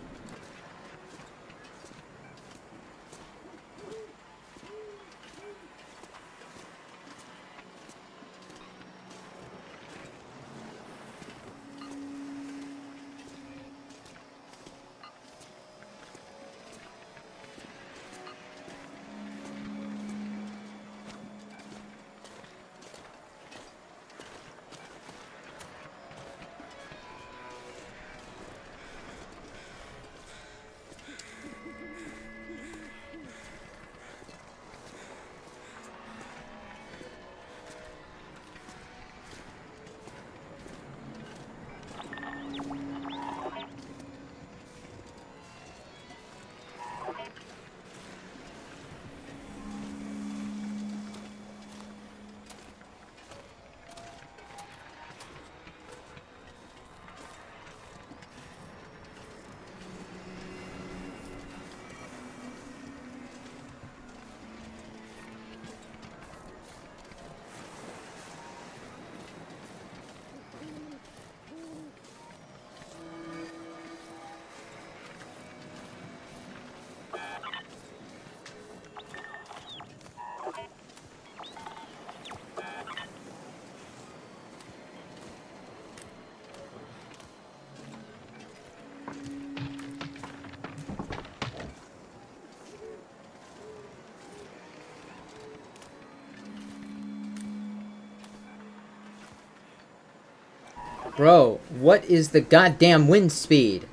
Bro, what is the goddamn wind speed?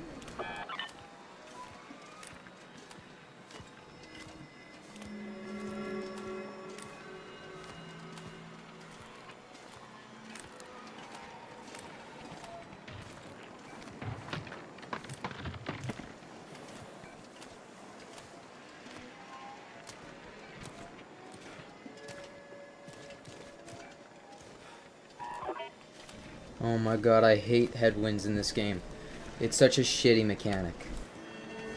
Oh my god, I hate headwinds in this game. It's such a shitty mechanic.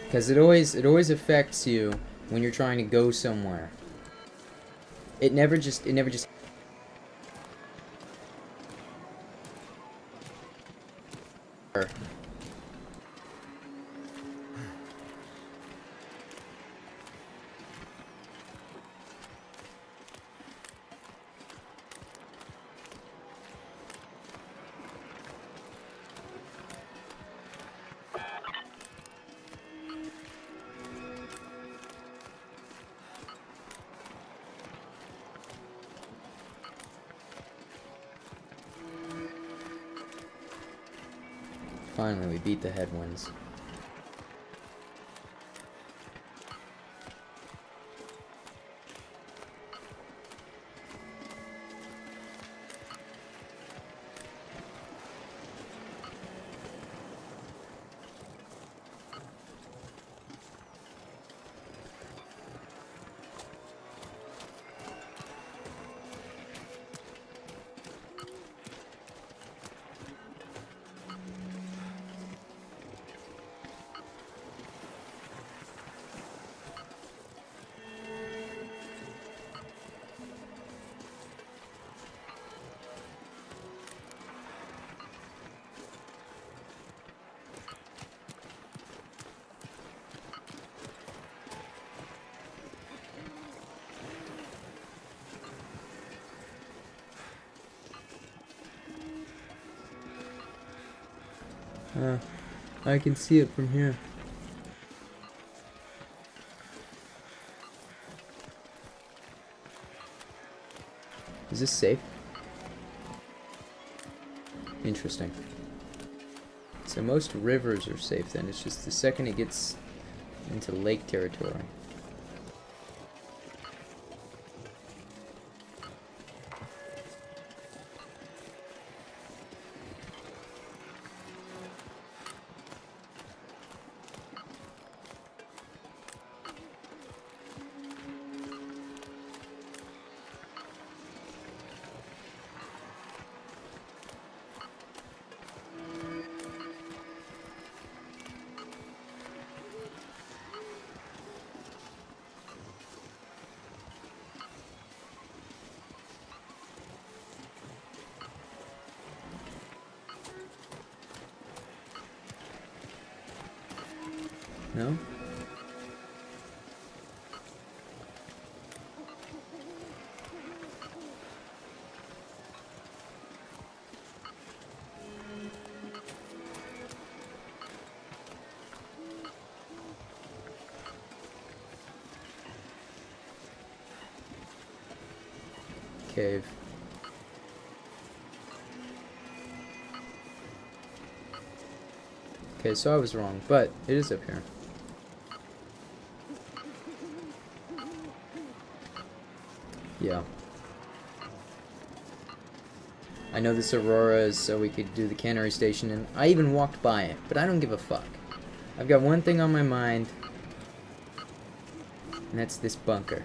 Because it always affects you when you're trying to go somewhere. It never just Finally, we beat the headwinds. I can see it from here. Is this safe? Interesting. So most rivers are safe then, it's just the second it gets into lake territory. No? Cave. Okay, so I was wrong, but it is up here. Yeah. I know this Aurora is so we could do the cannery station, and I even walked by it, but I don't give a fuck. I've got one thing on my mind, and that's this bunker.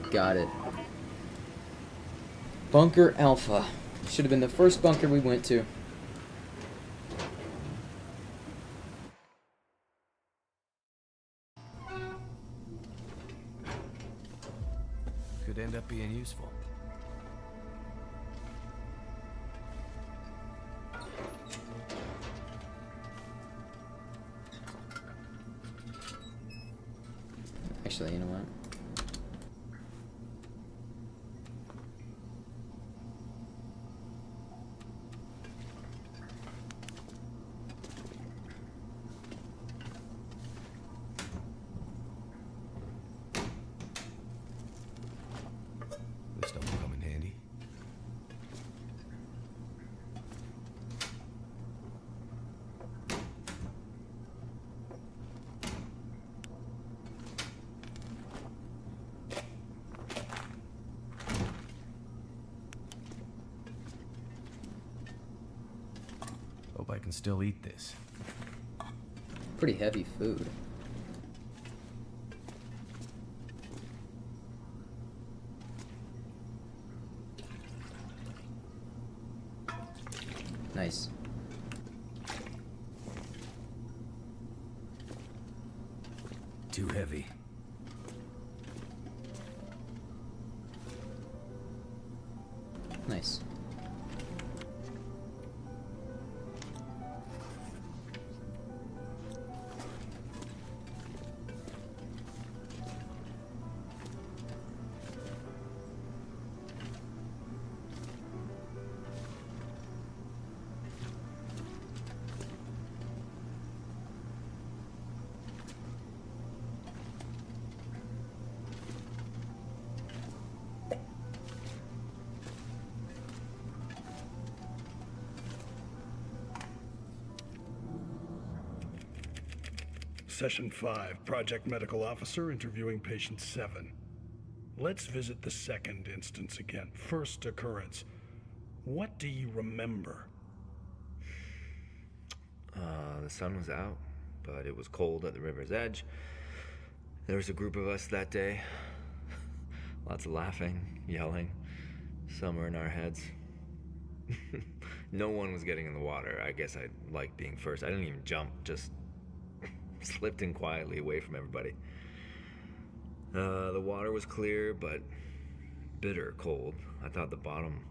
Got it. Bunker Alpha. Should have been the first bunker we went to. Could end up being useful. Actually, you know what? This stuff will come in handy. Hope I can still eat this. Pretty heavy food. Nice. Too heavy. Nice. Session 5, Project Medical Officer interviewing Patient 7. Let's visit the second instance again. First occurrence. What do you remember? The sun was out, but it was cold at the river's edge. There was a group of us that day. Lots of laughing, yelling. Some were in our heads. No one was getting in the water. I guess I liked being first. I didn't even jump, just slipped in quietly away from everybody. The water was clear, but bitter cold. I thought the bottom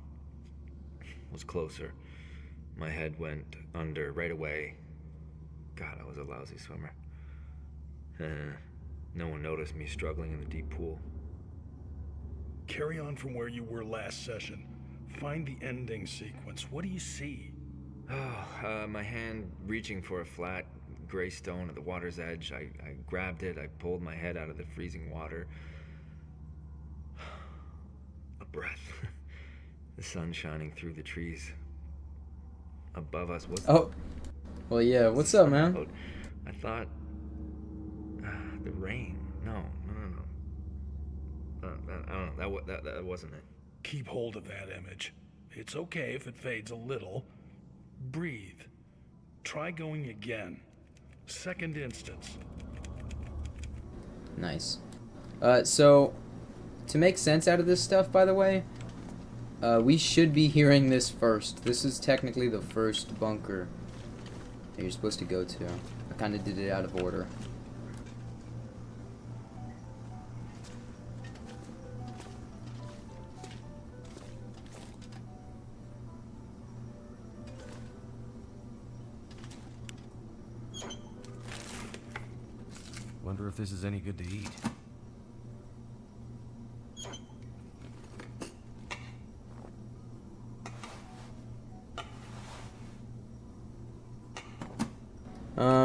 was closer. My head went under right away. God, I was a lousy swimmer. No one noticed me struggling in the deep pool. Carry on from where you were last session. Find the ending sequence. What do you see? My hand reaching for a flat gray stone at the water's edge. I grabbed it. I pulled my head out of the freezing water. A breath. The sun shining through the trees. Above us was... Oh. Well, yeah. What's up, man? I thought... the rain. No. I don't know. That wasn't it. Keep hold of that image. It's okay if it fades a little. Breathe. Try going again. Second instance. Nice. So, to make sense out of this stuff, by the way, we should be hearing this first. This is technically the first bunker that you're supposed to go to. I kind of did it out of order. Wonder if this is any good to eat.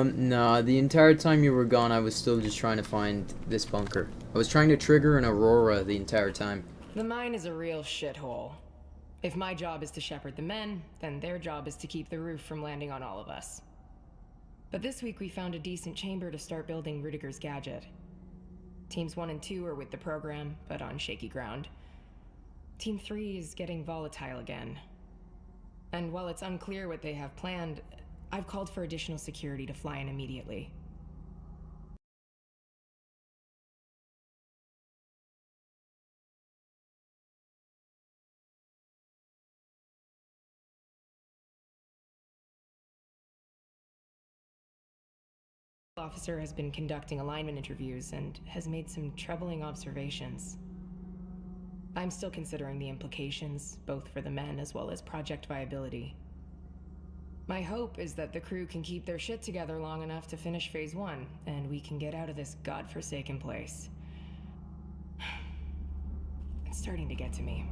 Nah, the entire time you were gone, I was still just trying to find this bunker. I was trying to trigger an Aurora the entire time. The mine is a real shithole. If my job is to shepherd the men, then their job is to keep the roof from landing on all of us. But this week we found a decent chamber to start building Rudiger's gadget. Teams 1 and 2 are with the program, but on shaky ground. Team 3 is getting volatile again. And while it's unclear what they have planned, I've called for additional security to fly in immediately. The officer has been conducting alignment interviews and has made some troubling observations. I'm still considering the implications, both for the men as well as project viability. My hope is that the crew can keep their shit together long enough to finish Phase 1, and we can get out of this godforsaken place. It's starting to get to me.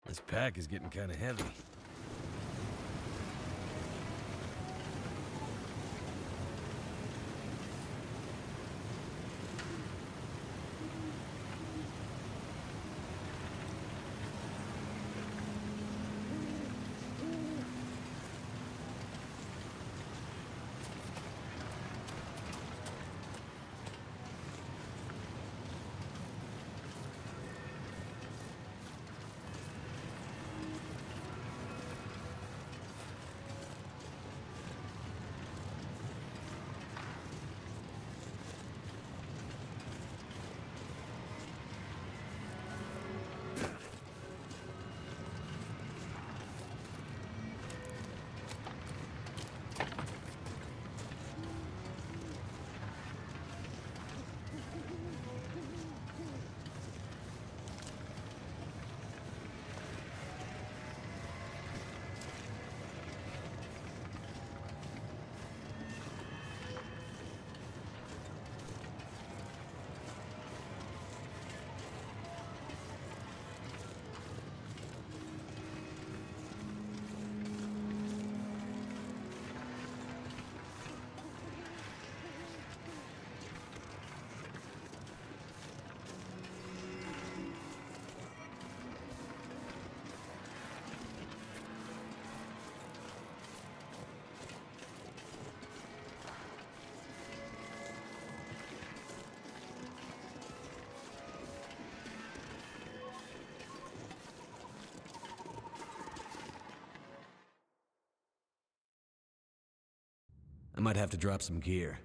This pack is getting kind of heavy. I might have to drop some gear.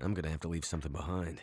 I'm gonna have to leave something behind.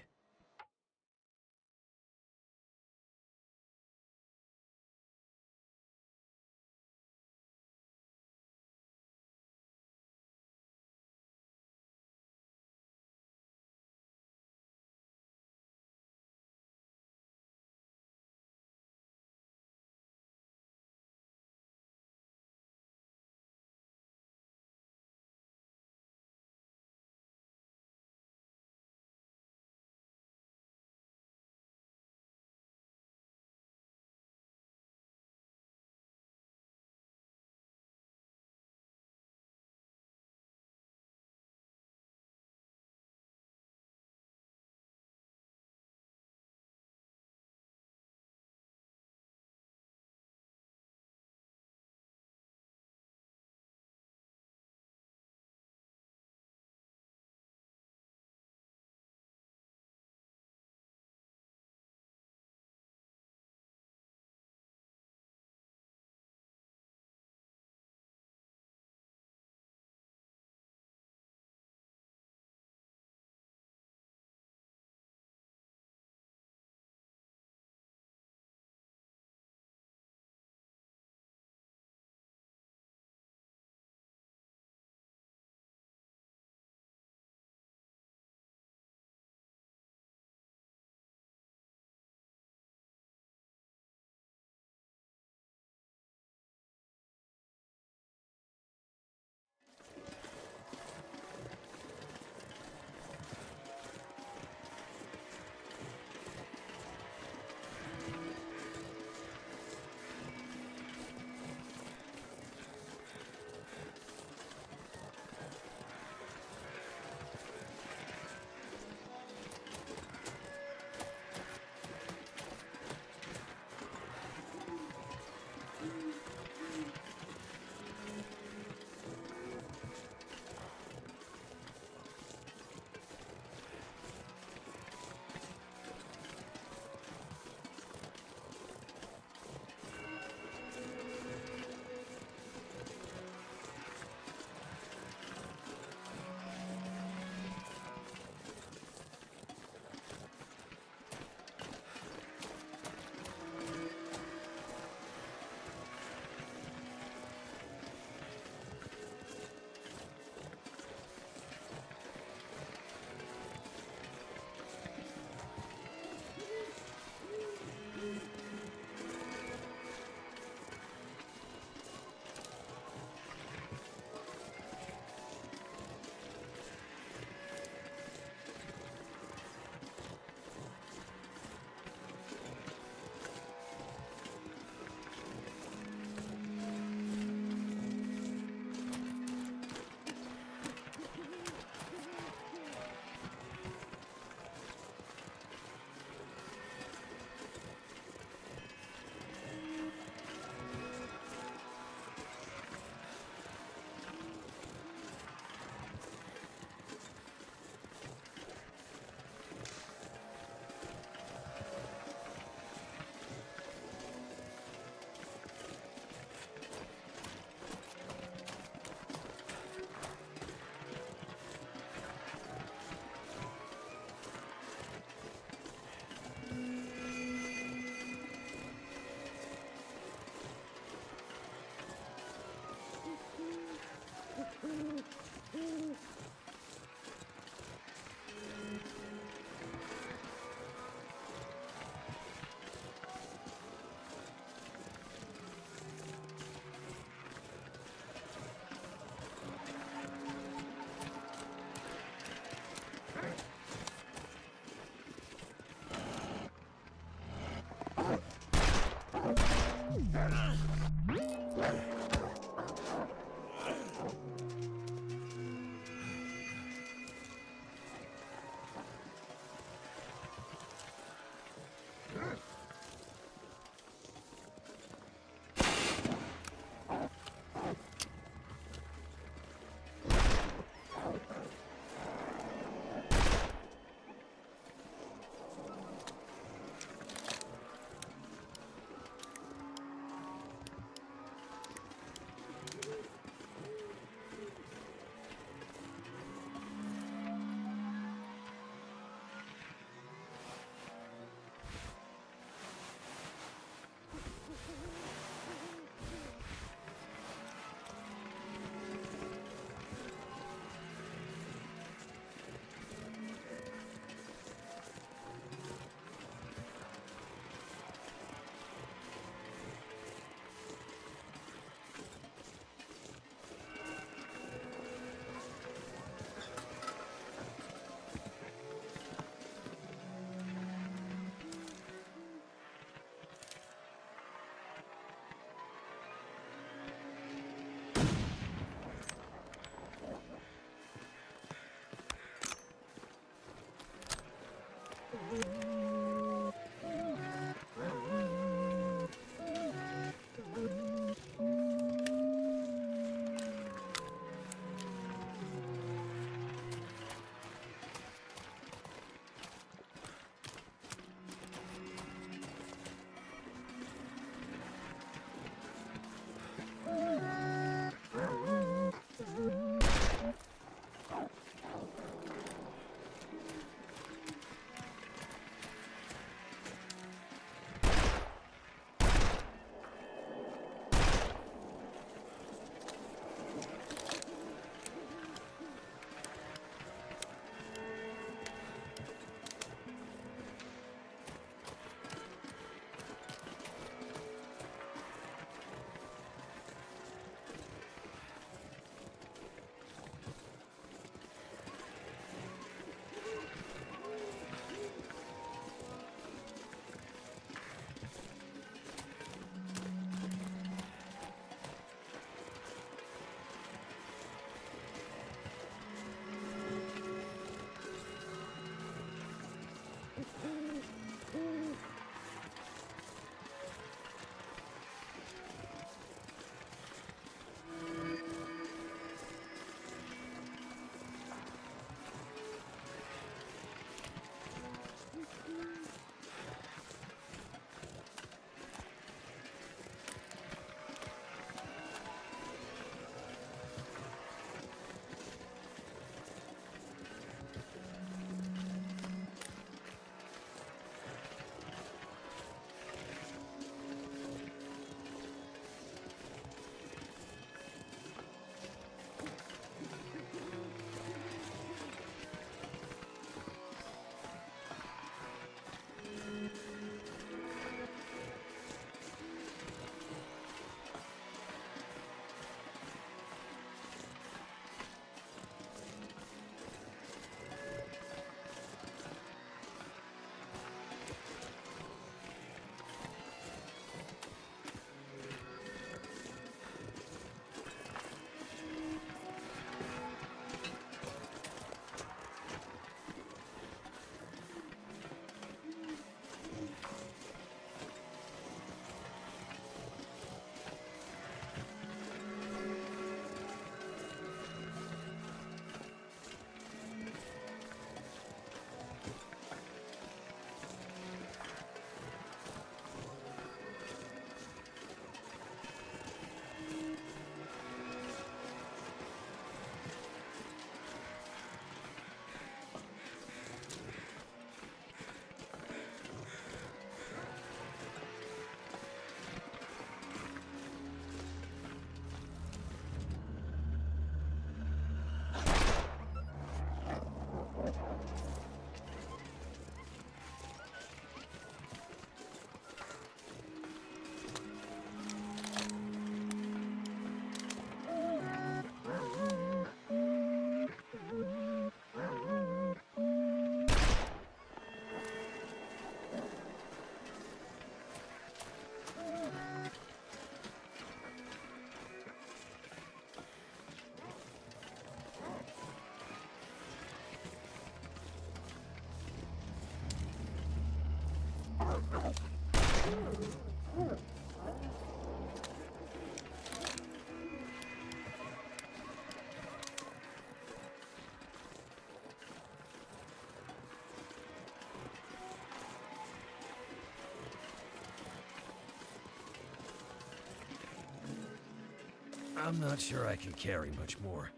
I'm not sure I can carry much more.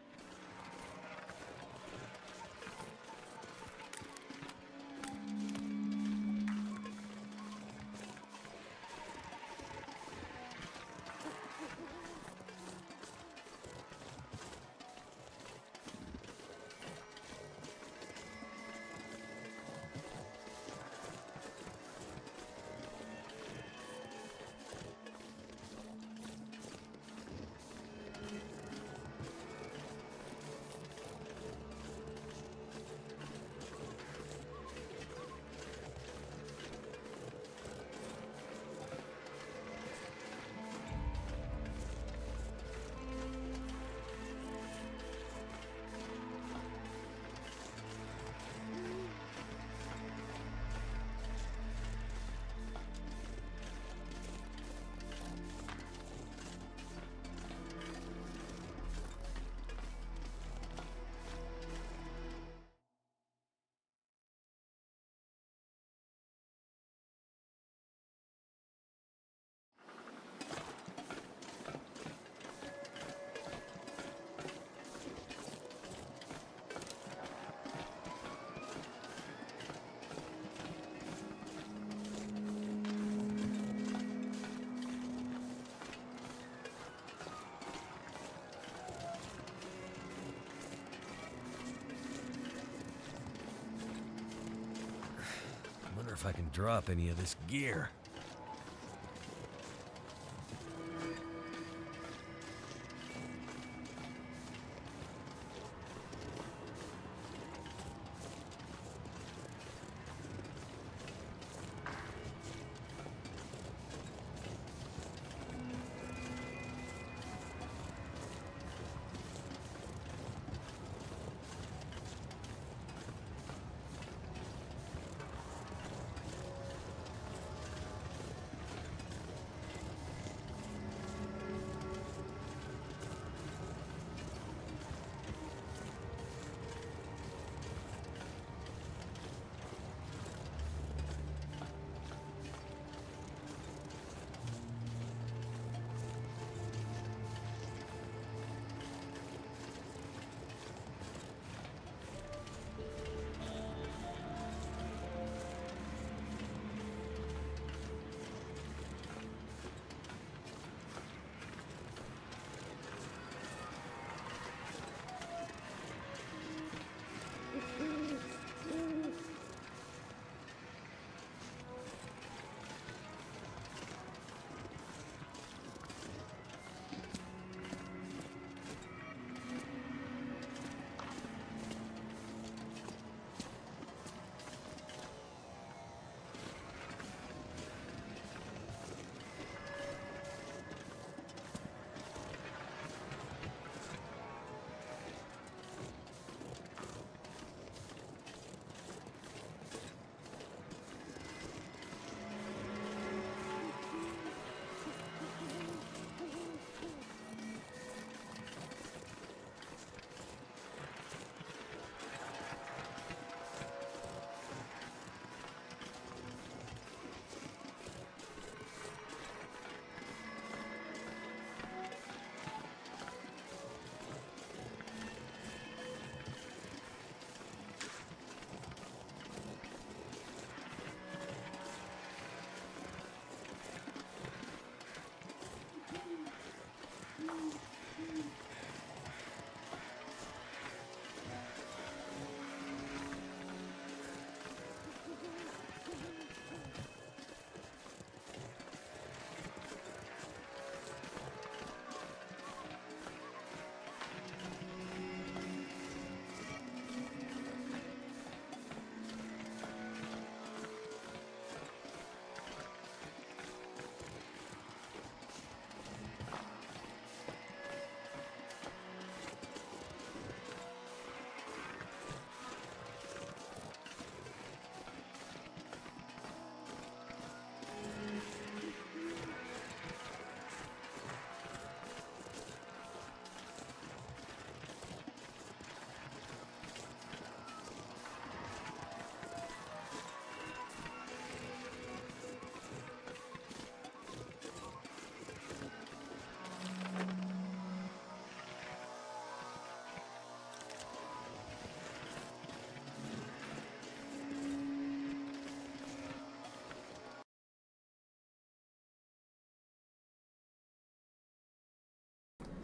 if I can drop any of this gear.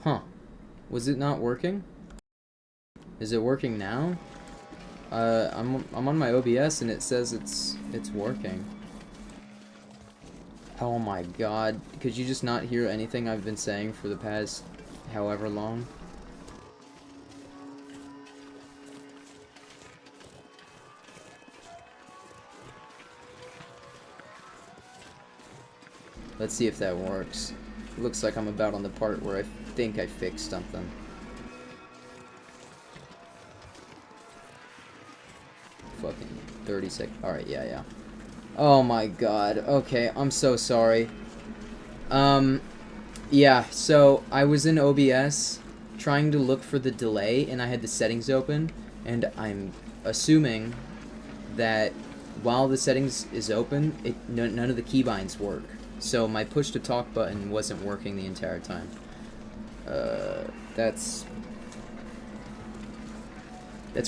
Huh. Was it not working? Is it working now? I'm on my OBS and it says it's working. Oh my god. Could you just not hear anything I've been saying for the past however long? Let's see if that works. It looks like I'm about on the part where I think I fixed something. Fucking 30 seconds. Alright, yeah. Oh my god. Okay, I'm so sorry. Yeah, so I was in OBS trying to look for the delay and I had the settings open and I'm assuming that while the settings is open, none of the keybinds work. So my push to talk button wasn't working the entire time. That's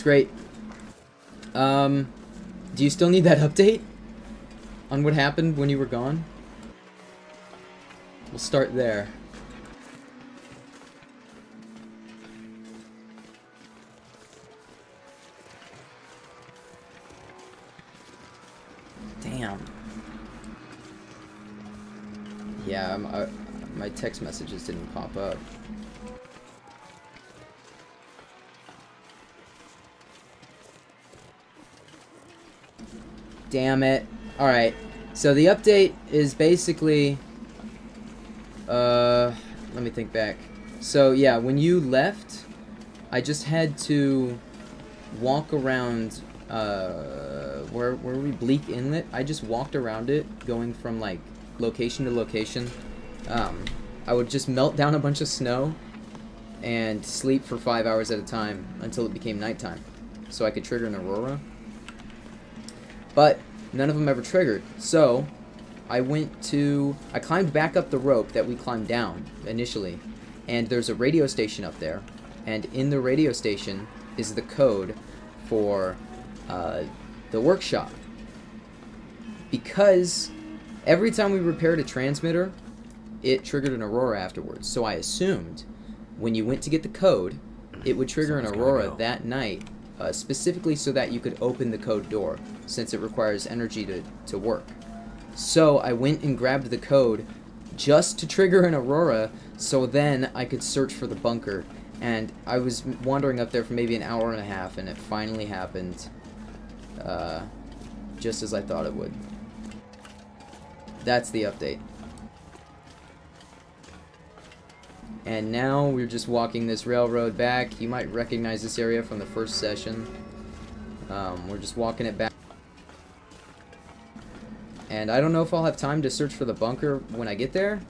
great. Do you still need that update on what happened when you were gone? We'll start there. Damn. Yeah, my text messages didn't pop up. Damn it. Alright. So the update is basically... let me think back. So yeah, when you left, I just had to walk around, where were we? Bleak Inlet? I just walked around it, going from, like, location to location. I would just melt down a bunch of snow and sleep for 5 hours at a time until it became nighttime, so I could trigger an aurora. But none of them ever triggered, so I climbed back up the rope that we climbed down initially, and there's a radio station up there, and in the radio station is the code for the workshop. Because every time we repaired a transmitter, it triggered an aurora afterwards. So I assumed when you went to get the code, it would trigger an aurora that night, specifically so that you could open the code door, since it requires energy to work. So I went and grabbed the code just to trigger an aurora, so then I could search for the bunker. And I was wandering up there for maybe an hour and a half, and it finally happened, just as I thought it would. That's the update. And now we're just walking this railroad back. You might recognize this area from the first session. We're just walking it back. And I don't know if I'll have time to search for the bunker when I get there,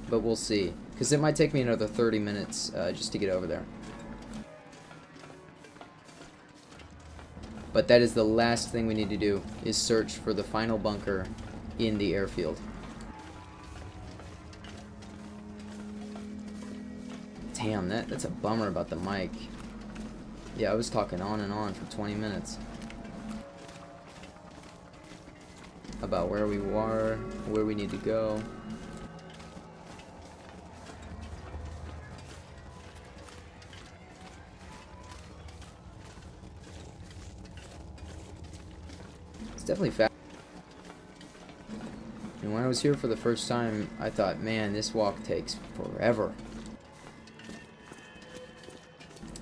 but we'll see. Because it might take me another 30 minutes just to get over there. But that is the last thing we need to do, is search for the final bunker in the airfield. Damn, that's a bummer about the mic. Yeah, I was talking on and on for 20 minutes. About where we were, where we need to go. It's definitely fast. And when I was here for the first time, I thought, man, this walk takes forever.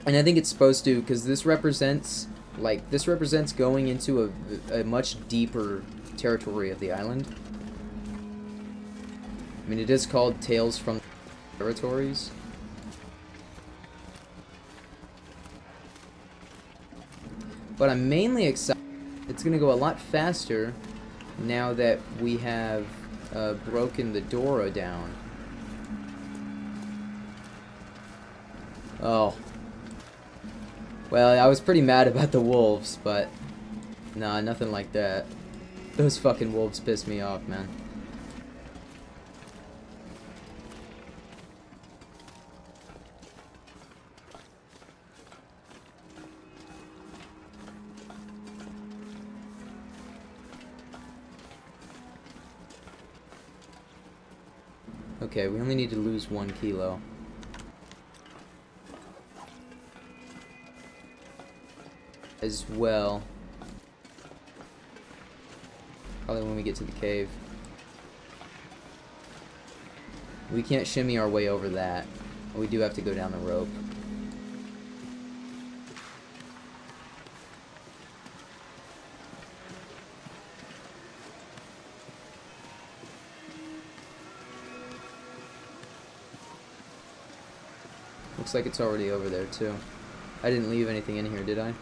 And I think it's supposed to, because this represents going into a much deeper territory of the island. I mean, it is called Tales from Territories. But I'm mainly excited. It's going to go a lot faster now that we have broken the Dora down. Oh. Well, I was pretty mad about the wolves, but nah, nothing like that. Those fucking wolves piss me off, man. Okay, we only need to lose 1 kilo. As well. Probably when we get to the cave. We can't shimmy our way over that. We do have to go down the rope. Looks like it's already over there too. I didn't leave anything in here, did I?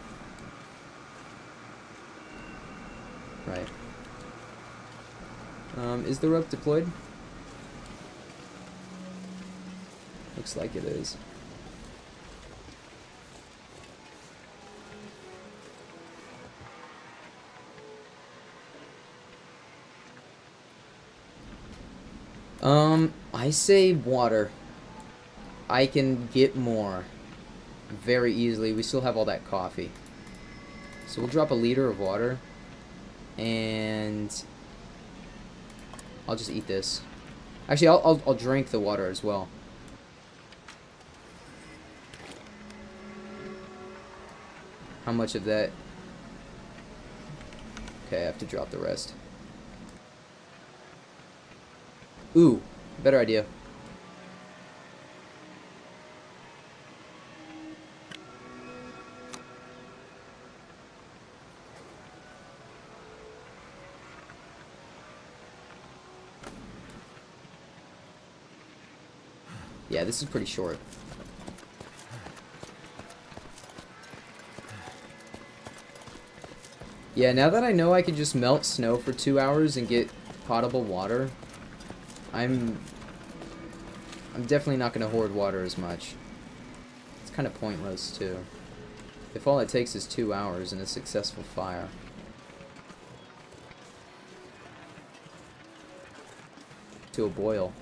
Right. Is the rope deployed? Looks like it is. I say water. I can get more very easily. We still have all that coffee. So we'll drop a liter of water. And I'll just eat this. Actually, I'll drink the water as well. How much of that? Okay, I have to drop the rest. Ooh, better idea. Yeah, this is pretty short. Yeah, now that I know I can just melt snow for 2 hours and get potable water, I'm definitely not going to hoard water as much. It's kind of pointless, too. If all it takes is 2 hours and a successful fire. To a boil.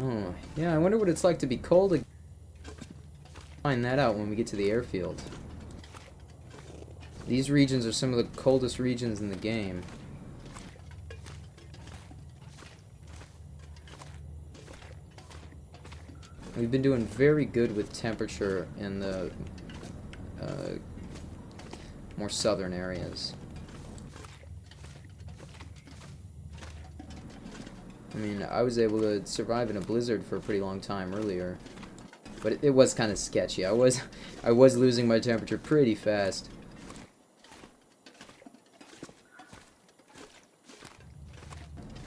Oh, yeah, I wonder what it's like to be cold again. Find that out when we get to the airfield. These regions are some of the coldest regions in the game. We've been doing very good with temperature in the more southern areas. I mean, I was able to survive in a blizzard for a pretty long time earlier, but it was kind of sketchy. I was losing my temperature pretty fast.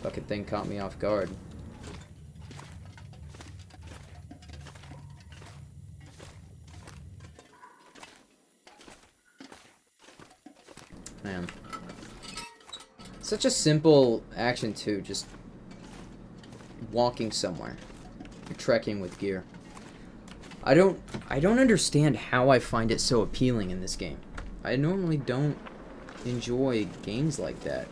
Fucking thing caught me off guard. Man. Such a simple action too, just walking somewhere. You're trekking with gear. I don't understand how I find it so appealing in this game. I normally don't enjoy games like that.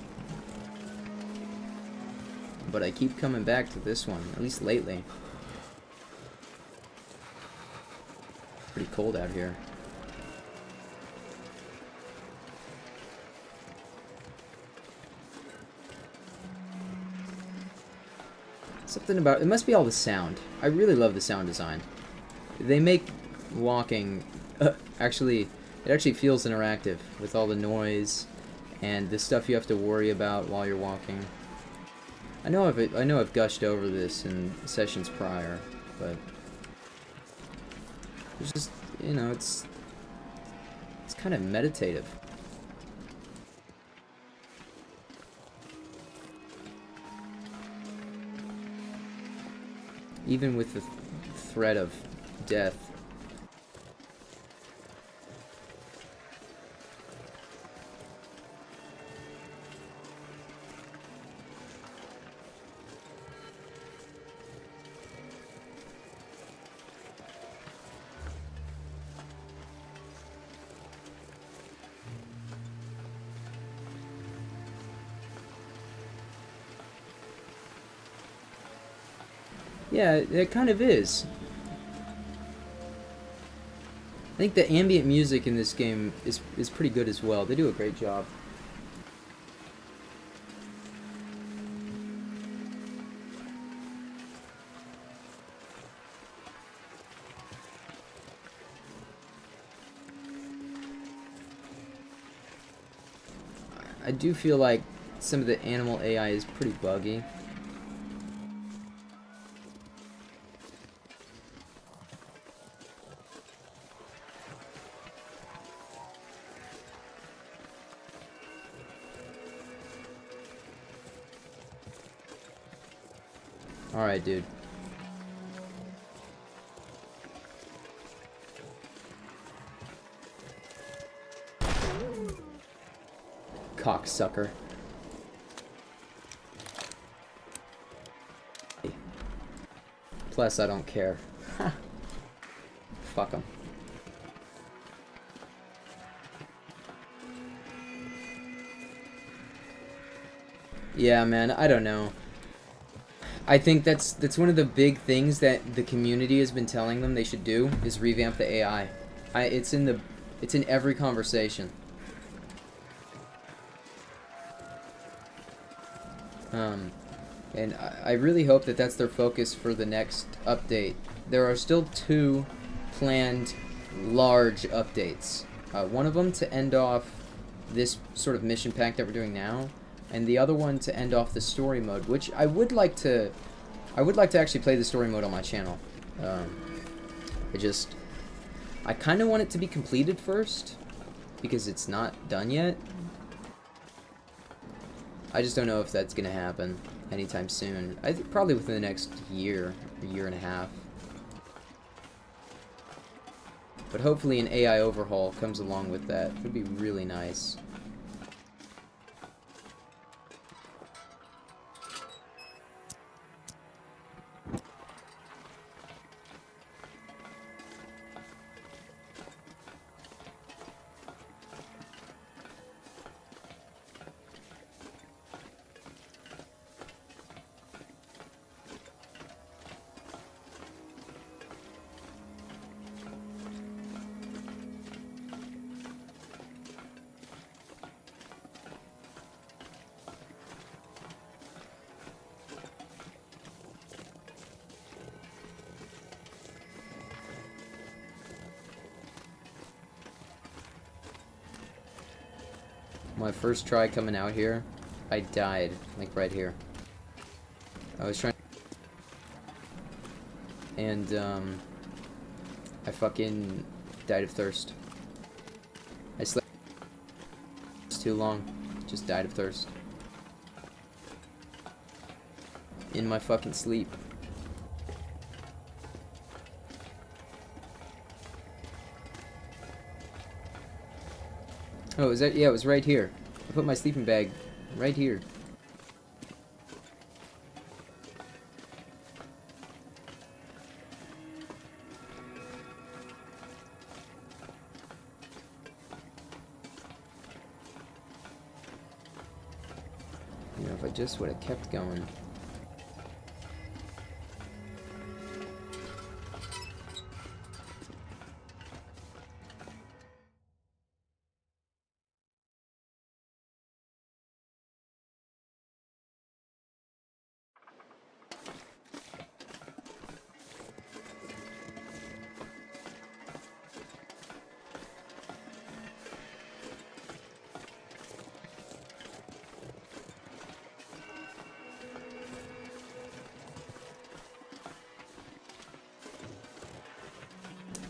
But I keep coming back to this one, at least lately. Pretty cold out here. Something about it must be all the sound. I really love the sound design. They make walking actually it actually feels interactive with all the noise and the stuff you have to worry about while you're walking. I know I've gushed over this in sessions prior, but it's just, you know, it's kind of meditative. Even with the threat of death. Yeah, it kind of is. I think the ambient music in this game is pretty good as well. They do a great job. I do feel like some of the animal AI is pretty buggy. Alright, dude. Cocksucker. Plus, I don't care. Fuck them. Yeah, man, I don't know. I think that's one of the big things that the community has been telling them they should do is revamp the AI. It's in every conversation. And I really hope that that's their focus for the next update. There are still 2 planned large updates. One of them to end off this sort of mission pack that we're doing now, and the other one to end off the story mode, which I would like to actually play the story mode on my channel. I kind of want it to be completed first, because it's not done yet. I just don't know if that's gonna happen anytime soon. I think probably within the next year, a year and a half. But hopefully an AI overhaul comes along with that. It would be really nice. My first try coming out here, I died, like right here. I was trying, and I fucking died of thirst. I slept too long, just died of thirst. In my fucking sleep. Oh, is that? Yeah, it was right here. I put my sleeping bag right here. You know, if I just would have kept going.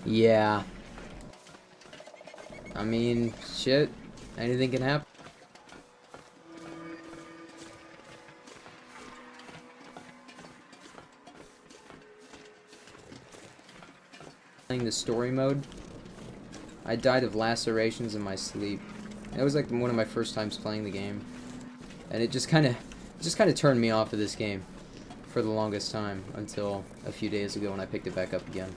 Yeah. I mean, shit. Anything can happen. Playing the story mode, I died of lacerations in my sleep. That was like one of my first times playing the game, and it just kind of turned me off of this game for the longest time until a few days ago when I picked it back up again.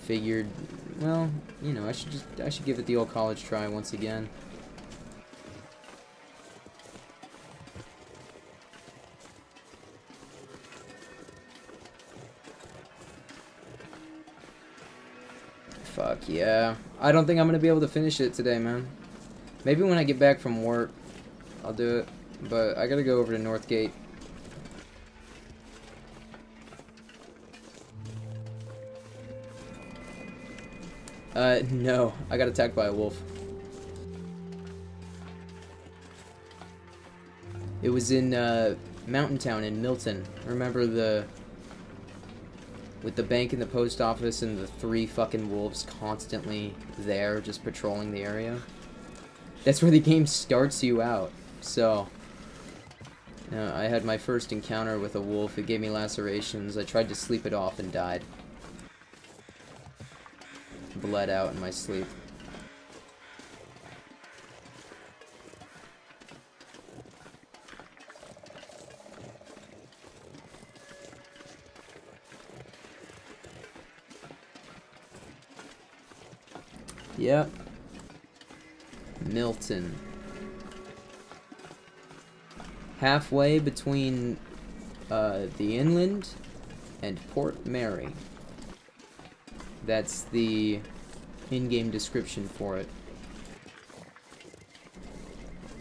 Figured, well, you know, I should give it the old college try once again. Fuck yeah. I don't think I'm gonna be able to finish it today, man. Maybe when I get back from work, I'll do it. But I gotta go over to Northgate. No. I got attacked by a wolf. It was in, Mountain Town in Milton. Remember with the bank and the post office and the 3 fucking wolves constantly there, just patrolling the area? That's where the game starts you out. So, I had my first encounter with a wolf. It gave me lacerations. I tried to sleep it off and died. Bled out in my sleep. Yep. Milton. Halfway between the inland and Port Mary. That's the in-game description for it.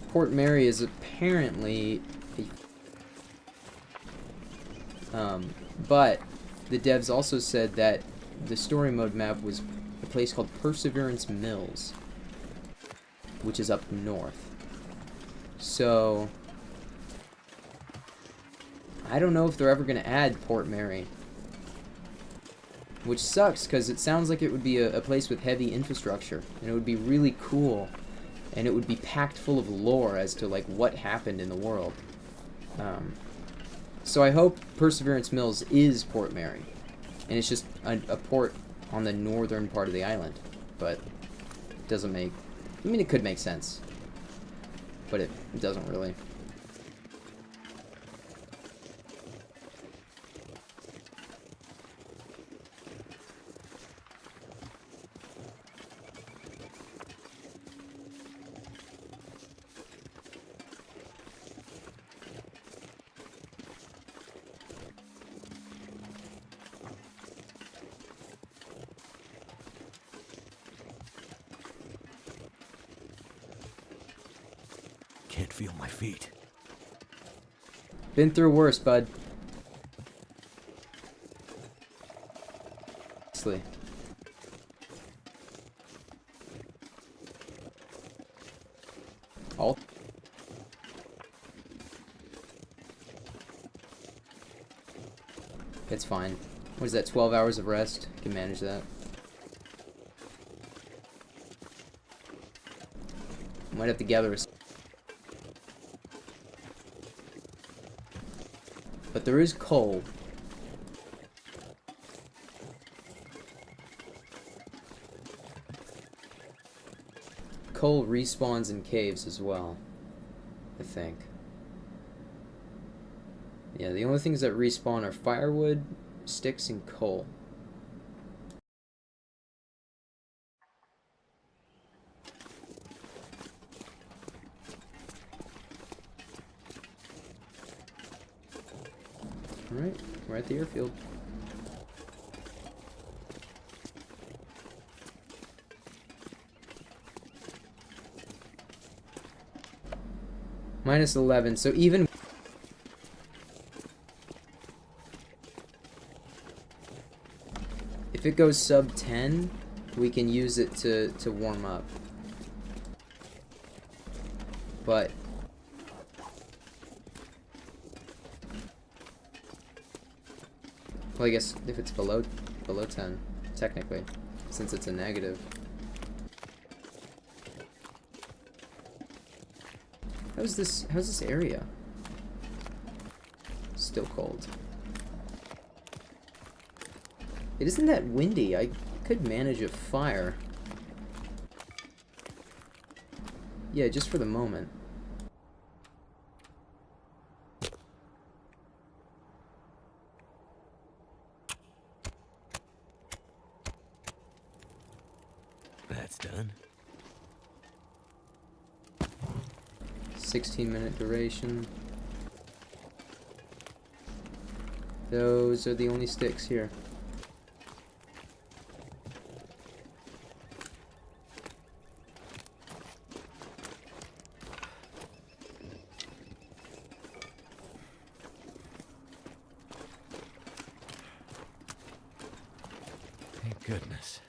Port Mary is apparently but the devs also said that the story mode map was a place called Perseverance Mills, which is up north. So I don't know if they're ever going to add Port Mary, which sucks because it sounds like it would be a place with heavy infrastructure, and it would be really cool, and it would be packed full of lore as to like what happened in the world. So I hope Perseverance Mills is Port Mary, and it's just a port on the northern part of the island, but it doesn't make... I mean, it could make sense, but it doesn't really. Can't feel my feet. Been through worse, bud. Honestly. All. It's fine. What is that, 12 hours of rest? Can manage that. Might have to gather a... But there is coal. Coal respawns in caves as well, I think. Yeah, the only things that respawn are firewood, sticks, and coal. Alright, we're at the airfield. Minus 11, so even... if it goes sub 10, we can use it to warm up. But... well, I guess if it's below 10, technically, since it's a negative. How's this area? Still cold. It isn't that windy. I could manage a fire. Yeah, just for the moment. That's done. 16-minute duration. Those are the only sticks here. Thank goodness.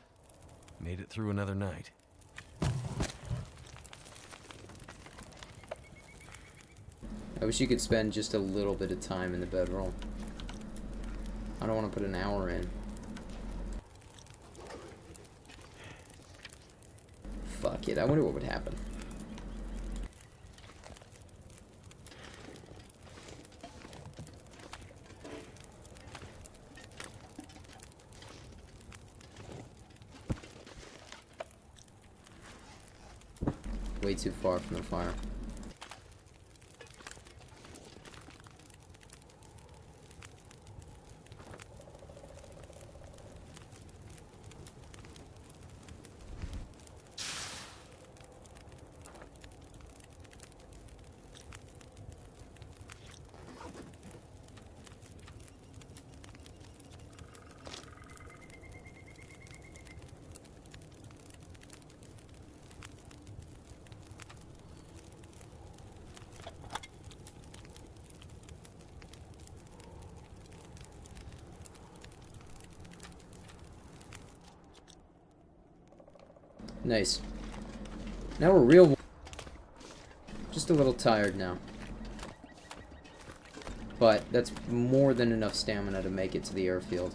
Made it through another night. I wish you could spend just a little bit of time in the bedroll. I don't want to put an hour in. Fuck it, I wonder what would happen. Way too far from the fire. Nice. Now we're real... Just a little tired now. But that's more than enough stamina to make it to the airfield.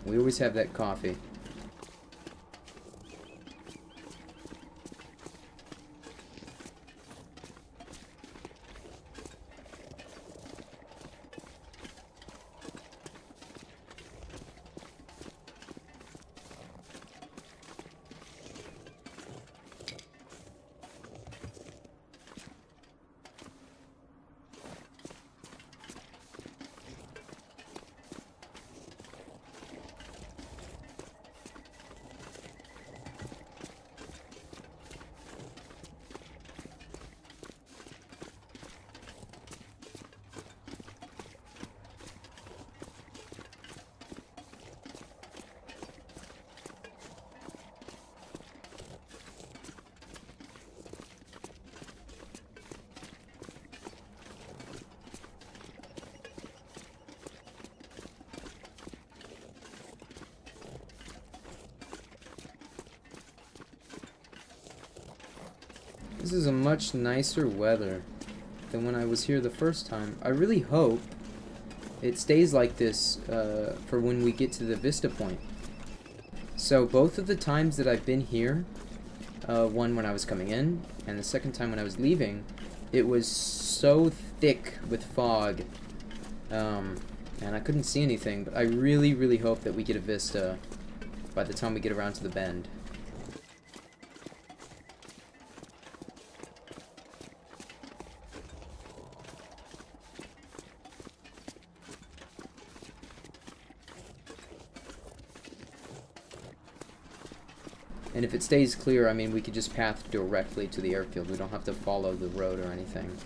We always have that coffee. This is a much nicer weather than when I was here the first time. I really hope it stays like this for when we get to the Vista Point. So both of the times that I've been here, one when I was coming in and the second time when I was leaving, it was so thick with fog and I couldn't see anything, but I really, really hope that we get a Vista by the time we get around to the bend. And if it stays clear, I mean, we could just path directly to the airfield. We don't have to follow the road or anything.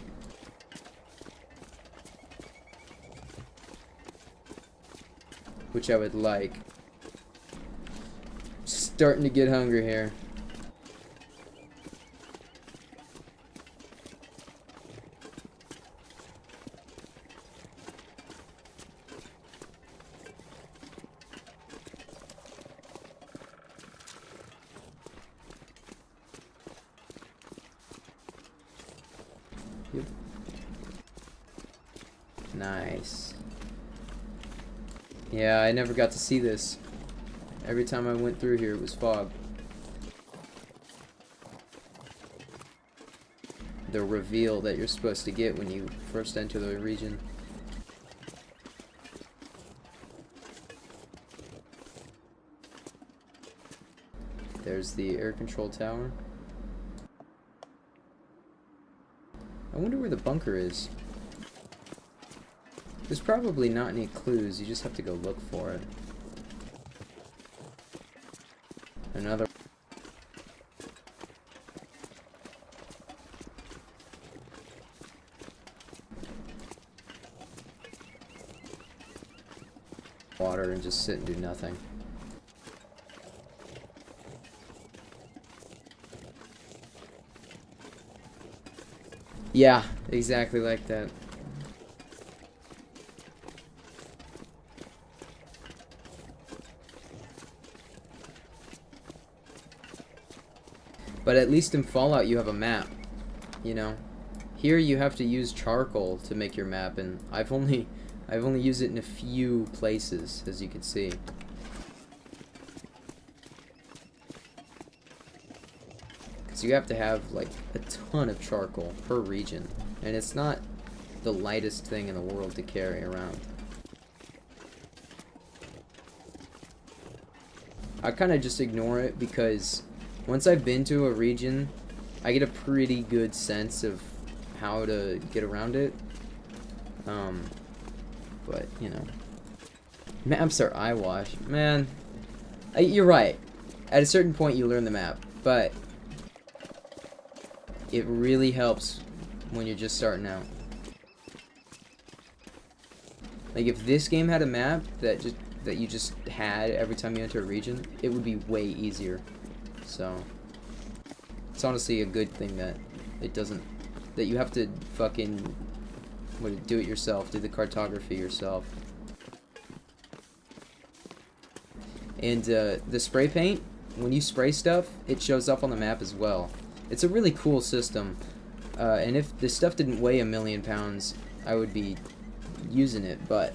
Which I would like. Starting to get hungry here. Yep. Nice. Yeah, I never got to see this. Every time I went through here, it was fog. The reveal that you're supposed to get when you first enter the region. There's the air control tower. I wonder where the bunker is. There's probably not any clues, you just have to go look for it. Another... water and just sit and do nothing. Yeah, exactly like that. But at least in Fallout you have a map, you know. Here you have to use charcoal to make your map, and I've only used it in a few places, as you can see. Because you have to have like a ton of charcoal per region, and it's not the lightest thing in the world to carry around. I kind of just ignore it because once I've been to a region, I get a pretty good sense of how to get around it. But, you know. Maps are eyewash. Man, you're right. At a certain point you learn the map, but it really helps when you're just starting out. Like, if this game had a map that you just had every time you enter a region, it would be way easier. So, it's honestly a good thing that it doesn't, that you have to fucking, do it yourself, do the cartography yourself. And the spray paint, when you spray stuff, it shows up on the map as well. It's a really cool system. And if this stuff didn't weigh 1,000,000 pounds, I would be using it. But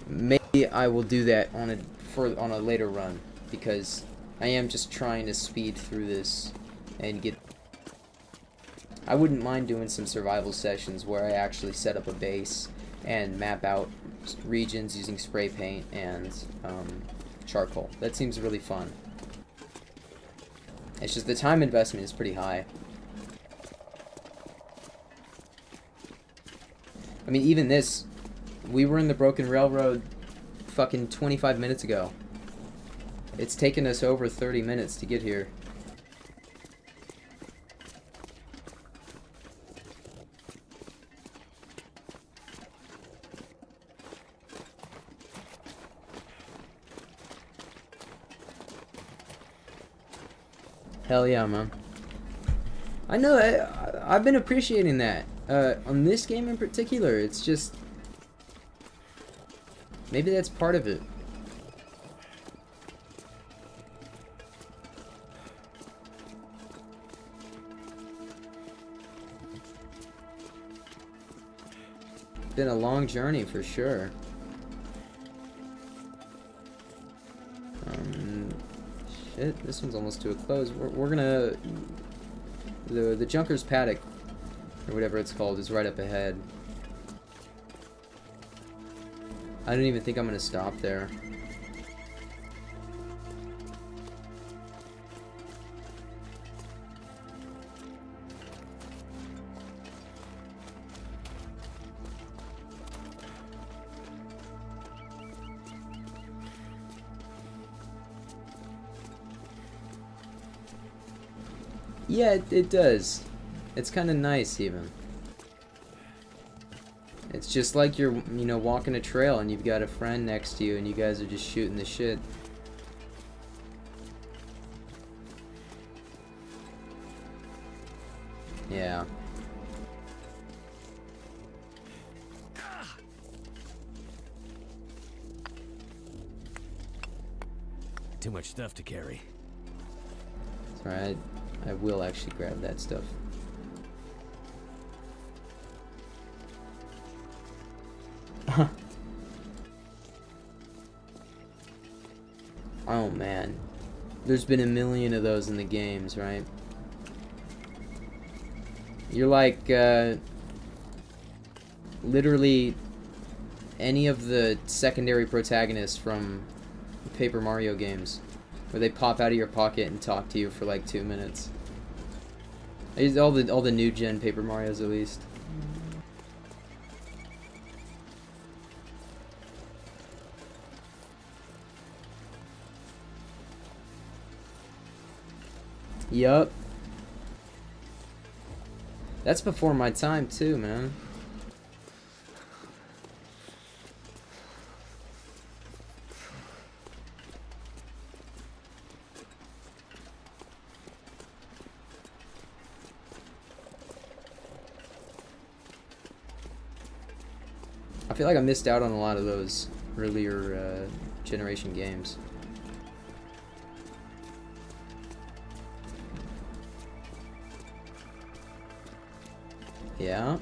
maybe I will do that on a later run, because I am just trying to speed through this and get. I wouldn't mind doing some survival sessions where I actually set up a base and map out regions using spray paint and charcoal. That seems really fun. It's just the time investment is pretty high. I mean, even this, we were in the Broken Railroad fucking 25 minutes ago. It's taken us over 30 minutes to get here. Hell yeah, man. I know, I've been appreciating that. On this game in particular, it's just... maybe that's part of it. Been a long journey for sure. Shit, this one's almost to a close. We're gonna... The Junker's Paddock, or whatever it's called, is right up ahead. I don't even think I'm gonna stop there. Yeah, it does. It's kind of nice, even. It's just like you're, you know, walking a trail and you've got a friend next to you and you guys are just shooting the shit. Yeah. Too much stuff to carry. It's alright. I will actually grab that stuff. Oh man. There's been a million of those in the games, right? You're like, literally any of the secondary protagonists from Paper Mario games, where they pop out of your pocket and talk to you for like 2 minutes. All the new gen Paper Marios, at least. Yup. That's before my time too, man. I feel like I missed out on a lot of those earlier generation games. Yeah.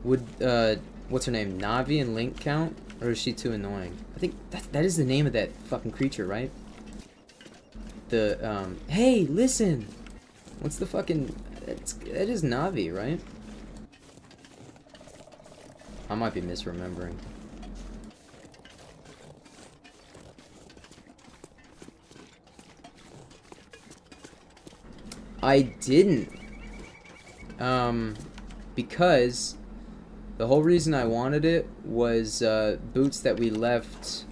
Would, what's her name, Navi and Link count? Or is she too annoying? I think that is the name of that fucking creature, right? The, hey, listen! What's the fucking... That is Navi, right? I might be misremembering. I didn't. Because... the whole reason I wanted it was boots that we left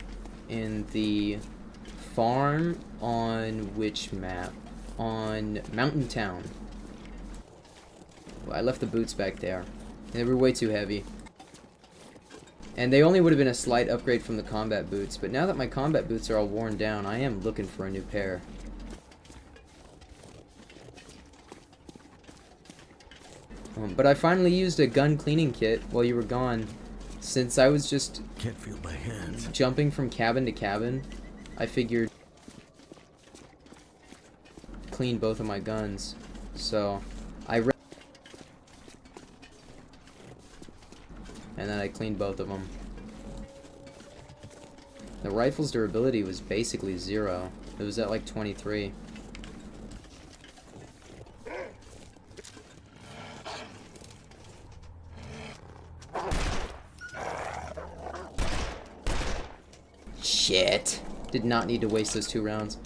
in the farm on which map? on Mountain Town. Well, I left the boots back there. They were way too heavy. And they only would have been a slight upgrade from the combat boots, but now that my combat boots are all worn down, I am looking for a new pair. But I finally used a gun cleaning kit while you were gone. Since I was just Can't feel my hands. jumping from cabin to cabin, I figured clean both of my guns. So and then I cleaned both of them. The rifle's durability was basically 0. It was at like 23. Shit! Did not need to waste those 2 rounds.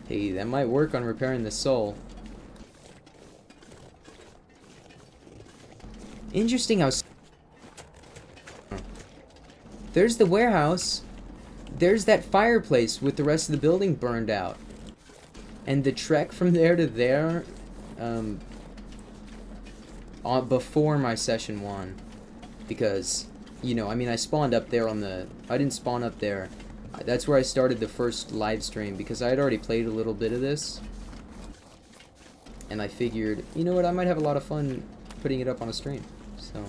Hey, that might work on repairing the soul. Interesting how... There's the warehouse. There's that fireplace with the rest of the building burned out. And the trek from there to there, before my session 1. Because, you know, I mean, I spawned up there on the... I didn't spawn up there. That's where I started the first live stream, because I had already played a little bit of this. And I figured, you know what, I might have a lot of fun putting it up on a stream. So...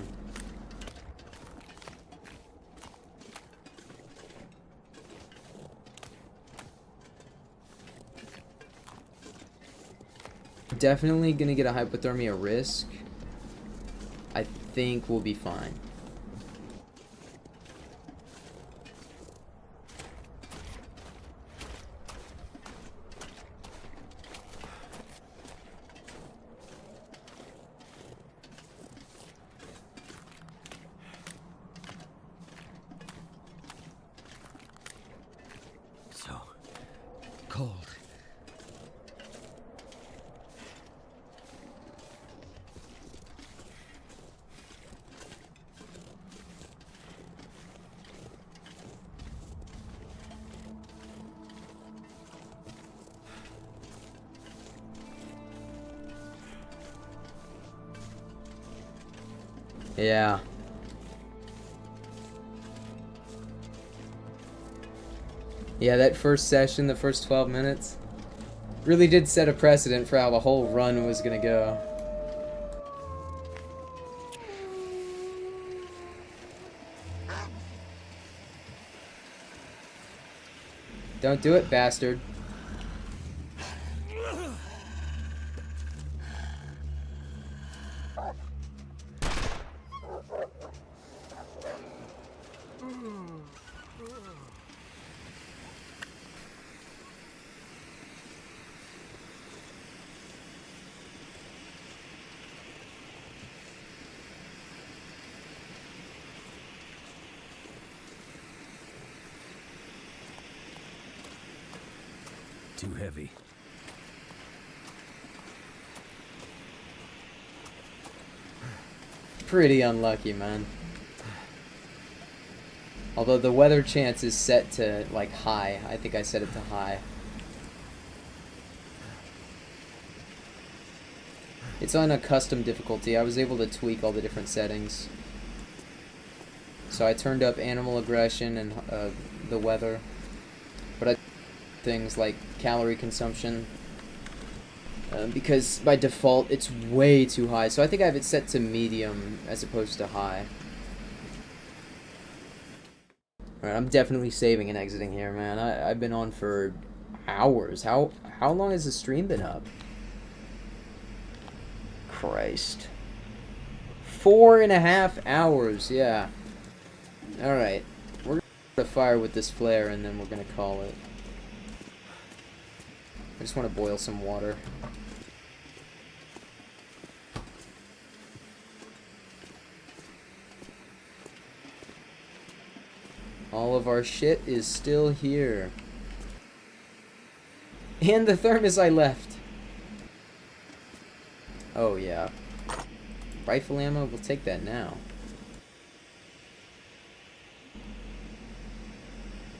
Definitely gonna get a hypothermia risk. I think we'll be fine. So cold. Yeah. Yeah, that first session, the first 12 minutes, really did set a precedent for how the whole run was gonna go. Don't do it, bastard. Too heavy. Pretty unlucky, man. Although the weather chance is set to, like, high. I think I set it to high. It's on a custom difficulty. I was able to tweak all the different settings. So I turned up animal aggression and the weather. But I things like calorie consumption. Because by default it's way too high. So I think I have it set to medium as opposed to high. Alright, I'm definitely saving and exiting here, man. I've been on for hours. How long has the stream been up? Christ. 4.5 hours, yeah. Alright. We're gonna fire with this flare and then we're gonna call it. I just want to boil some water. All of our shit is still here. And the thermos I left. Oh yeah. Rifle ammo, we'll take that now.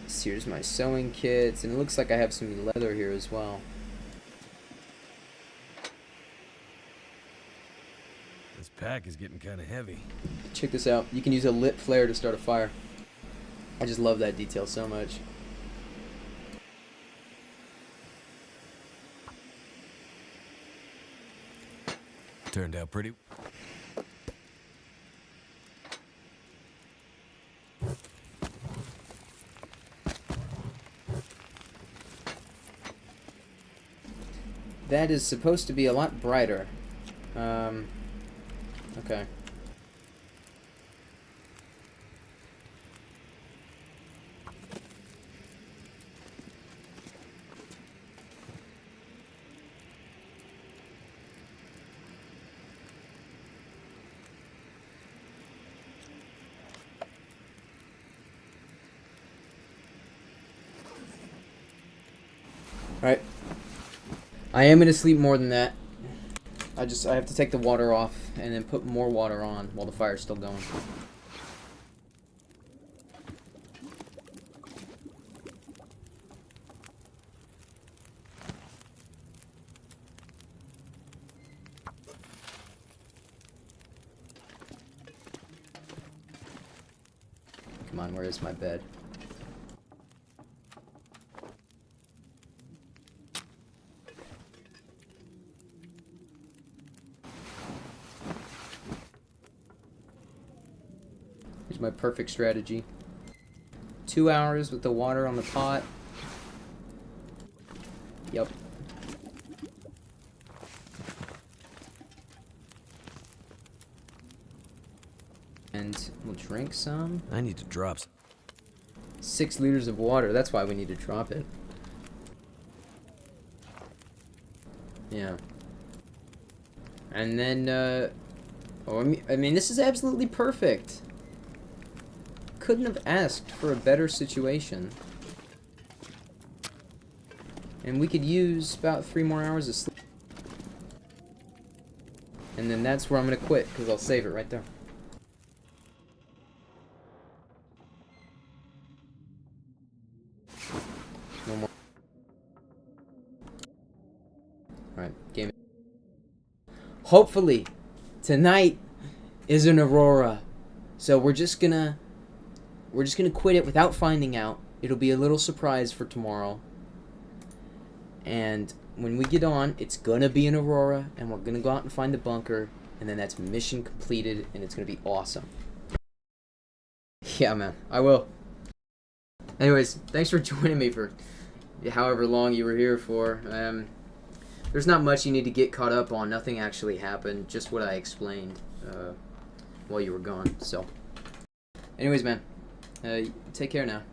So here's my sewing kits, and it looks like I have some leather here as well. This pack is getting kind of heavy. Check this out. You can use a lit flare to start a fire. I just love that detail so much. Turned out pretty. That is supposed to be a lot brighter. Okay. Alright. I am going to sleep more than that. I have to take the water off and then put more water on while the fire's still going. Come on, where is my bed? Here's my perfect strategy. 2 hours with the water on the pot. Yep. And we'll drink some. I need to drop some. 6 liters of water. That's why we need to drop it. Yeah. And then, oh, I mean, this is absolutely perfect. Couldn't have asked for a better situation. And we could use about 3 more hours of sleep. And then that's where I'm going to quit, because I'll save it right there. No more. Alright, game. Hopefully, tonight is an Aurora. So we're just gonna quit it without finding out. It'll be a little surprise for tomorrow. And when we get on, it's gonna be an Aurora, and we're gonna go out and find the bunker, and then that's mission completed, and it's gonna be awesome. Yeah, man, I will. Anyways, thanks for joining me for however long you were here for. There's not much you need to get caught up on. Nothing actually happened, just what I explained while you were gone. So, anyways, man, take care now.